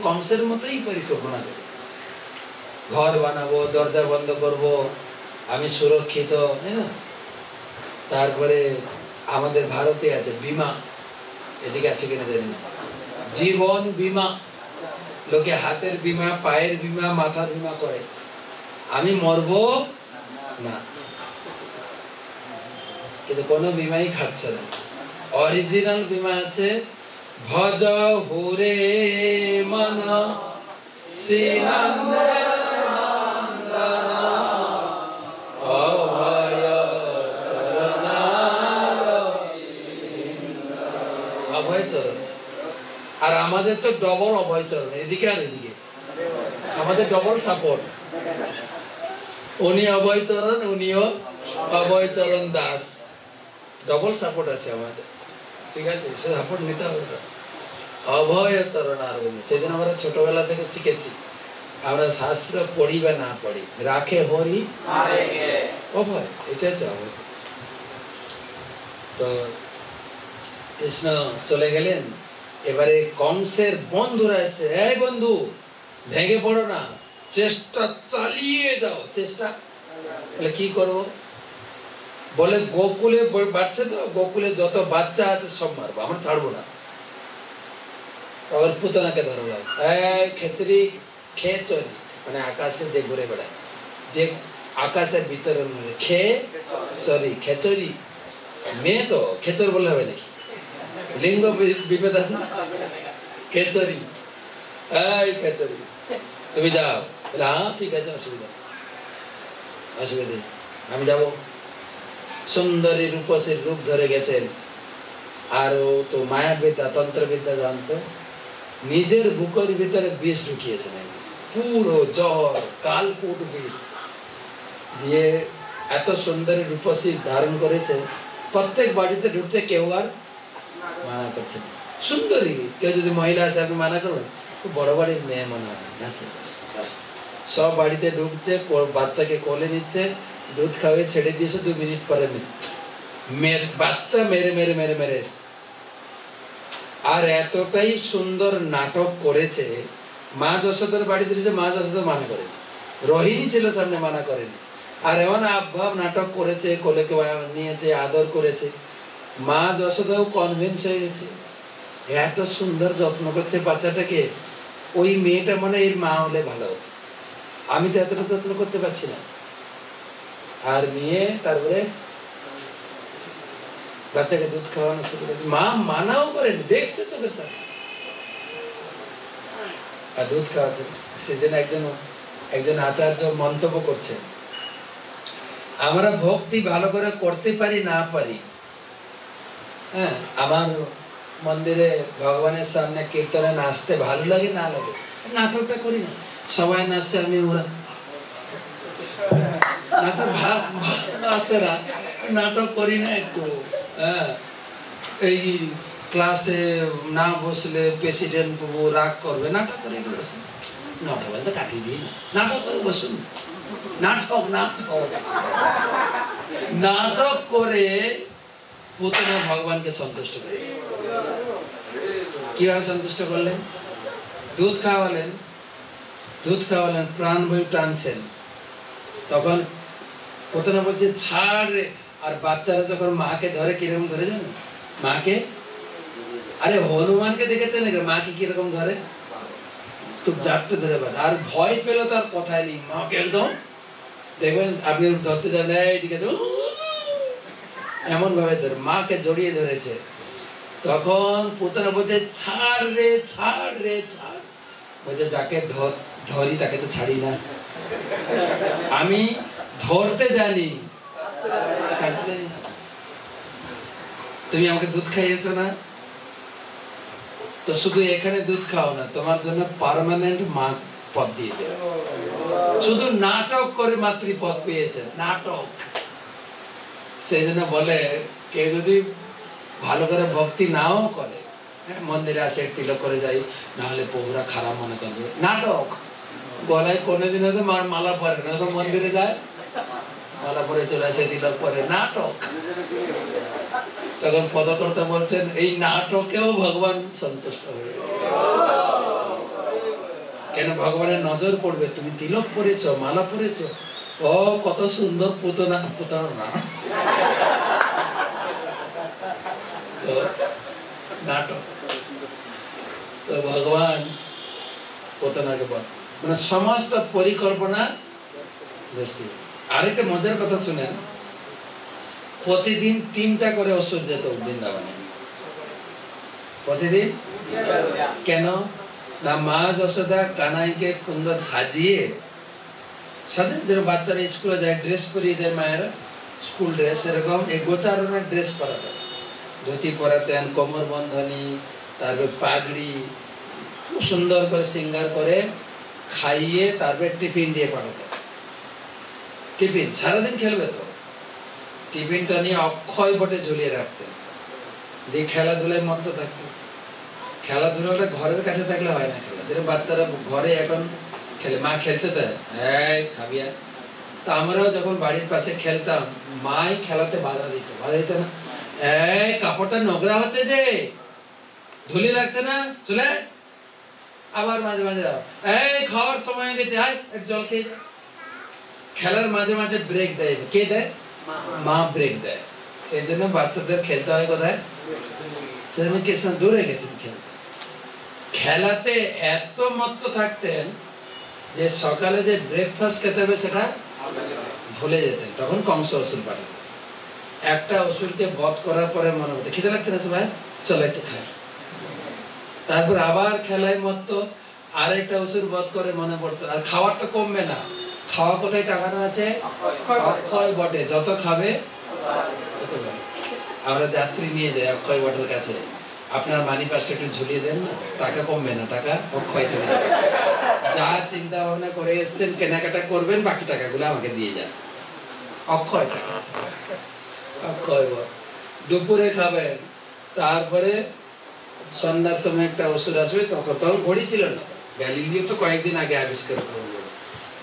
কংসের মতোই পরিকল্পনা করি, ঘর বানাবো, দরজা বন্ধ করব, আমি সুরক্ষিত, তাই না? তারপরে আমাদের ভারতে আছে বিমা, এদিকে আছে কিনা জানি না, জীবন বিমা, লোকে হাতের বিমা, পায়ের বিমা, মাথার বিমা করে, আমি মরবো না, কিন্তু কোনো বিমাই খাটছে না। অরিজিনাল বিমা আছে, ভজ হুরে মন শ্রীনন্দের নন্দন অভয় চরণার অভয় চরণ। আর আমাদের তো ডবল অভয় চরণ, এদিকে আর এদিকে, আমাদের ডবল সাপোর্ট। উনি অভয় চরণ, উনিও অভয় চরণ দাস, ডবল সাপোর্ট আছে আমাদের, ঠিক আছে? সে সাপোর্ট নিতে হবে। অভয় চরণ আর সেদিন আমরা ছোটবেলা থেকে শিখেছি, আমরা শাস্ত্র পড়ি বা না পড়ি, রাখে হরি অভয়, এটা হচ্ছে অভয়। তো কৃষ্ণ চলে গেলেন, এবারে কংসের বন্ধুরা এসে, এই বন্ধু ভেঙে পড়ো না, চেষ্টা চালিয়ে যাও। চেষ্টা বলে কি করব? বলে গোকুলে বাড়ছে তো, গোকুলে যত বাচ্চা আছে সব মারবো, আমরা ছাড়বো না। আবার পুতনাকে ধরলাম, খেচড়ি খেচরি, মানে আকাশে যে ঘুরে বেড়ায়, যে আকাশের বিচরণ, খেচরি, খেচরি মেয়ে তো খেচর বললে হবে নাকি? লিঙ্গ বিভেদ আছে। খেচরি, এই খেচরি তুমি যাও। বলে হ্যাঁ ঠিক আছে, অসুবিধা অসুবিধা আমি যাবো। সুন্দরী রূপসীর রূপ ধরে গেছেন, আর ও তো মায়াবিদ্যা, তন্ত্রবিদ্যা জানতো। নিজের বুকের ভিতরে বিষ ঢুকিয়েছেন, পুরো জ্বর কালকুট বিষ দিয়ে এত সুন্দরী রূপসী ধারণ করেছে। প্রত্যেক বাড়িতে ঢুকছে, কেউ আর মানা করছে না। সুন্দরী কেউ যদি মহিলা আসে, আপনি মানা করবেন? বড় বাড়ির মেয়ে মনে হয় না, সব বাড়িতে ঢুকছে, বাচ্চাকে কোলে নিচ্ছে, দুধ খাওয়াই ছেড়ে দিয়েছে, 2 মিনিট পরে বাচ্চা মেরে মেরে মেরে মেরে এসছে। আর এতটাই সুন্দর নাটক করেছে, মা যশোদার বাড়িতে দিয়েছে, মা যশোদা মানা করেনি, রোহিণী ছিল সামনে, মানা করেনি। আর এমন আবভাব নাটক করেছে, কোলে নিয়েছে, আদর করেছে, মা যশোদাও কনভিন্স হয়ে গেছে। এত সুন্দর যত্ন করছে বাচ্চাটাকে, ওই মেয়েটা মানে এর মা হলে ভালো হতো, আমি তো এতটা যত্ন করতে পারছি না। আর নিয়ে তারপরে বাচ্চাকে দুধ খাওয়ানো শুরু করেছে, মা মানাও করেন, দেখছে চোখের সামনে, আর দুধ খাওয়াচ্ছে। সেদিন একজন আচার্য মন্তব্য করছে, আমরা ভক্তি ভালো করে করতে পারি না পারি, হ্যাঁ, আমার মন্দিরে ভগবানের সামনে কীর্তনে নাচতে ভালো লাগে না লাগে, নাটকটা করি না, সবাই নাচছে আমি ওরা নাটক করি না একটু। হ্যাঁ, এই ক্লাসে না বসলে প্রেসিডেন্ট বাবু রাগ করবে, নাটক করে বসুন, 9টা বাজে কাটিয়ে দিই, নাটক করে বসুন, নাটক নাটক নাটক করে পুতনা ভগবানকে সন্তুষ্ট করেছে। কিভাবে সন্তুষ্ট করলেন? দুধ খাওয়ালেন, প্রাণ বই টানছেন, তখন পুতনা বলছে ছাড়। আর বাচ্চারা যখন মাকে ধরে, কিরকম ধরে জানো? মাকে, আরে হনুমানকে দেখেছেন মাকে কিরকম ধরে? খুব জাটতে ধরে বাস। আর ভয় পেল তো আর কথাই নেই, মাকে একদম দেখবেন, আপনি ধরতে যাবেন, এইদিকে এমন ভাবে ধরে মাকে জড়িয়ে ধরেছে। তখন পুতনা বলছে ছাড় রে ছাড় রে ছাড়। বলছে যাকে ধরি তাকে তো ছাড়ি না, আমি ধরতে জানি, তুমি আমাকে দুধ খাইয়েছো না, তো শুধু এখানে দুধ খাও না, তোমার জন্য পার্মানেন্ট মা পদ দিয়ে দেবে। শুধু নাটক করে মাতৃপদ পেয়েছে, নাটক। সেই জন্য বলে কেউ যদি ভালো করে ভক্তি নাও করে, মন্দিরে আসে তিলক করে যাই, না হলে প্রভুরা খারাপ মনে করবে, নাটক। গলায় কোনোদিন হয়তো মালা পরে না, সব মন্দিরে যায়, মালা পরে চলে আসে, তিলক পরে, নাটক। তখন পদকর্তা বলছেন এই নাটকেও ভগবান সন্তুষ্ট হয়ে, কেন ভগবানের নজর পড়বে, তুমি তিলক পরেছ, মালা পরেছ, ও কত সুন্দর পুতনা, পুতনা না নাটক। তো ভগবান পতনাকে বধ, মানে সমস্ত পরিকল্পনা ব্যস্ত। আরেকটা মজার কথা শুনেন, প্রতিদিন 3টা করে অসুর যেত বৃন্দাবনে, প্রতিদিন। কেন না, মা যশোদা কানাইকে সুন্দর সাজিয়ে যেন বাচ্চারা স্কুলে যায়, ড্রেস পরিয়ে দেয় মায়েরা, স্কুল ড্রেস, এরকম এই গোচারণের ড্রেস পরাতেন, ধুতি পরাতেন, কোমর বন্ধনী, তারপর পাগড়ি, খুব সুন্দর করে সিঙ্গার করে খাইয়ে তারপরে টিফিন দিয়ে পাঠাতেন। টিফিন সারাদিন খেলবে তো, টিফিনটা নিয়ে অক্ষয় বটে ঝুলিয়ে রাখতেন, দিয়ে খেলাধুলায় মত্ত থাকতেন। খেলাধুলাটা ঘরের কাছে থাকলে হয় না, খেলা বাচ্চারা ঘরে এখন খেলে, মা খেলতে দেয়, এই খাবিয়া। তো আমরাও যখন বাড়ির পাশে খেলতাম, মাই খেলাতে বাধা দিত না, এই কাপড়টা নোংরা হচ্ছে যে, ধুলি লাগছে না, চলে। আবার মাঝে মাঝে এই খাওয়ার সময় হয়ে গেছে, আয় এক জল খেয়ে যা। খেলার মাঝে মাঝে ব্রেক দেয়, কে দেয়? মা ব্রেক দেয়। সেই জন্য বাচ্চাদের খেলতে হয় কোথায়? দূরে গেছেন খেলতে। খেলাতে এত মত্ত থাকতেন যে সকালে যে ব্রেকফাস্ট খেতে হবে সেটা ভুলে যেতেন। তখন কংস অসুর পাঠাতেন। একটা অসুরকে বধ করার পরে মনে হতো খিদে লাগছে না সবাই, চলো একটু খাই। তারপর আবার খেলায় মত্ত, আরেকটা অসুর বধ করে মনে পড়তো, আর খাওয়ার তো কমবে না। খাওয়া কোথায় টাকানো আছে? অক্ষয় বটে, যত খাবে। আমরা যাত্রী নিয়ে যাই অক্ষয় বটের কাছে, আপনার মানি পাশে একটু ঝুলিয়ে দেন না, টাকা কমবে না, টাকা অক্ষয় দেবে। যা চিন্তা ভাবনা করে এসছেন, কেনাকাটা করবেন, বাকি টাকাগুলো আমাকে দিয়ে যান। অক্ষয় টাকা, অক্ষয় বট। দুপুরে খাবেন, তারপরে সন্ধ্যার সময় একটা অসুর আসবে, তখন ঘড়ি ছিল না, গ্যালিলিও তো কয়েকদিন আগে আবিষ্কার করলো।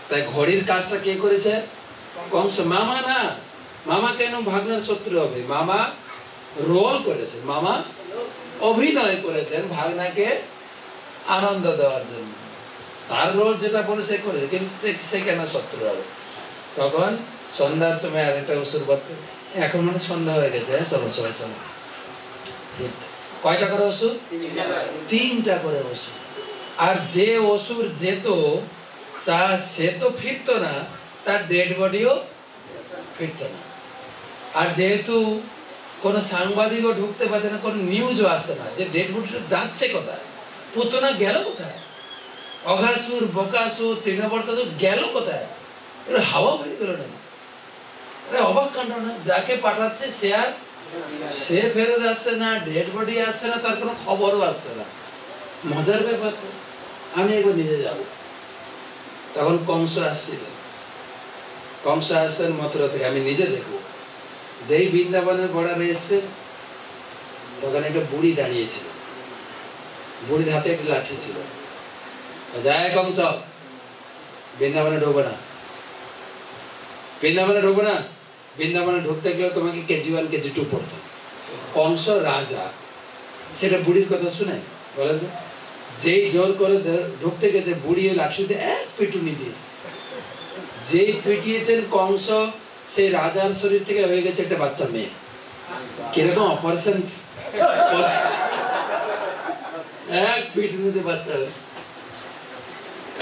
তাই ঘড়ির কাজটা কে করেছে? কংস। মামা না, মামা কেন ভাগনার শত্রু হবে? মামা রোল করেছেন, মামা অভিনয় করেছেন ভাগনাকে আনন্দ দেওয়ার জন্য। তার রোল যেটা বলে সে করেছে, কিন্তু সে কেন শত্রু হবে? তখন সন্ধ্যার সময় আরেকটা অসুর বধ। এখন মানে সন্ধ্যা হয়ে গেছে, চলো সবাই চলো। কয়টা করে অসুর? 3টা করে অসুর। আর যে অসুর যেত তা সে তো ফিরতো না, তার ডেড বডিও ফিরতো না। আর যেহেতু কোনো সাংবাদিকও ঢুকতে পারছে না, কোনো নিউজও আসছে না যে ডেড বডিটা যাচ্ছে কোথায়, পুতনা গেল কোথায়, অঘাসুর, বকাসুর, তৃণবর্তাসুর গেল কোথায়, এটা হাওয়া হয়ে গেল না। অবাক কাণ্ড না, যাকে পাঠাচ্ছে সে ফেরত আসছে না, ডেড বডি আসছে না, তার কোনো খবরও আসছে না। মজার ব্যাপার তো। আমি একবার নিজে যাব। তখন কংস আসছিল, কংস আসছেন মথুরা থেকে, আমি নিজে দেখবো। যেই বৃন্দাবনের বর্ডারে এসছে, তখন একটা বুড়ি দাঁড়িয়েছিল, বুড়ির হাতে একটা লাঠি ছিল। যায় কংস, বৃন্দাবনে ঢোকো না, বৃন্দাবনে ঢোকো না। বৃন্দাবনে ঢুকতে গেলে তোমাকে কেজি 1 কেজি 2 পড়তো। কংস রাজা, সেটা বুড়ির কথা শুনে বলেন তো। যেই জোর করে ঢুকতে গেছে, বুড়ি লাঠিতে এক পিটুনি দিয়েছে। যেই পিটিয়েছেন কংস, সেই রাজার শরীর থেকে হয়ে গেছে একটা বাচ্চা মেয়ে। কিরকম অপারেশন! এক পিটুনিতে বাচ্চা,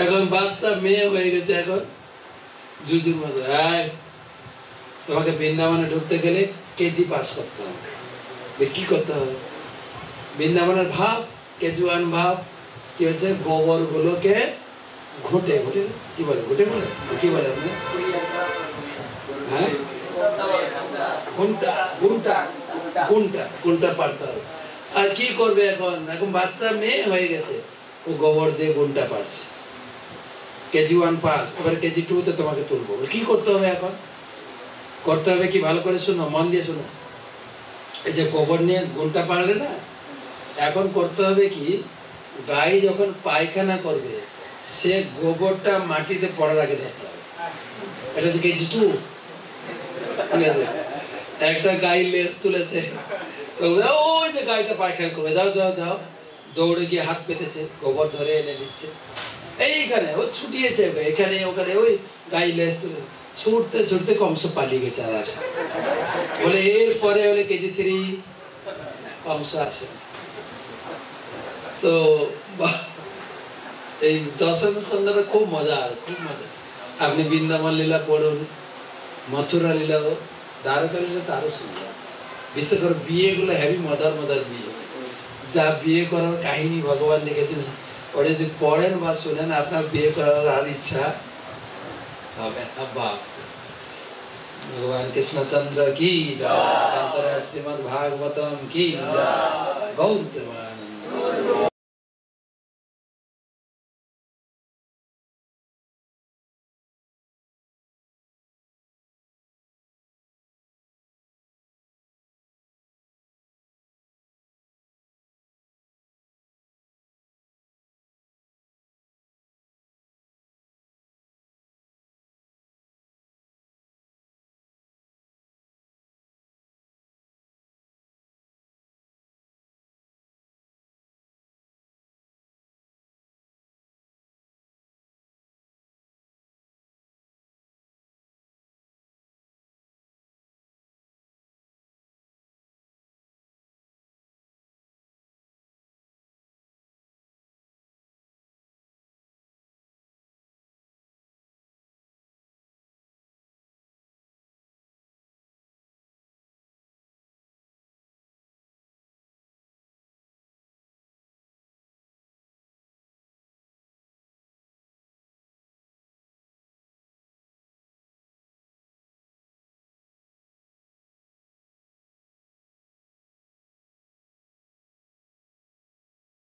এখন বাচ্চা মেয়ে হয়ে গেছে। এখন জুজুর মতো, তোমাকে বৃন্দাবনে ঢুকতে গেলে কেজি পাস করতে হবে। কি করতে হবে? বৃন্দাবনের ভাব, কেজি 1 ভাব কি হচ্ছে, গোবর গুলোকে ঘুটে ঘুটে, কি বলে ঘুটে বলে, কি বলে আপনি? হ্যাঁ, গুনটা পারতে হবে। আর কি করবে এখন? এখন বাচ্চা মেয়ে হয়ে গেছে, ও গোবর দিয়ে গুনটা পারছে। কেজি 1 পাস, এবার কেজি 2 তে তোমাকে তুলবো। কি করতে হবে এখন? করতে হবে কি, ভালো করে শুনো, মন দিয়ে শুনো। এই যে গোবর নিয়ে গুনটা পারলে না, এখন করতে হবে কি, গাই যখন পায়খানা করবে, সে গোবরটা মাটিতে পড়ার আগে ধরতে হবে। এটা হচ্ছে কেজি 2। একটা গাই লেজ তুলেছে, ওই যে গাইটা পায়খানা করবে, যাও যাও যাও, দৌড়ে গিয়ে হাত পেতেছে, গোবর ধরে এনে দিচ্ছে। এইখানে ও ছুটিয়েছে, এখানে ওখানে, ওই গাই লেজ তুলে ছুটতে ছুটতে কংস পালিয়ে গেছে। আর আসে বলে, এরপরে হলে কেজি 3 কংস আসে। তো এই দশম স্কন্ধটা খুব মজার, খুব মজা। আপনি বৃন্দাবন লীলা পড়ুন, মথুরা লীলাও, দ্বারকা লীলা তো আরো সুন্দর। বিশেষ করে বিয়েগুলো হেভি মজার মজার বিয়ে, যা বিয়ে করার কাহিনী ভগবান লিখেছেন, ওটা যদি পড়েন বা শোনেন আপনার বিয়ে করার আর ইচ্ছা হবে। বাপ भगवान कृष्णचंद्र की जय, श्रीमद् भागवतम की जय, गौर प्रेमा।